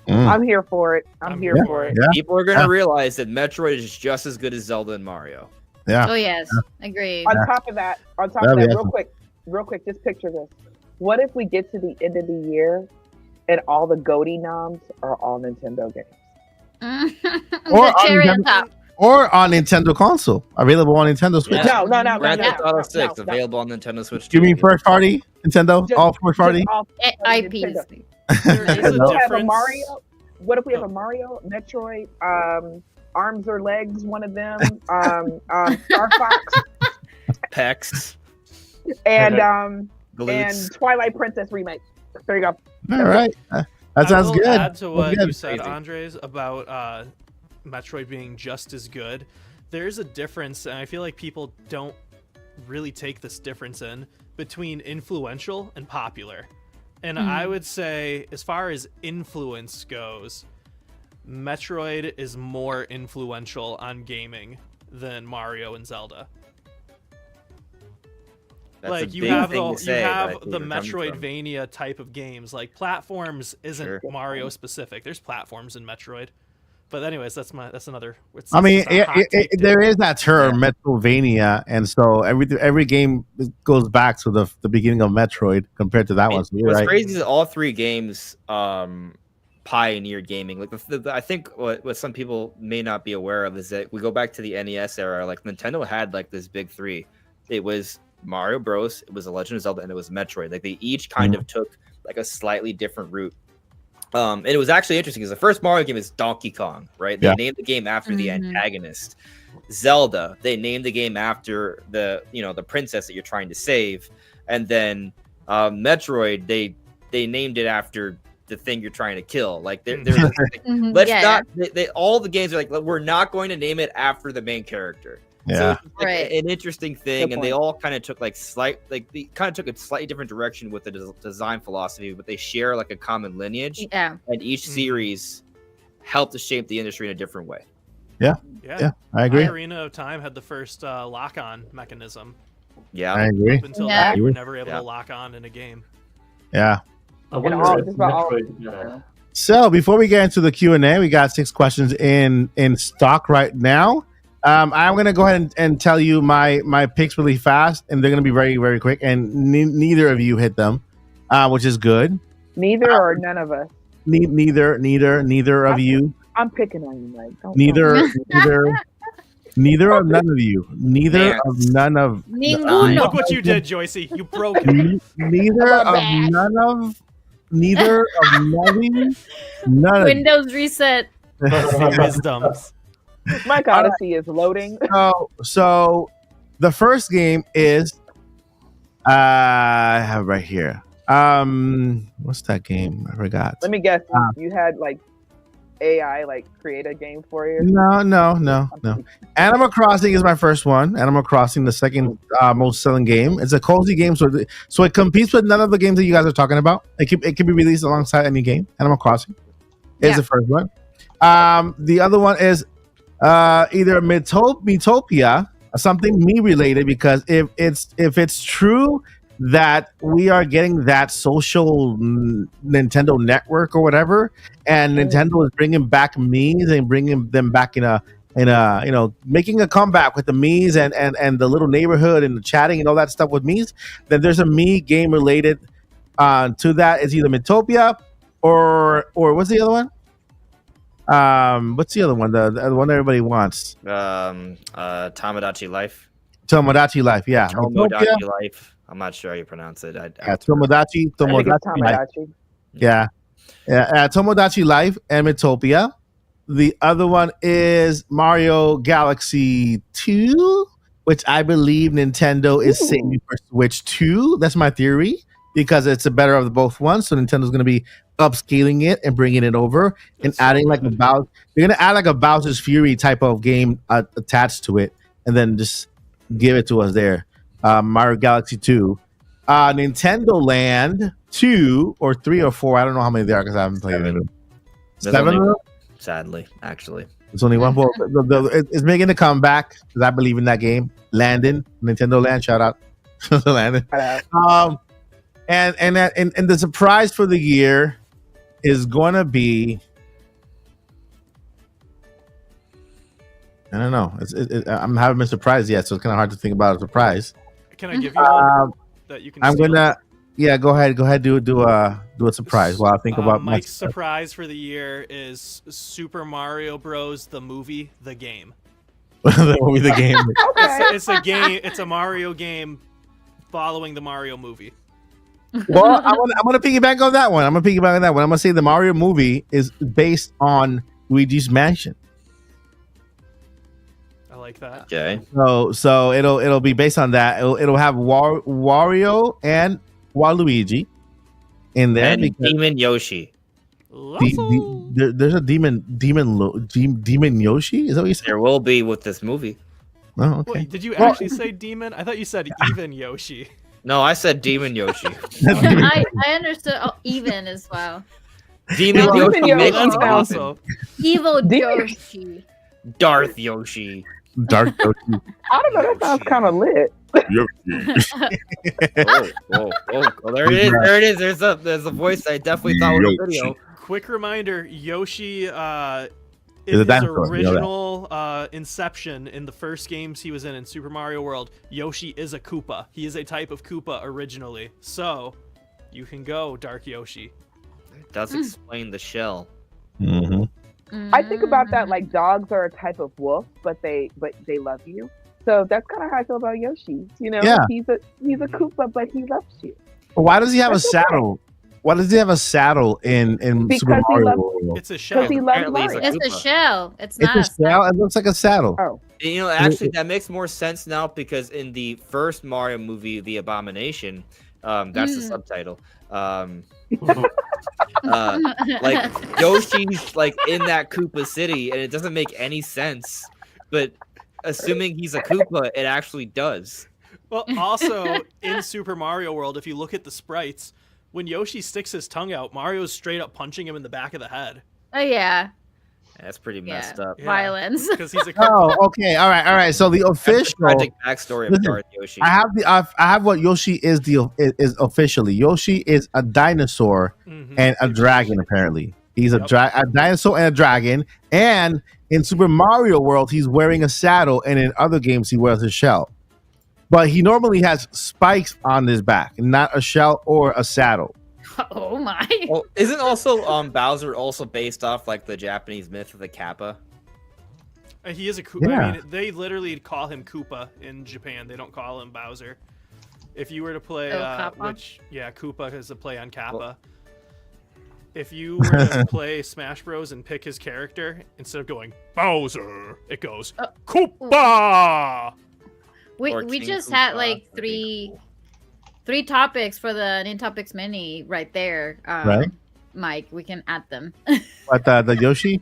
I'm here for it. I'm here for it. Yeah. People are going to realize that Metroid is just as good as Zelda and Mario. Yeah. Oh yes, agree. On top of that, real quick, just picture this. What if we get to the end of the year and all the GOTY noms are all Nintendo games? The cherry on top. Or on Nintendo console, available on Nintendo Switch. Yeah. No. Grand Theft Auto 6 available on Nintendo Switch 2. You mean first party Nintendo? All first party? IPs. There is a What if we have a difference. Mario? What if we have a Mario, Metroid, Arms or Legs, one of them, Star Fox, PEX. and Galoots. Twilight Princess remake? There you go. All right. That sounds I will good. add to what Good. you said, Crazy. Andres, about Metroid being just as good. There's a difference, and I feel like people don't really take this difference in between influential and popular. And I would say, as far as influence goes, Metroid is more influential on gaming than Mario and Zelda. That's like a you big have thing the to say, but I think the where you're coming from. Metroidvania type of games. Like platforms isn't Sure. Mario specific. There's platforms in Metroid. But anyways, that's another. I mean, there is that term, Metroidvania, and so every game goes back to the beginning of Metroid compared to that one. So you're What's right. crazy is all three games pioneered gaming. Like I think what some people may not be aware of is that we go back to the NES era. Like Nintendo had like this big three. It was Mario Bros. It was The Legend of Zelda, and it was Metroid. Like they each kind of took like a slightly different route. And it was actually interesting because the first Mario game is Donkey Kong, right? They named the game after the antagonist. Zelda, they named the game after the princess that you're trying to save, and then Metroid, they named it after the thing you're trying to kill. Like they're like, let's not. They all the games are like, we're not going to name it after the main character. So it's like an interesting thing, and they all kind of took a slightly different direction with the design philosophy, but they share like a common lineage. Yeah. And each series helped to shape the industry in a different way. Yeah, I agree. Ocarina of Time had the first lock-on mechanism. Yeah, I agree. Up until that, you were never able to lock on in a game. Yeah. I wonder if Metroid. So before we get into the Q&A, we got 6 questions in stock right now. I'm going to go ahead and tell you my picks really fast, and they're going to be very, very quick, and neither of you hit them, which is good. Neither or none of us. Neither of you. I'm picking on you, Mike. Neither of none of you. Neither of none of. Ninguno. Look what you did, Joycey. You broke it. Neither of none of you. None of Windows reset. Wisdoms. Mike Odyssey is loading. So the first game is I have it right here. What's that game? I forgot. Let me guess. You had like AI like create a game for you? No. Animal Crossing is my first one. Animal Crossing, the second most selling game. It's a cozy game, so it competes with none of the games that you guys are talking about. It can be released alongside any game. Animal Crossing is the first one. The other one is either Miitopia, something me related, because if it's true that we are getting that social Nintendo network or whatever, and Nintendo is bringing back me's and bringing them back in a making a comeback with the me's and the little neighborhood and the chatting and all that stuff with me's, then there's a me game related to that. It's either Miitopia or what's the other one? What's the other one? The one everybody wants. Tomodachi Life. Tomodachi Life, yeah. Tomodachi Life. I'm not sure how you pronounce it. Tomodachi Life. Yeah. Tomodachi Life and Miitopia. The other one is Mario Galaxy 2, which I believe Nintendo is saving for Switch 2. That's my theory, because it's the better of the both ones. So Nintendo's going to be upscaling it and bringing it over and adding like they're going to add like a Bowser's Fury type of game attached to it, and then just give it to us there. Mario Galaxy 2, Nintendo Land 2 or 3 or 4. I don't know how many there are because I haven't played it. 7. Sadly, actually, it's only one. It's making a comeback because I believe in that game. Landon, Nintendo Land, shout out to Landon. And the surprise for the year is gonna be, I don't know. I'm haven't been surprised yet, so it's kind of hard to think about a surprise. Can I give you one that you can? I'm gonna. Yeah, go ahead. Do a surprise while I think about Mike's surprise for the year is Super Mario Bros. The movie, the game. The movie, the game. It's a game. It's a Mario game following the Mario movie. Well, I'm gonna piggyback on that one. I'm gonna say the Mario movie is based on Luigi's Mansion. I like that. Okay. So it'll be based on that. It'll have Wario and Waluigi in there. And Demon Yoshi. There's a demon Yoshi. Is that what you said? There will be with this movie. Oh, okay. Wait, did you actually say demon? I thought you said even Yoshi. No, I said Demon Yoshi. I understood even as well. Demon No, Yoshi Demon makes Yoshi it sounds- happen. Evil Demon- Yoshi. Darth Yoshi. Dark Yoshi. I don't know. That sounds kind of lit. Oh, there it is. There it is. There's a voice I definitely thought was a video. Quick reminder: Yoshi, in a his dinosaur, you know that. original inception in the first games he was in Super Mario World, Yoshi is a Koopa. He is a type of Koopa originally. So, you can go Dark Yoshi. It does explain the shell. Mm-hmm. I think about that like dogs are a type of wolf, but they love you. So that's kind of how I feel about Yoshi. You know, Yeah. he's a Koopa, but he loves you. Why does he have a That's okay. saddle? Why does he have a saddle in Because Super he Mario loves- World? It's a shell. Because he loves Apparently he's Mario. a It's a Koopa. shell. It's It's not a a saddle. It looks like a saddle. Oh, You know, actually, that makes more sense now because in the first Mario movie, The Abomination, that's the subtitle. Like Yoshi's like in that Koopa city, and it doesn't make any sense. But assuming he's a Koopa, it actually does. Well, also in Super Mario World, if you look at the sprites, when Yoshi sticks his tongue out, Mario's straight up punching him in the back of the head Oh yeah, That's pretty messed up. Yeah. violence. because he's a Koopa. Oh, okay. All right. So the That's the official. tragic backstory of Listen, Darth Yoshi. I have what Yoshi is officially. Yoshi is a dinosaur Mhm. and a dragon. Apparently, he's a dinosaur and a dragon. And in Super Mario World, he's wearing a saddle, and in other games, he wears a shell. But he normally has spikes on his back, not a shell or a saddle. Oh my. Well, isn't also Bowser also based off like the Japanese myth of the Kappa? He is a Koopa. Yeah. I mean, they literally call him Koopa in Japan. They don't call him Bowser. If you were to play, Kappa? Koopa is a play on Kappa. If you were to play Smash Bros and pick his character, instead of going Bowser, it goes Koopa. We Or we King just Koopa had like would be three topics for the Nintopics mini right there. Right. Mike, we can add them. But the Yoshi,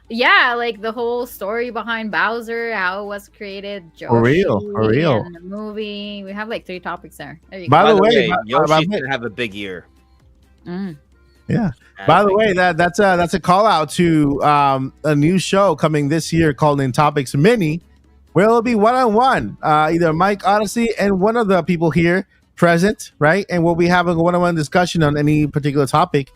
Yeah, like the whole story behind Bowser, how it was created, For real, Yoshi, for real. and the movie. We have like 3 topics there. There you By go. the way, Yoshi's gonna have a big year. yeah. By the way, that's a call out to a new show coming this year called Nintopics Mini, where it'll be one-on-one. Either Mike Odyssey and one of the people here present, right? And we'll be having a one-on-one discussion on any particular topic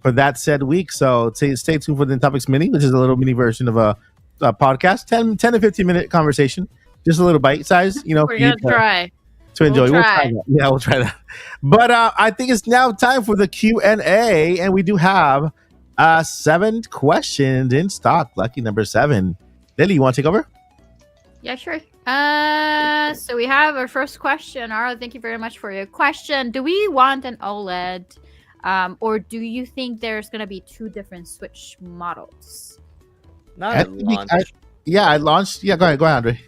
for that said week. So stay tuned for the Nintopics Mini, which is a little mini version of a podcast, 10 to 15 minute conversation, just a little bite size, We're for gonna you try. to enjoy. We'll try. that. Yeah, we'll try that. But I think it's now time for the Q&A, and we do have 7 questions in stock. Lucky number 7. Lily, you want to take over? Yeah, sure. So we have our first question. Ara, thank you very much for your question. Do we want an OLED, or do you think there's gonna be 2 different Switch models? Not I at think launch. I launched. Yeah, go ahead, Andre.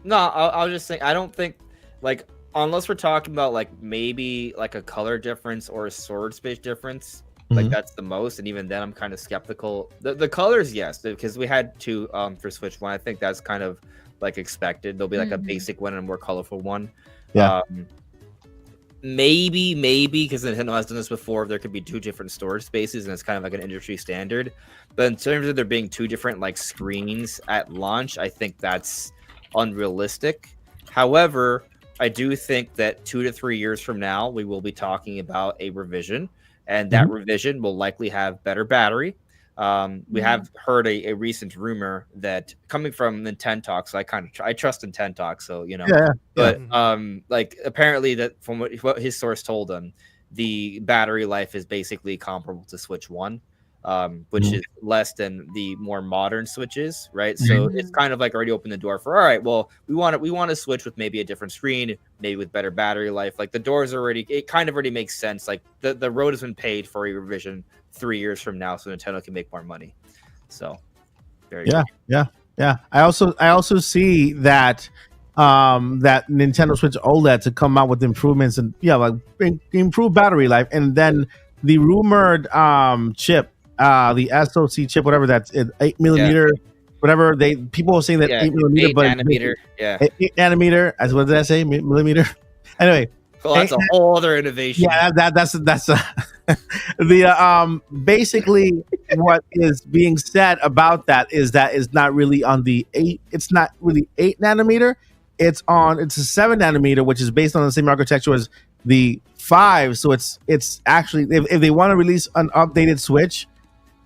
No, I'll just say I don't think like unless we're talking about like maybe like a color difference or a sword space difference, like Mhm. that's the most, and even then I'm kind of skeptical. The colors, yes, because we had 2 for Switch 1. I think that's kind of like expected. There'll be like a Mhm. basic one and a more colorful one. Yeah. Maybe because Nintendo has done this before, there could be 2 different storage spaces, and it's kind of like an industry standard. But in terms of there being 2 different like screens at launch, I think that's unrealistic. However, I do think that 2 to 3 years from now, we will be talking about a revision, and that revision will likely have better battery. We have heard a recent rumor that coming from Nintopics, so I trust Nintopics, so Yeah. but like apparently that from what his source told him, the battery life is basically comparable to Switch 1, which is less than the more modern Switches, right? So it's kind of like already opened the door for, all right, well, we want to switch with maybe a different screen, maybe with better battery life. Like the doors already, it kind of already makes sense. Like the road has been paved for a revision 3 years from now, so Nintendo can make more money. So very good. Yeah. I also see that that Nintendo Switch OLED to come out with improvements and like improve battery life, and then the rumored chip, the SoC chip, whatever that's 8mm, whatever people are saying that 8mm, 8 but nanometer, 8 nanometer. As what did I say? Millimeter. Anyway, Well, that's a whole other innovation. Yeah, that's the basically what is being said about that is not really on the 8. It's not really 8 nanometer. It's a 7 nanometer, which is based on the same architecture as the 5. So it's actually if they want to release an updated Switch,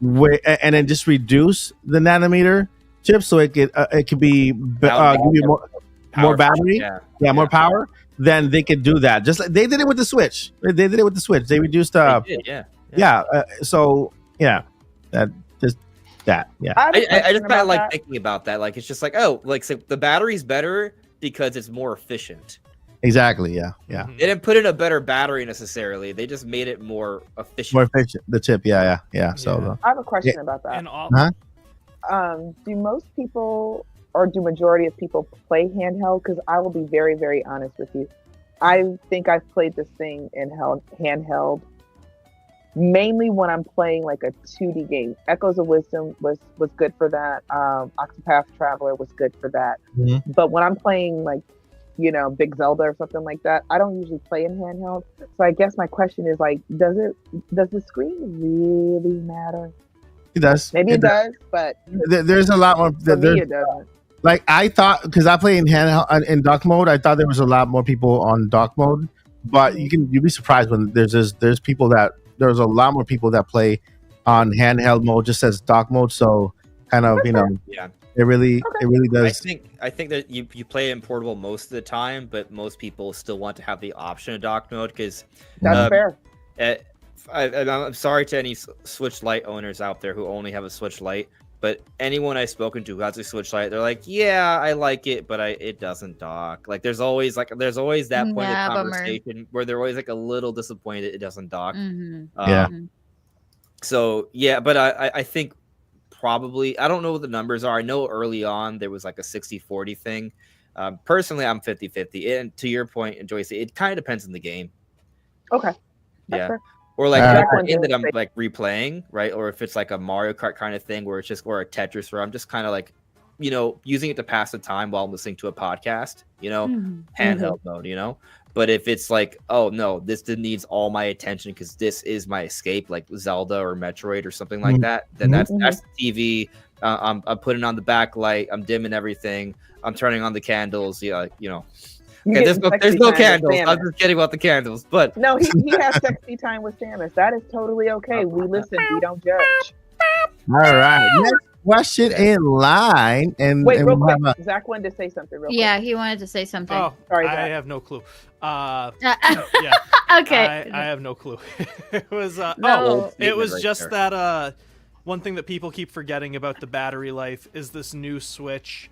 and then just reduce the nanometer chip so it could be give you more battery, more power. Then they could do that. Just like they did it with the Switch. They reduced. They did, So yeah, I just kind of like thinking about that. Like it's just like, oh, like so the battery's better because it's more efficient. Exactly. Yeah. They didn't put in a better battery necessarily. They just made it more efficient. More efficient. The chip. Yeah. So I have a question about that. And do most people or do majority of people play handheld? Because I will be very, very honest with you. I think I've played this thing in handheld mainly when I'm playing like a 2D game. Echoes of Wisdom was good for that. Octopath Traveler was good for that. Mm-hmm. But when I'm playing like, Big Zelda or something like that, I don't usually play in handheld. So I guess my question is like, does the screen really matter? It does. Maybe it does, but there's a lot more. For me, it doesn't. Like I thought, because I play in handheld in dock mode, I thought there was a lot more people on dock mode. But you'd be surprised when there's a lot more people that play on handheld mode just as dock mode. So kind of it really does. I think that you play in portable most of the time, but most people still want to have the option of dock mode because that's fair. I'm sorry to any Switch Lite owners out there who only have a Switch Lite. But anyone I've spoken to who has a Switch Lite, they're like, "Yeah, I like it, but it doesn't dock." Like, there's always that point of conversation where they're always like a little disappointed it doesn't dock. Mm-hmm. So yeah, but I think probably I don't know what the numbers are. I know early on there was like a 60-40 thing. Personally, I'm 50-50. And to your point, Joyce, it kind of depends on the game. Okay. That's fair. Or like that game that I'm like replaying, right? Or if it's like a Mario Kart kind of thing where it's just or a Tetris where I'm just kind of like, using it to pass the time while I'm listening to a podcast, handheld mode, But if it's like, oh no, this needs all my attention because this is my escape, like Zelda or Metroid or something like that, then that's the TV. I'm putting on the backlight. I'm dimming everything. I'm turning on the candles. Okay, there's no candles. I'm just kidding about the candles, but no, he has sexy time with Samus. That is totally okay. We listen. We don't judge. All right. Next question in line, and wait, real quick. Zach wanted to say something. Real quick. Yeah, he wanted to say something. Oh, sorry, I Zach. have no clue. Okay. I have no clue. It was No. it was just that one thing that people keep forgetting about the battery life is this new Switch.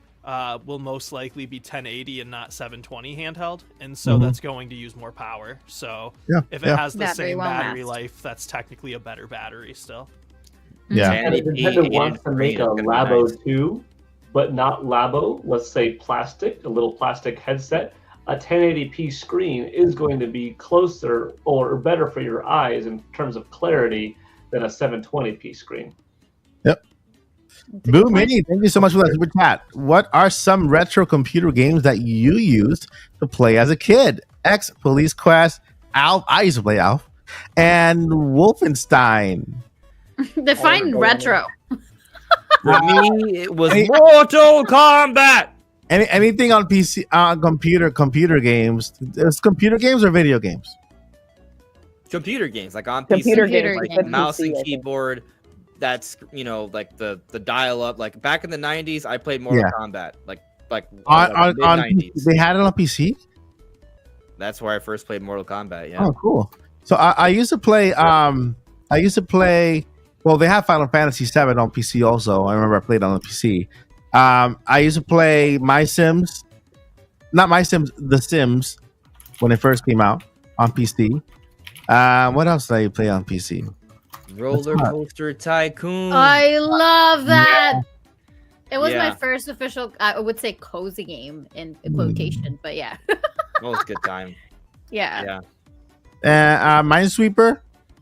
Will most likely be 1080 and not 720 handheld, and so that's going to use more power. So if it has the same battery life, that's technically a better battery still. Yeah. And if Nintendo wants to make a Labo 2, but not Labo, let's say plastic, a little plastic headset, a 1080p screen is going to be closer or better for your eyes in terms of clarity than a 720p screen. Yep. Boo Mini, thank you so much for that super chat. What are some retro computer games that you used to play as a kid? X, Police Quest, Alf. I used to play Alf, and Wolfenstein. Define retro. For me, it was Mortal Kombat. Anything on PC, computer games. It's computer games or video games? Computer games, like on Computer PC, games, like mouse and keyboard. That's like the dial up. Like back in the 90s, I played Mortal Kombat. Like on mid-90s. They had it on PC. That's where I first played Mortal Kombat. Yeah. Oh, cool. So I used to play. Well, they have Final Fantasy VII on PC also. I remember I played on the PC. I used to play The Sims when it first came out on PC. What else did I play on PC? Roller Coaster Tycoon. I love that. Yeah. It was my first official, I would say, cozy game in quotation, but yeah. That was a good time. Yeah. Minesweeper.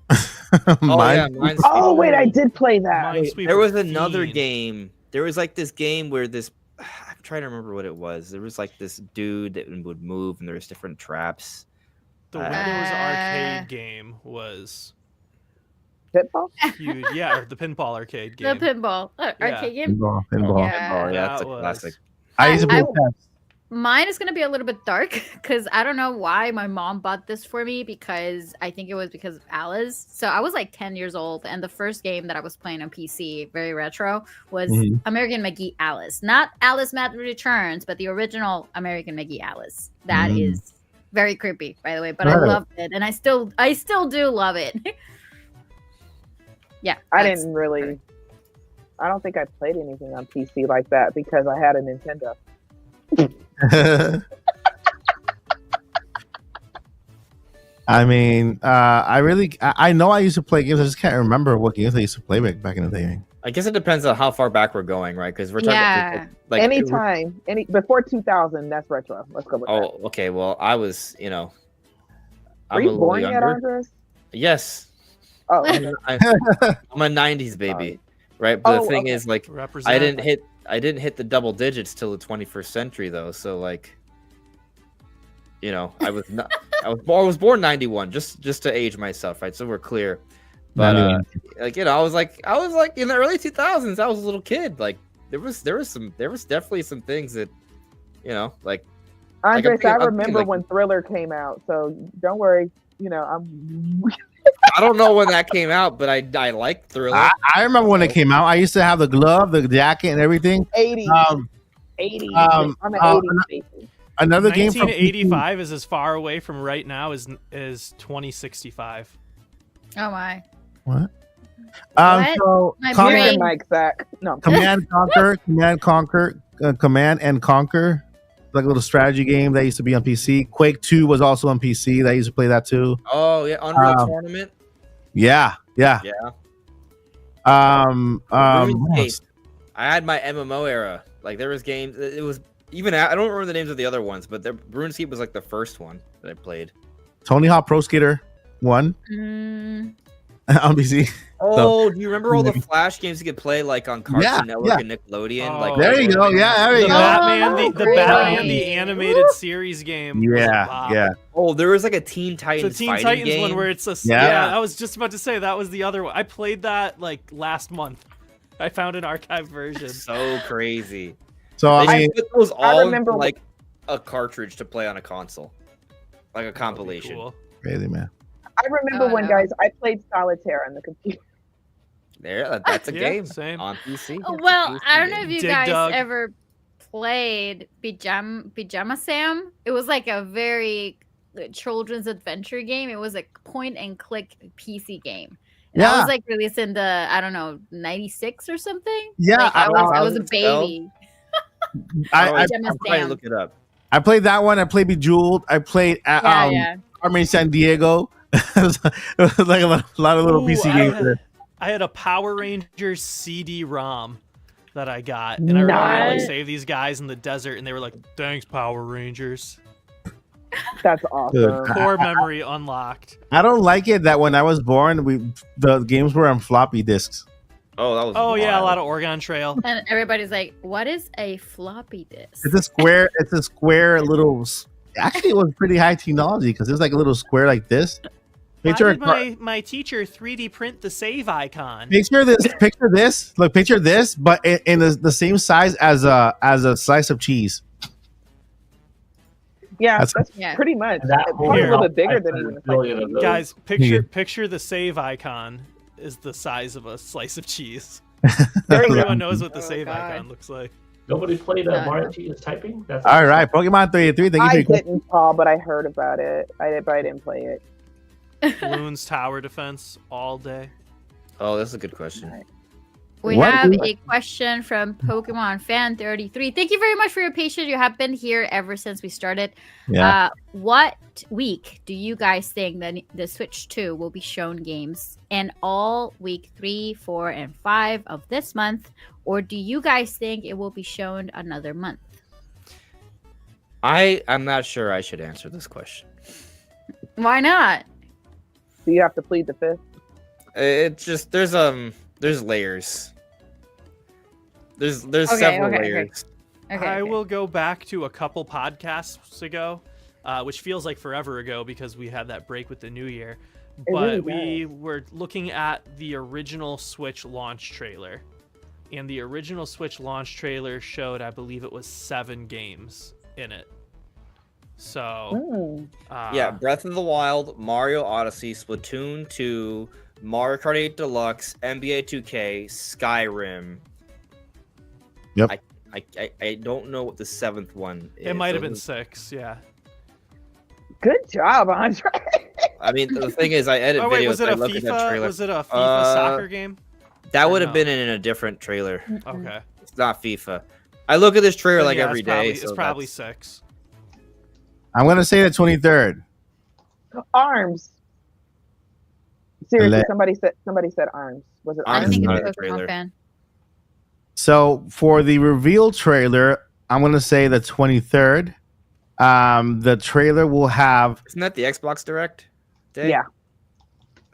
Minesweeper. Oh wait, I did play that. There was another game. There was like this game where I'm trying to remember what it was. There was like this dude that would move, and there was different traps. The Windows arcade game was Pitfall? huge. Yeah, or the pinball arcade game. The pinball arcade game. Pinball. Yeah. That's a That was- classic. I used to play chess. Mine is going to be a little bit dark because I don't know why my mom bought this for me, because I think it was because of Alice. So I was like 10 years old, and the first game that I was playing on PC, very retro, was American McGee Alice. Not Alice Madden Returns, but the original American McGee Alice. That is very creepy, by the way, but I loved it, and I still do love it. Yeah. I don't think I played anything on PC like that because I had a Nintendo. I mean, I know I used to play games. I just can't remember what games I used to play back in the day. I guess it depends on how far back we're going, right? Because we're talking about, like Anytime, before 2000, that's retro. Let's go with that. Oh, okay. Well, I was, I'm Were a you little born yet, younger. Andres? Yes, Oh, okay. I'm a '90s baby, right? But the thing is, like, Represent. I didn't hit the double digits till the 21st century, though. So, like, I was not. I was born '91, just to age myself, right? So we're clear. But I was like in the early 2000s. I was a little kid. Like, there was definitely some things that, like. Andres, I remember when Thriller came out, so don't worry. I don't know when that came out, but I liked Thriller. I remember when it came out. I used to have the glove, the jacket, and everything. 80s. Um, 80s. I'm an 80s baby. Another game from 1985 is as far away from right now as 2065. Oh my. What? What? So My Command, brain. Mike Zach. No. Command and Conquer, like a little strategy game that used to be on PC. Quake 2 was also on PC. That used to play that too. Oh yeah, Unreal Tournament. Yeah. RuneScape. I had my MMO era. Like, there was games. It was even. I don't remember the names of the other ones, but RuneScape was like the first one that I played. Tony Hawk Pro Skater 1 on PC. Oh, do you remember all the Flash games you could play, like, on Cartoon Network and Nickelodeon? Oh, Like, there you go. Yeah, there you The go. Batman, the animated series game. Yeah. Oh, there was like a Teen Titans. The Teen fighting Titans game. one where it's I was just about to say that was the other one. I played that like last month. I found an archived version. So crazy. So They I mean, should put those all remember into, like, a cartridge to play on a console, like a compilation. Cool. crazy man. I remember when, guys, I played Solitaire on the computer. There, that's a Yeah, game same. on PC. Oh, It's a well, PC I don't know game. if you Dig guys Dug. ever played Pajama Sam. It was like a very children's adventure game. It was a point and click PC game. And that was like released in the, I don't know, 96 or something. Yeah, Like, I was a baby. I Pajama trying to Sam. look it up. I played that one. I played Bejeweled. I played Carmen San Diego. It was like a lot of little Ooh, PC games there. I had a Power Rangers CD-ROM that I got, and I remember I like saved these guys in the desert, and they were like, "Thanks, Power Rangers." That's awesome. Core memory unlocked. I don't like it that when I was born, the games were on floppy disks. Oh, that was. Oh yeah, a wild. lot of Oregon Trail. And everybody's like, what is a floppy disk? It's a square. It's a square little. Actually, it was pretty high technology because it was like a little square like this. Why Picture did my teacher 3D print the save icon? Picture this. Picture this. Look, picture this, but in the same size as a slice of cheese. Yeah, That's- that's pretty much. That It's probably a Here. little bit bigger than even a billion of those. Guys, picture the save icon is the size of a slice of cheese. There you go. Everyone knows what the Oh, save God. icon looks like. Nobody played Mario Team's Typing? That's All right, Pokemon 33. Thank you I for your question. didn't, Paul, but I heard about it. But I didn't play it. Bloons Tower Defense all day. Oh, that's a good question. We What have is- a question from Pokemon Fan 33. Thank you very much for your patience. You have been here ever since we started. Yeah. What week do you guys think that the Switch 2 will be shown games? In all week 3, 4, and 5 of this month? Or do you guys think it will be shown another month? I'm not sure I should answer this question. Why not? So you have to plead the fifth. It's just there's layers. There's Okay, several okay, okay. layers. Okay, I okay. will go back to a couple podcasts ago. which feels like forever ago because we had that break with the new year. It But really we were looking at the original Switch launch trailer. And the original Switch launch trailer showed, I believe it was 7 games in it. So, yeah, Breath of the Wild, Mario Odyssey, Splatoon 2, Mario Kart 8 Deluxe, NBA 2K, Skyrim. Yep. I don't know what the 7th one is. it might have been 6, yeah. Good job, Andre. I mean, the thing is, I edit Oh wait, videos. was it I a look at that FIFA? trailer. Was it a FIFA soccer game? That Or would have no? been in a different trailer. Okay. It's not FIFA. I look at this trailer Then like yeah, every it's probably, day. It's probably 6. I'm gonna say the 23rd. Arms. Seriously, Let- somebody said arms. Was it I arms? think it's not a a trailer. Pokemon fan. So for the reveal trailer, I'm gonna say the 23rd. The trailer will have. Isn't that the Xbox Direct day? Yeah.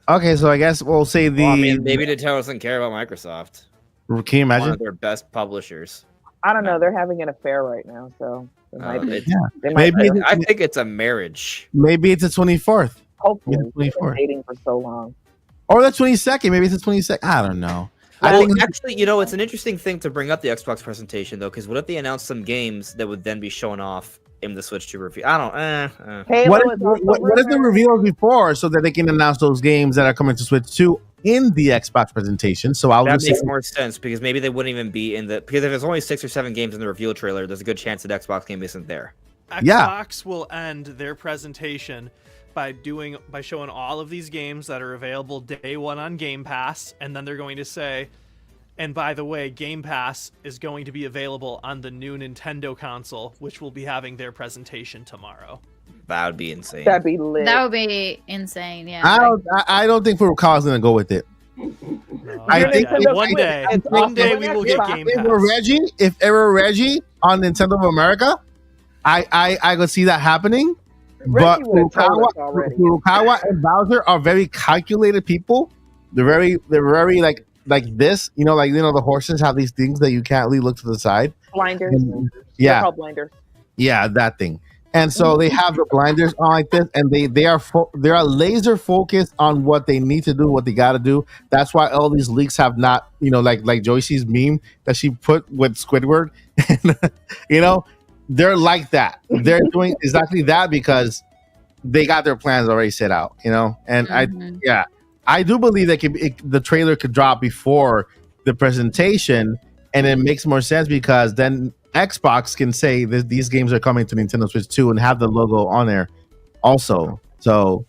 Okay, so I guess we'll say the. Well, I mean, maybe Nintendo doesn't care about Microsoft. Can you One imagine? of their best publishers. I don't know. They're having an affair right now, so it might be. It's- They might Maybe I think it's a marriage. maybe it's the 24th hopefully Yeah, they've been 24. dating for so long. or the 22nd. Maybe it's the 22nd. I don't know. I Well, think actually, you know, it's an interesting thing to bring up the Xbox presentation, though, because what if they announced some games that would then be shown off in the Switch 2 review? I don't. Halo what is if, also what if the rumored. reveal before so that they can announce those games that are coming to Switch 2 in the Xbox presentation? So I'll That just makes say, more sense because maybe they wouldn't even be in the. Because if there's only 6 or 7 games in the reveal trailer, there's a good chance that Xbox game isn't there. Yeah. Xbox will end their presentation by showing all of these games that are available day one on Game Pass, and then they're going to say, and by the way, Game Pass is going to be available on the new Nintendo console, which will be having their presentation tomorrow. That would be insane. That'd be lit. That would be insane. Yeah. I don't think Furukawa's gonna go with it. No, I think yeah, one day, It's one day awesome. we will get Game If it were Pass. If it were Reggie on Nintendo of America, I could see that happening. But Reggie would've told us already. Furukawa and Bowser are very calculated people. They're very like this. The horses have these things that you can't really look to the side. Blinders. They're Yeah, called blinders. yeah, that thing. And so they have the blinders on like this, and they are laser focused on what they need to do, what they got to do. That's why all these leaks have not, like Joyce's meme that she put with Squidward. They're like that. They're doing exactly that because they got their plans already set out. And I do believe that the trailer could drop before the presentation, and it makes more sense because then Xbox can say that these games are coming to Nintendo Switch 2 and have the logo on there also. So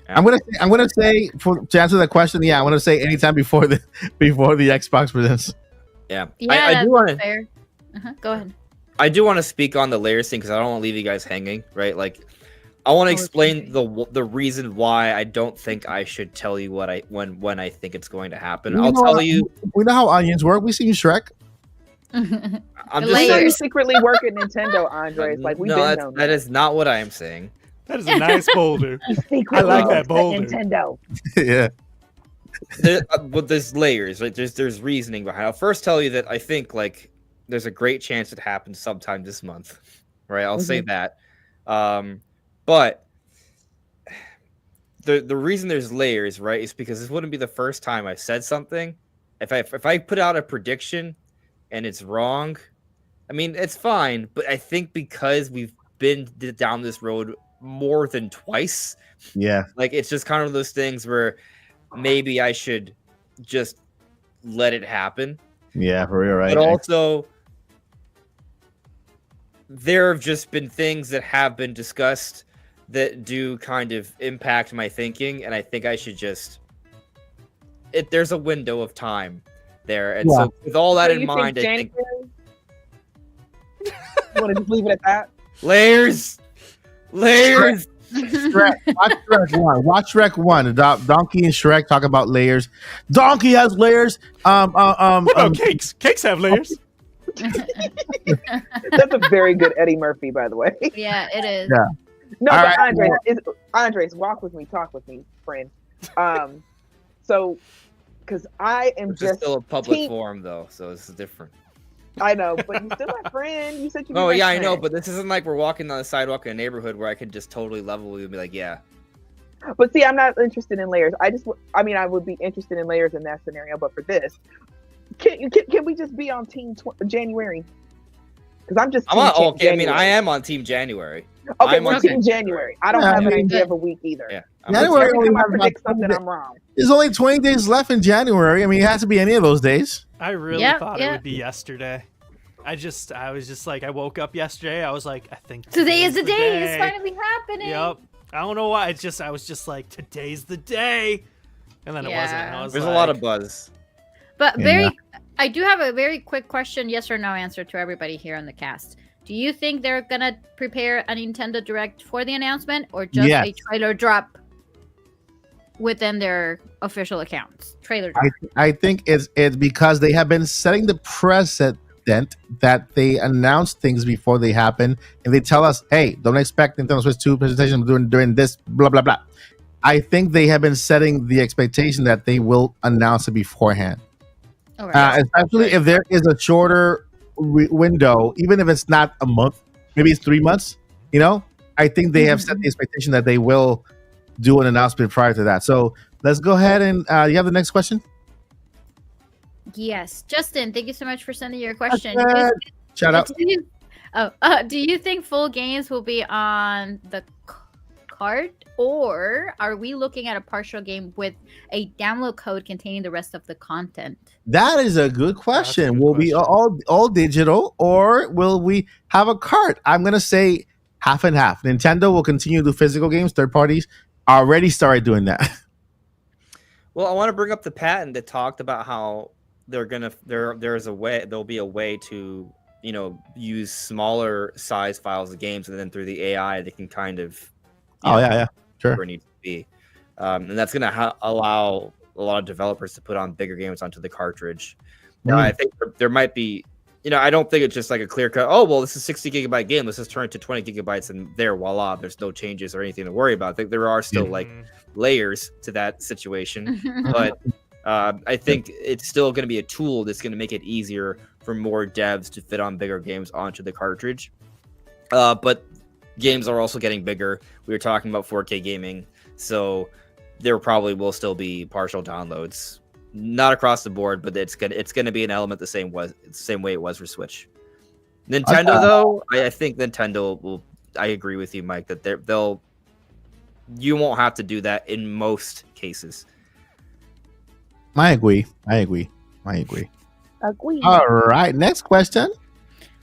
I'm gonna say to answer that question, I'm gonna say anytime before the Xbox presents. Yeah, Yeah, I do want to. fair. Go ahead. I do want to speak on the layers thing because I don't want to leave you guys hanging. Right, like I want to explain the reason why I don't think I should tell you what when I think it's going to happen. I'll tell you. We know how onions work. We seen Shrek. I'm The just We know you layers. secretly work at Nintendo, Andre. It's like we've been known. that is not what I am saying. That is a nice boulder. He secretly I like works that at boulder. Nintendo. Yeah. But there's layers, right? There's reasoning behind it. I'll first tell you that I think like there's a great chance it happens sometime this month, right? I'll say that. But the reason there's layers, right, is because this wouldn't be the first time I've said something. If I put out a prediction and it's wrong, I mean it's fine. But I think because we've been down this road more than twice, Yeah. like it's just kind of those things where maybe I should just let it happen. Yeah, for real, right? But also, there have just been things that have been discussed that do kind of impact my thinking, and I think I should just. There's a window of time there, and so with all that in mind, I think You want to just leave it at that? layers. Shrek. Watch Shrek 1. Watch Shrek 1. Donkey and Shrek talk about layers. Donkey has layers. What about cakes? Cakes have layers. That's a very good Eddie Murphy, by the way. Yeah, it is. Yeah. No, All but right. Andres, walk with me, talk with me, friend. So, because I am Which is just still a public team- forum, though, so it's different. I know, but you still my friend. You said you. Oh yeah, I know, but this isn't like we're walking on the sidewalk in a neighborhood where I could just totally level with you and be like, yeah. But see, I'm not interested in layers. I would be interested in layers in that scenario, but for this, can we just be on Team January? Because I'm just. Okay, I mean, I am on Team January. Okay, we're Team January. I don't have an idea of a week either. Yeah, January every time I predict something, I'm wrong. There's only 20 days left in January. I mean, it has to be any of those days. I really thought it would be yesterday. I was just like, I woke up yesterday. I was like, I think today is the day. It's finally happening. Yep. I don't know why. I was just like, today's the day, and then it wasn't. There's a lot of buzz. But I do have a very quick question, yes or no answer to everybody here on the cast. Do you think they're gonna prepare a Nintendo Direct for the announcement, or just a trailer drop within their official accounts? Trailer drop. I think it's because they have been setting the precedent that they announce things before they happen, and they tell us, "Hey, don't expect Nintendo Switch 2 presentation during this blah blah blah." I think they have been setting the expectation that they will announce it beforehand, especially if there is a shorter window, even if it's not a month, maybe it's 3 months. You know, I think they have set the expectation that they will do an announcement prior to that. So let's go ahead and you have the next question. Yes, Justin, thank you so much for sending your question. Shout out. Do you think full games will be on the cart, or are we looking at a partial game with a download code containing the rest of the content? That is a good question. Will we all digital, or will we have a cart? I'm gonna say half and half. Nintendo will continue to do physical games. Third parties already started doing that. Well, I want to bring up the patent that talked about how there'll be a way to, you know, use smaller size files of games, and then through the AI they can kind of sure, where it needs to be, and that's going to allow a lot of developers to put on bigger games onto the cartridge. Now, I think there might be, you know, I don't think it's just like a clear cut, oh well, this is a 60 gigabyte game, let's just turn it to 20 gigabytes and there, voila, there's no changes or anything to worry about. I think there are still like layers to that situation, but I think it's still going to be a tool that's going to make it easier for more devs to fit on bigger games onto the cartridge. But games are also getting bigger. We were talking about 4K gaming, so there probably will still be partial downloads, not across the board, but it's gonna be an element the same way it was for Switch. Nintendo, though, I think Nintendo will. I agree with you, Mike, that you won't have to do that in most cases. I agree. All right, next question.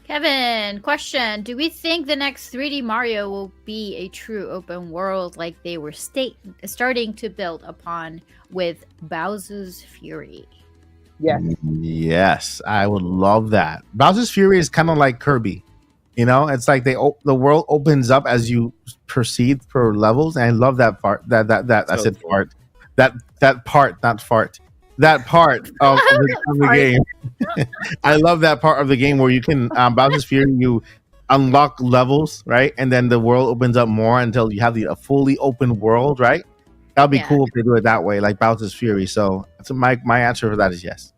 Kevin, question. Do we think the next 3D Mario will be a true open world like they were starting to build upon with Bowser's Fury? Yes, I would love that. Bowser's Fury is kind of like Kirby. You know, it's like the world opens up as you proceed for levels, and I love that part. That part of the game. I love that part of the game where you can Bowser's Fury, you unlock levels, right? And then the world opens up more until you have a fully open world, right? That'll be cool if they do it that way, like Bowser's Fury. So my answer for that is yes.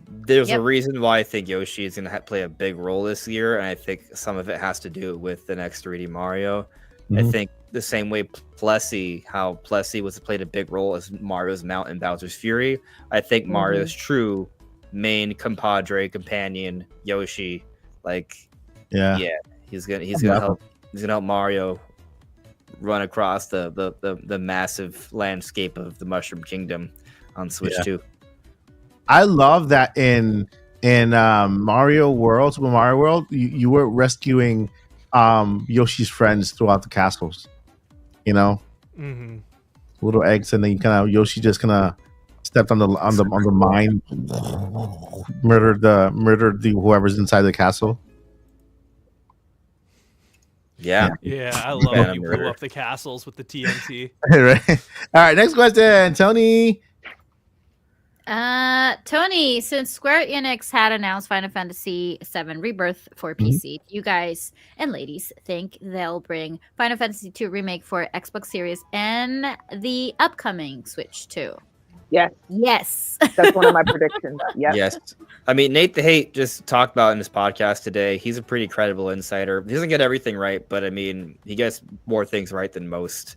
There's a reason why I think Yoshi is going to play a big role this year, and I think some of it has to do with the next 3D Mario. I think the same way Plessy played a big role as Mario's mount in Bowser's Fury. I think Mario's true main companion, Yoshi, he's gonna help Mario run across the massive landscape of the Mushroom Kingdom on Switch 2. I love that in Mario World, Super Mario World, you were rescuing Yoshi's friends throughout the castles, you know, little eggs, and then Yoshi just kind of stepped on the mine, murdered the whoever's inside the castle. Yeah, I love when you blew up the castles with the TNT. Right. All right, next question, Tony. Tony, since Square Enix had announced Final Fantasy VII Rebirth for PC, do you guys and ladies think they'll bring Final Fantasy II Remake for Xbox Series and the upcoming Switch 2? Yes. Yes. That's one of my predictions. Yep. Yes. I mean, Nate the Hate just talked about in his podcast today. He's a pretty credible insider. He doesn't get everything right, but I mean, he gets more things right than most.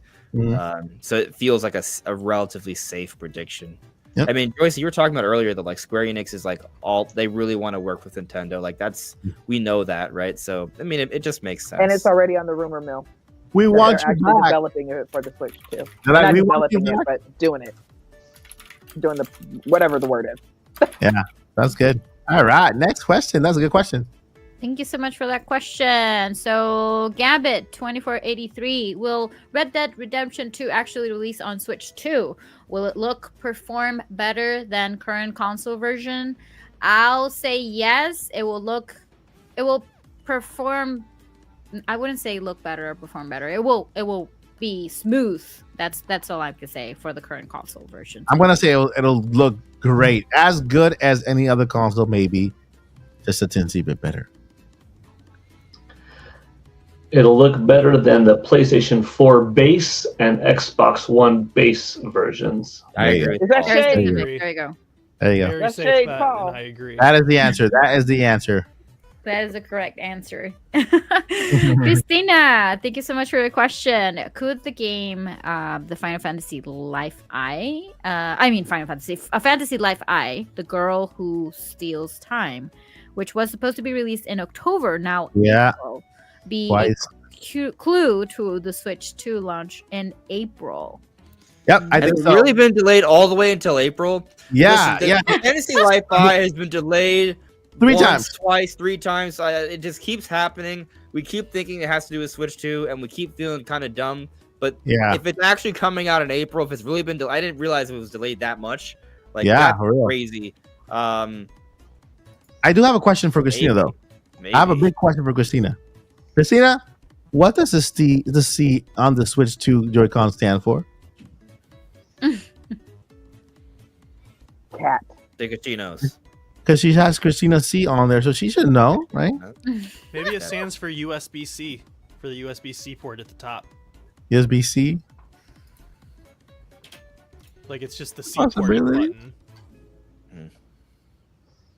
So it feels like a relatively safe prediction. Yep. I mean, Joyce, you were talking about earlier that like Square Enix is like they really want to work with Nintendo. Like we know that, right? So I mean, it just makes sense. And it's already on the rumor mill. We want you actually back. developing it for the Switch too. Not we developing it, but doing it. Doing the whatever the word is. Yeah, that's good. All right, next question. That's a good question. Thank you so much for that question. So, Gabbit 2483, will Red Dead Redemption 2 actually release on Switch 2? Will it perform better than current console version? I'll say yes. It will perform. I wouldn't say look better or perform better. It will be smooth. That's all I can say for the current console version. I'm gonna say it'll look great, as good as any other console, maybe just a teensy bit better. It'll look better than the PlayStation 4 base and Xbox One base versions. I agree. Is that There shade? you go. There you go. Very That's safe shade, bet, Paul. and I agree. That is the answer. That is the answer. That is the correct answer. Christina, thank you so much for your question. Could the game, the Final Fantasy Life I, Fantasy Life I, the girl who steals time, which was supposed to be released in October, now April, be Twice. a clue to the Switch 2 launch in April? Yep, I Has think it so. really been delayed all the way until April? Yeah, Listen, yeah. Fantasy Life I has been delayed Three once, times. twice, 3 times. It just keeps happening. We keep thinking it has to do with Switch 2, and we keep feeling kind of dumb. But Yeah. if it's actually coming out in April, if it's really been delayed, I didn't realize it was delayed that much. Like, Yeah, that's for real. crazy. I do have a question for Christina, though. Maybe. I have a big question for Christina. Christina, what does the C on the Switch 2 Joy-Con stand for? Cat. Dicatinos. Because she has Christina C on there, so she should know, right? Maybe it stands for USB-C, for the USB-C port at the top. USB-C. Like it's just the C port Possibility. button.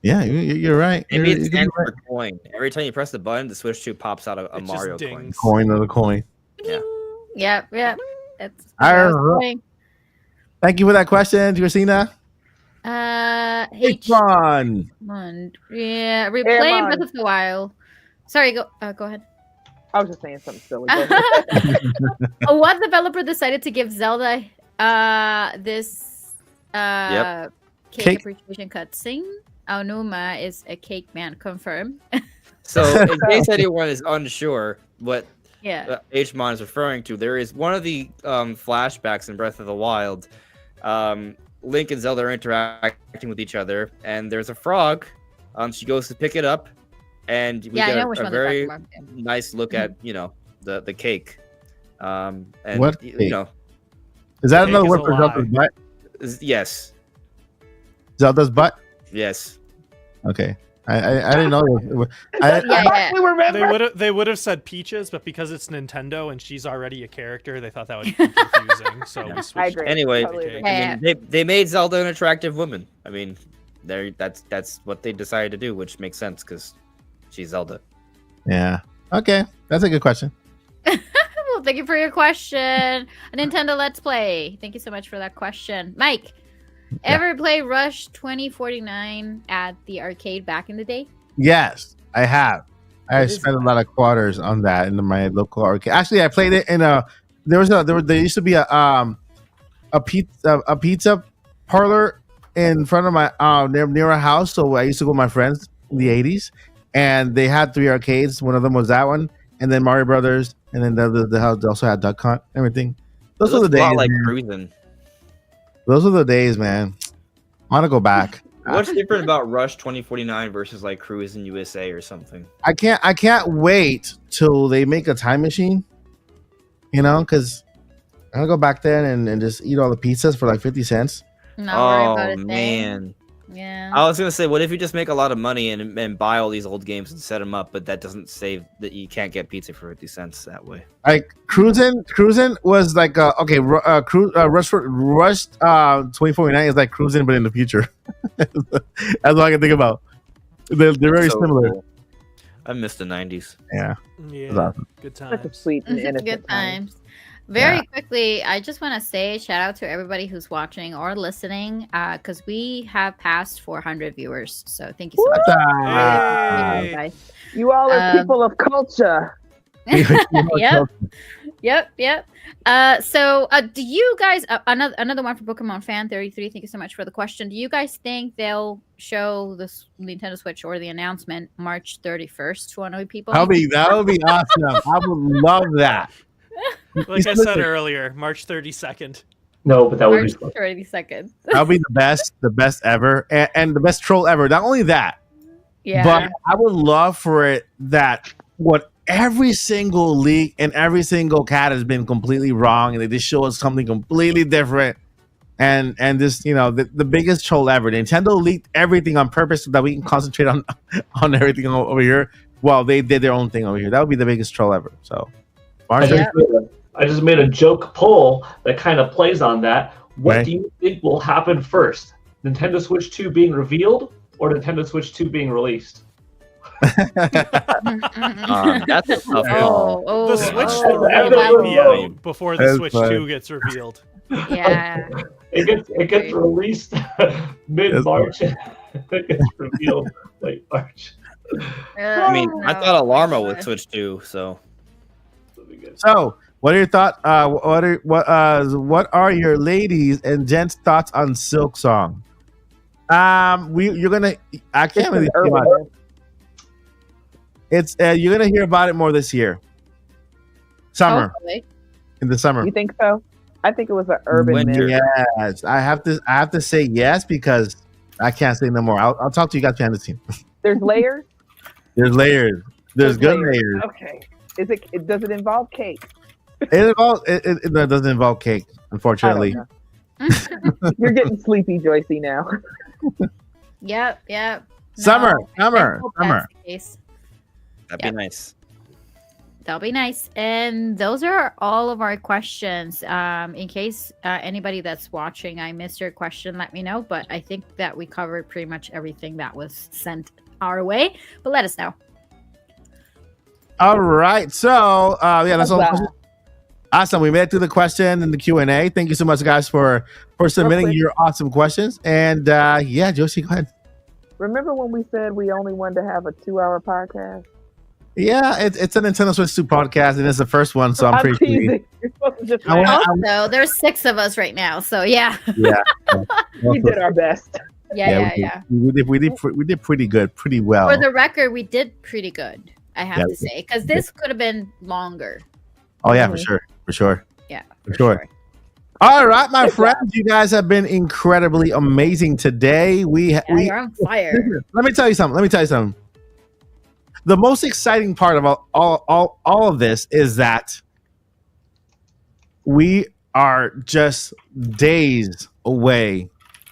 Yeah, you're right. Maybe You're it stands right. for coin. Every time you press the button, the Switch 2 pops out a It just Mario coin. dings. Coin of the coin. Yeah. Yep. That's All what I was right. doing. Thank you for that question, Christina. H H1. Yeah, replaying Mon. Breath of the Wild. Sorry, go ahead. I was just saying something silly. Go ahead. What developer decided to give Zelda this cake Cake. appreciation cutscene? Aonuma is a cake man, confirmed. So, in case anyone is unsure what Yeah. Hmon is referring to, there is one of the flashbacks in Breath of the Wild. Link and Zelda are interacting with each other, and there's a frog. She goes to pick it up, and we I get know which a one they're very talking about. nice look at the cake. And What you cake? know, Is that Cake another is word a for lie. Zelda's butt? yes, Zelda's butt? yes. Okay. I didn't know. Yeah. We remember. They would have said Peaches, but because it's Nintendo and she's already a character, they thought that would be confusing. So we switched. I agree. Anyway, Totally agree. I mean, they made Zelda an attractive woman. I mean, that's what they decided to do, which makes sense because she's Zelda. Yeah. Okay. That's a good question. Well, thank you for your question. Nintendo Let's Play. Thank you so much for that question. Mike, ever play Rush 2049 at the arcade back in the day? Yes, I have. I What is spent a lot of quarters on that in my local arcade. Actually, I played it in there used to be a pizza parlor in front of my near our house. So I used to go with my friends in the 80s, and they had 3 arcades. One of them was that one, and then Mario Brothers, and then the house also had Duck Hunt, everything. Those It were the looks a days. lot like man. cruising. Those are the days, man. I want to go back. What's different about Rush 2049 versus like Cruising USA or something? I can't wait till they make a time machine. Because I'll go back then and just eat all the pizzas for like 50 cents. Not worry about Oh a thing. man, Yeah. I was gonna say, what if you just make a lot of money and buy all these old games and set them up, but that doesn't save that you can't get pizza for 50 cents that way. Like cruising was like Rush 2049 is like cruising but in the future. That's all I can think about. They're very similar. Cool. I miss the 90s. Yeah. Awesome. Good Such a times. sweet and innocent Good time. times. Very quickly, I just want to say shout out to everybody who's watching or listening, because we have passed 400 viewers. So thank you so much. Hey. Guys. You all are people of culture. Yep. So do you guys another one for Pokemon Fan 33? Thank you so much for the question. Do you guys think they'll show this Nintendo Switch or the announcement March 31st to annoy people? That would be awesome. I would love that. Like I said earlier, March 32nd. No, but that would March be fun. 32nd. That would be the best ever, and the best troll ever. Not only that, Yeah. but I would love for it that what every single leak and every single cat has been completely wrong, and they just show us something completely different. And this, the biggest troll ever. Nintendo leaked everything on purpose so that we can concentrate on everything over here while they did their own thing over here. That would be the biggest troll ever. So, I just made a joke poll that kind of plays on that. What Right. do you think will happen first? Nintendo Switch 2 being revealed or Nintendo Switch 2 being released? That's a tough call. The Switch 3 oh. might be out before the That's Switch fine. 2 gets revealed. Yeah. It gets released mid-March. It gets revealed late March. I mean, I thought Alarma would switch too, so. So, what are your thoughts? What are your ladies and gents' thoughts on Silk Song? You're gonna. I can't really. It's you're gonna hear about it more this year. Summer, Hopefully. in the summer. You think so? I think it was an urban Winter. myth. Yes, I have to say yes because I can't say no more. I'll talk to you guys behind the scene. There's layers. There's layers. There's good layers. Okay. Does it involve cake? It doesn't involve cake, unfortunately. I don't know. You're getting sleepy, Joycey, now. Yep. Summer. I hope that's the case. That'd be nice. That'll be nice. And those are all of our questions. In case anybody that's watching, I missed your question, let me know. But I think that we covered pretty much everything that was sent our way. But let us know. All right. So, that's all. Awesome. We made it through the question and the Q&A. Thank you so much, guys, for submitting your awesome questions. And Josie, go ahead. Remember when we said we only wanted to have a 2-hour podcast? Yeah, it's a Nintendo Switch 2 podcast, and it's the first one, so I'm pretty sure. teasing. You're supposed to just Also, there's 6 of us right now. So, yeah. we did our best. Yeah. We did pretty good, pretty well. For the record, we did pretty good, I have to say. Because this could have been longer. Oh, yeah, for sure. Yeah, for sure. All right, my friends, you guys have been incredibly amazing today. You're on fire. Let me tell you something. The most exciting part of all of this is that we are just days away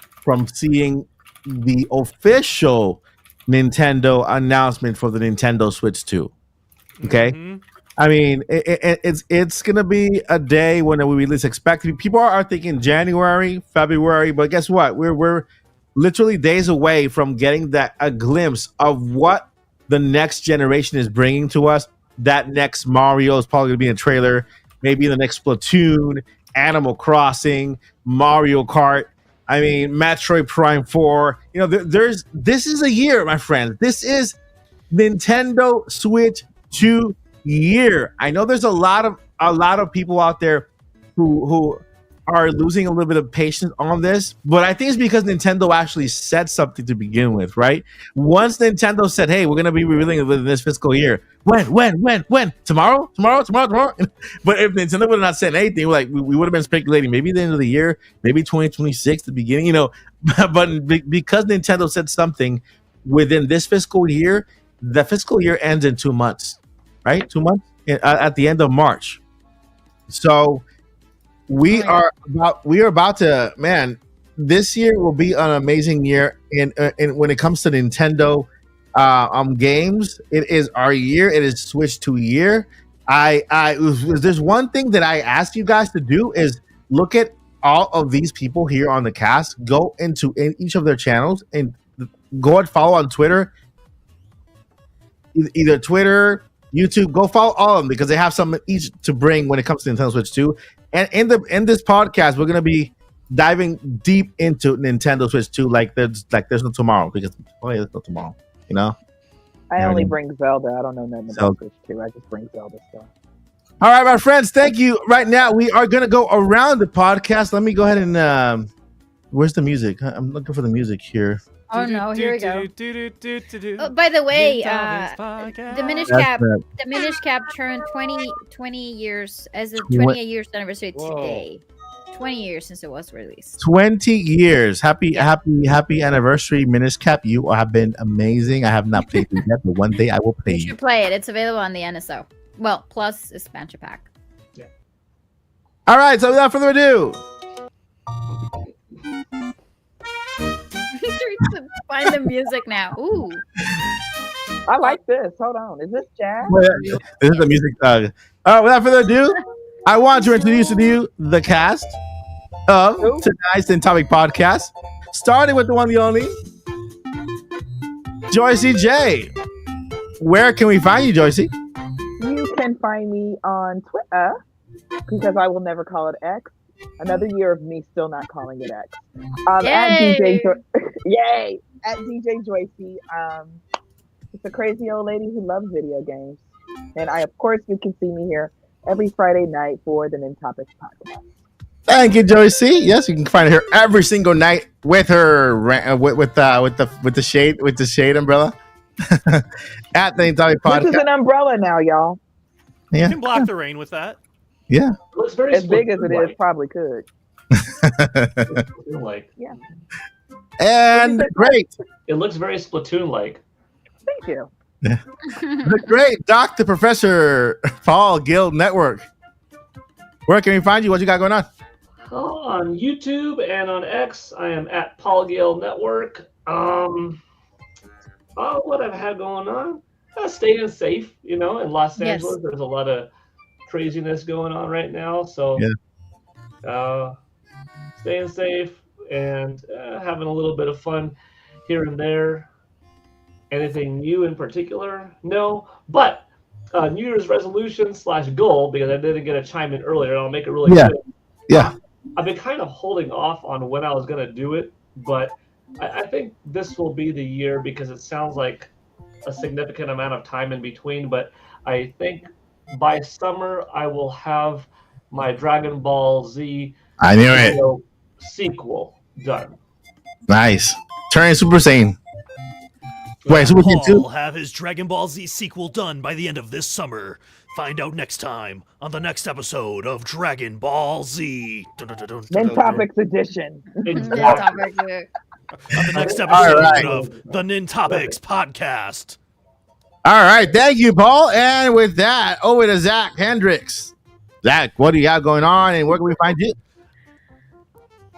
from seeing the official Nintendo announcement for the Nintendo Switch 2. Okay? Mm-hmm. I mean, it's gonna be a day when we least expect. People are thinking January, February, but guess what? We're literally days away from getting a glimpse of what the next generation is bringing to us. That next Mario is probably gonna be in a trailer. Maybe the next Splatoon, Animal Crossing, Mario Kart. I mean, Metroid Prime 4. This is a year, my friends. This is Nintendo Switch 2 year. I know there's a lot of people out there who are losing a little bit of patience on this, but I think it's because Nintendo actually said something to begin with, right? Once Nintendo said, "Hey, we're gonna be revealing it within this fiscal year," when? Tomorrow? But if Nintendo would have not said anything, we would have been speculating maybe the end of the year, maybe 2026, the beginning, But because Nintendo said something within this fiscal year, the fiscal year ends in 2 months. Right? 2 months at the end of March. So we are about to, man, this year will be an amazing year in when it comes to Nintendo games. It is our year. It is Switch 2 year. There's one thing that I asked you guys to do is look at all of these people here on the cast. Go into each of their channels and go and follow on Twitter, either Twitter, YouTube. Go follow all of them because they have something each to bring when it comes to Nintendo Switch 2. And in this podcast, we're gonna be diving deep into Nintendo Switch 2 like there's no tomorrow, because there's no tomorrow, you know. I only bring Zelda. I don't know nothing about Switch 2. I just bring Zelda stuff. All right, my friends, thank you. Right now, we are gonna go around the podcast. Let me go ahead and where's the music? I'm looking for the music here. Oh no, here we go. Oh, by the way, the Minish Cap turned 20 years as a 28 years anniversary today. 20 years since it was released. 20 years. Happy anniversary, Minish Cap. You have been amazing. I have not played it yet, but one day I will play. You should play it. It's available on the NSO. Well, plus expansion pack. Yeah. All right, so without further ado. Find the music now. Ooh. I like this. Hold on. Is this jazz? This is the music. Without further ado, I want to introduce to you the cast of tonight's Nintopics Podcast, starting with the one, the only, Joycey J. Where can we find you, Joycey? You can find me on Twitter, because I will never call it X. Another year of me still not calling it X. Yay! At DJ Joycey. It's a crazy old lady who loves video games. And of course, you can see me here every Friday night for the Nintopics Podcast. Thank you, Joycey. Yes, you can find her every single night with her with the shade umbrella at the Nintopics Podcast. This is an umbrella now, y'all. Yeah, you can block the rain with that. Yeah, it looks very as big as it is, probably could. Yeah, and great. It looks very Splatoon-like. Thank you. Yeah. The great Dr. Professor Paul Gill Network. Where can we find you? What you got going on? On YouTube and on X, I am at Paul Gill Network. What I've had going on? Staying safe, in Los Angeles. There's a lot of craziness going on right now, so staying safe and having a little bit of fun here and there. Anything new in particular? No, but New Year's resolution / goal, because I didn't get a chime in earlier, and I'll make it really good. Yeah. I've been kind of holding off on when I was going to do it, but I think this will be the year, because it sounds like a significant amount of time in between, but I think by summer I will have my Dragon Ball Z sequel done. Nice. Turning Super Saiyan. Wait, Super Saiyan 2 will have his Dragon Ball Z sequel done by the end of this summer. Find out next time on the next episode of Dragon Ball Z. Nintopics edition. On the next episode of the Nintopics Podcast. All right, thank you, Paul. And with that, over to Zach Hendricks. Zach, what do you got going on, and where can we find you?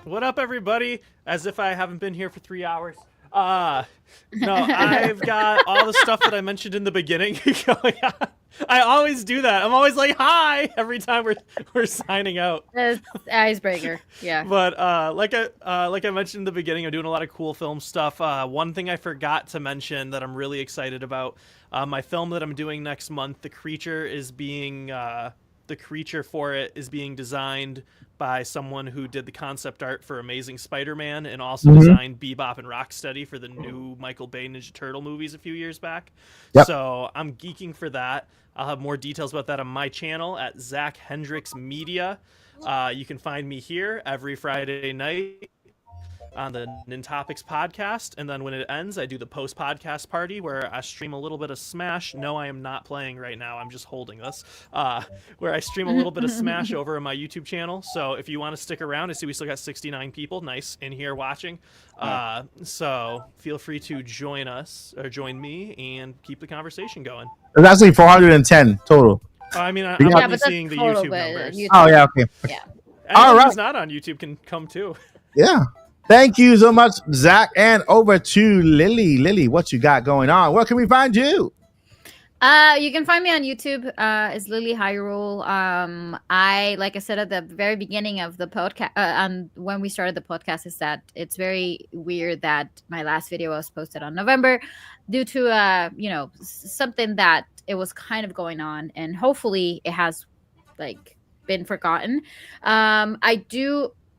What up, everybody? As if I haven't been here for 3 hours. No, I've got all the stuff that I mentioned in the beginning going on. I always do that. I'm always like, hi, every time we're signing out. Icebreaker, yeah. But like I mentioned in the beginning, I'm doing a lot of cool film stuff. One thing I forgot to mention that I'm really excited about, my film that I'm doing next month, the creature for it is being designed by someone who did the concept art for Amazing Spider-Man and also designed Bebop and Rocksteady for the new Michael Bay Ninja Turtle movies a few years back. Yep. So I'm geeking for that. I'll have more details about that on my channel at Zach Hendricks Media. You can find me here every Friday night on the Nintopics Podcast, and then when it ends, I do the post-podcast party where I stream a little bit of Smash. No, I am not playing right now. I'm just holding this. Where I stream a little bit of Smash over on my YouTube channel. So if you want to stick around, I see we still got 69 people, nice, in here watching. So feel free to join us, or join me, and keep the conversation going. It's actually 410 total. I mean, I'm only seeing the YouTube numbers. Oh, yeah, okay. Yeah. Anyone who's not on YouTube can come too. Yeah. Thank you so much, Zach. And over to Lily. Lily, what you got going on? Where can we find you? You can find me on YouTube. It's Lily Hyrule. Like I said at the very beginning of the podcast, when we started the podcast, is that it's very weird that my last video was posted on November due to something that it was kind of going on, and hopefully it has like been forgotten.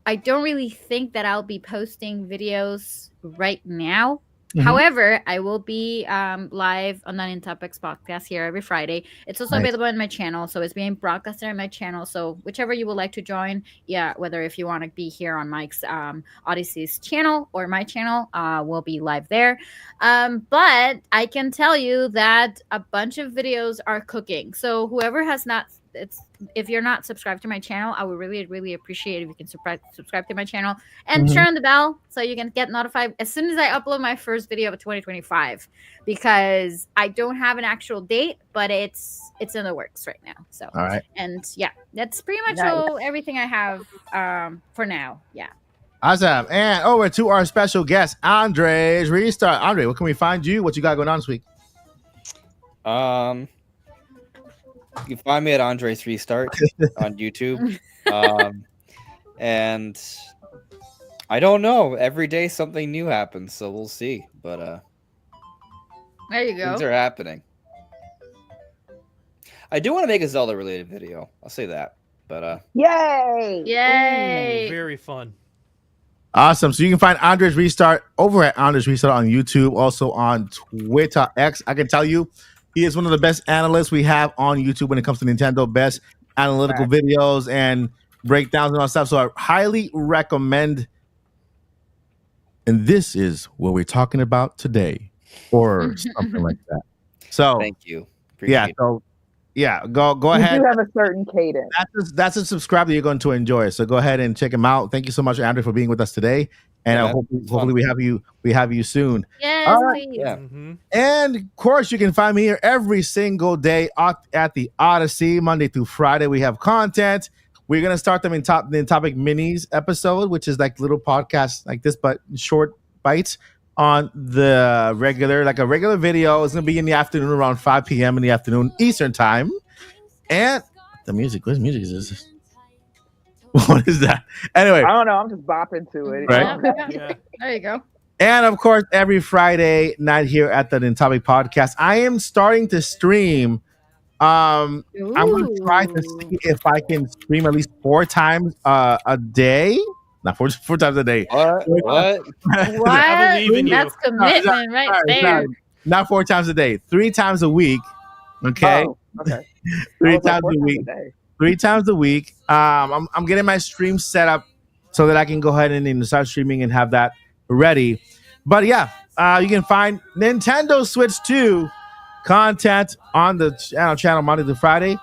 I don't really think that I'll be posting videos right now. Mm-hmm. However, I will be live on the Nintopics Podcast here every Friday. It's also available on my channel, so it's being broadcasted on my channel. So whichever you would like to join, whether if you want to be here on Mike's Odyssey's channel or my channel, we'll be live there. But I can tell you that a bunch of videos are cooking. So whoever has not, if you're not subscribed to my channel, I would really, really appreciate if you can subscribe to my channel and turn on the bell so you can get notified as soon as I upload my first video of 2025, because I don't have an actual date, but it's in the works right now. So, all right. And that's pretty much everything I have for now. Yeah. Awesome. And over to our special guest, Andres Restart. Andre, where can we find you? What you got going on this week? You can find me at Andres Restart on YouTube. And I don't know. Every day something new happens, so we'll see. But there you go. Things are happening. I do want to make a Zelda related video. I'll say that. But Yay! Yay! Ooh, very fun. Awesome. So you can find Andres Restart over at Andres Restart on YouTube, also on Twitter X. I can tell you, he is one of the best analysts we have on YouTube when it comes to Nintendo. Best analytical videos and breakdowns and all stuff. So I highly recommend. And this is what we're talking about today, or something like that. So thank you. Appreciate it. Go ahead. You do have a certain cadence. That's a subscribe that you're going to enjoy. So go ahead and check him out. Thank you so much, Andrew, for being with us today. And hopefully we have you soon. Yes, please. Yeah. And of course, you can find me here every single day at the Odyssey, Monday through Friday. We have content. We're gonna start them in topic minis episode, which is like little podcasts like this, but short bites on the regular, like a regular video. It's gonna be in the afternoon around 5 p.m. in the afternoon Eastern time. And the music, what music is this? What is that? Anyway, I don't know. I'm just bopping to it. Right? Yeah. There you go. And of course, every Friday night here at the Nintopics Podcast, I am starting to stream. I'm going to try to see if I can stream at least 4 times a day. Not four times a day. What? I believe in you. That's commitment right there. Not 4 times a day. 3 times a week. Okay. Oh, okay. 3 times a week. 3 times a week. I'm getting my stream set up so that I can go ahead and start streaming and have that ready. But yeah, you can find Nintendo Switch 2 content on the channel Monday to Friday.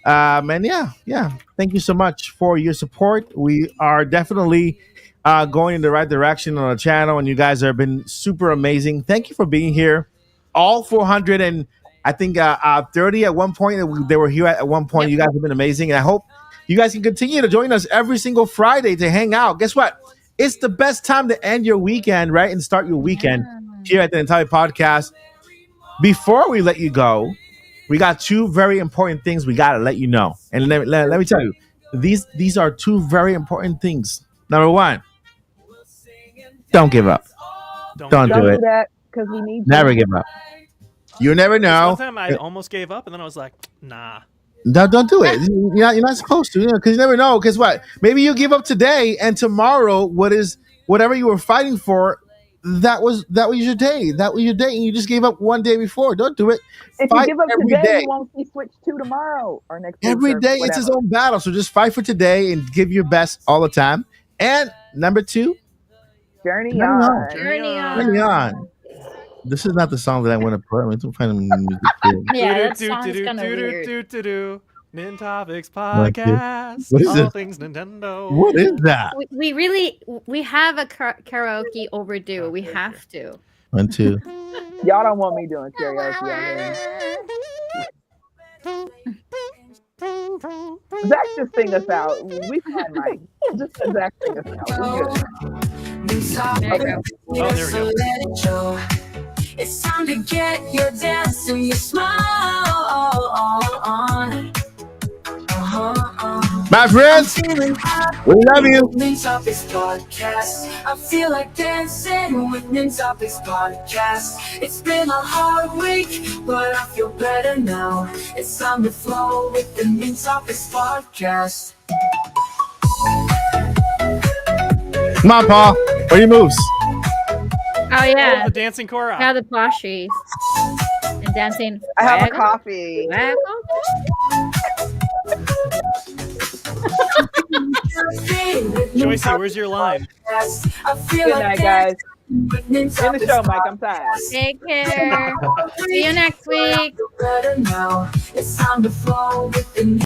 And yeah. Thank you so much for your support. We are definitely going in the right direction on the channel, and you guys have been super amazing. Thank you for being here. All 400 and I think 30 at one point. They were here at one point. Yep. You guys have been amazing, and I hope you guys can continue to join us every single Friday to hang out. Guess what? It's the best time to end your weekend, right? And start your weekend here at the Nintopics Podcast. Before we let you go, we got 2 very important things we got to let you know. And let me tell you, these are 2 very important things. Number 1, don't give up. Don't do it. That because we need Never give up. You never know. One time I almost gave up, and then I was like, nah. Don't do it. You're not supposed to, because you never know. Because what? Maybe you give up today, and tomorrow, whatever you were fighting for, that was your day. That was your day, and you just gave up one day before. Don't do it. If you give up today, you won't see Switch 2 tomorrow or next week. Every day, it's his own battle. So just fight for today and give your best all the time. And number 2, Journey on. Journey on. This is not the song that I want to put. I'm going to find a music. Yeah, that song is kind of weird. Nintopics Podcast. What is all it? things Nintendo. What is that? We have a karaoke overdue. We have to. 1, 2. Y'all don't want me doing karaoke. Zach just sing us out. We fine, Mike. Just let Zach sing us out. We're good. There you go. Oh, there we go. Let it show. It's time to get your dance and your smile on. My friends, we love you. Nintopics Podcast. I feel like dancing with Nintopics Podcast. It's been a hard week, but I feel better now. It's time to flow with the Nintopics Podcast. Come on, Paul. What are your moves? Oh yeah, Oh, the dancing Korra. now the plushies and dancing. I have a Waggle, coffee. waggle. Joycey, where's your line? Good night, guys. In the show, Mike. I'm tired. Take care. See you next week. It's time to flow with the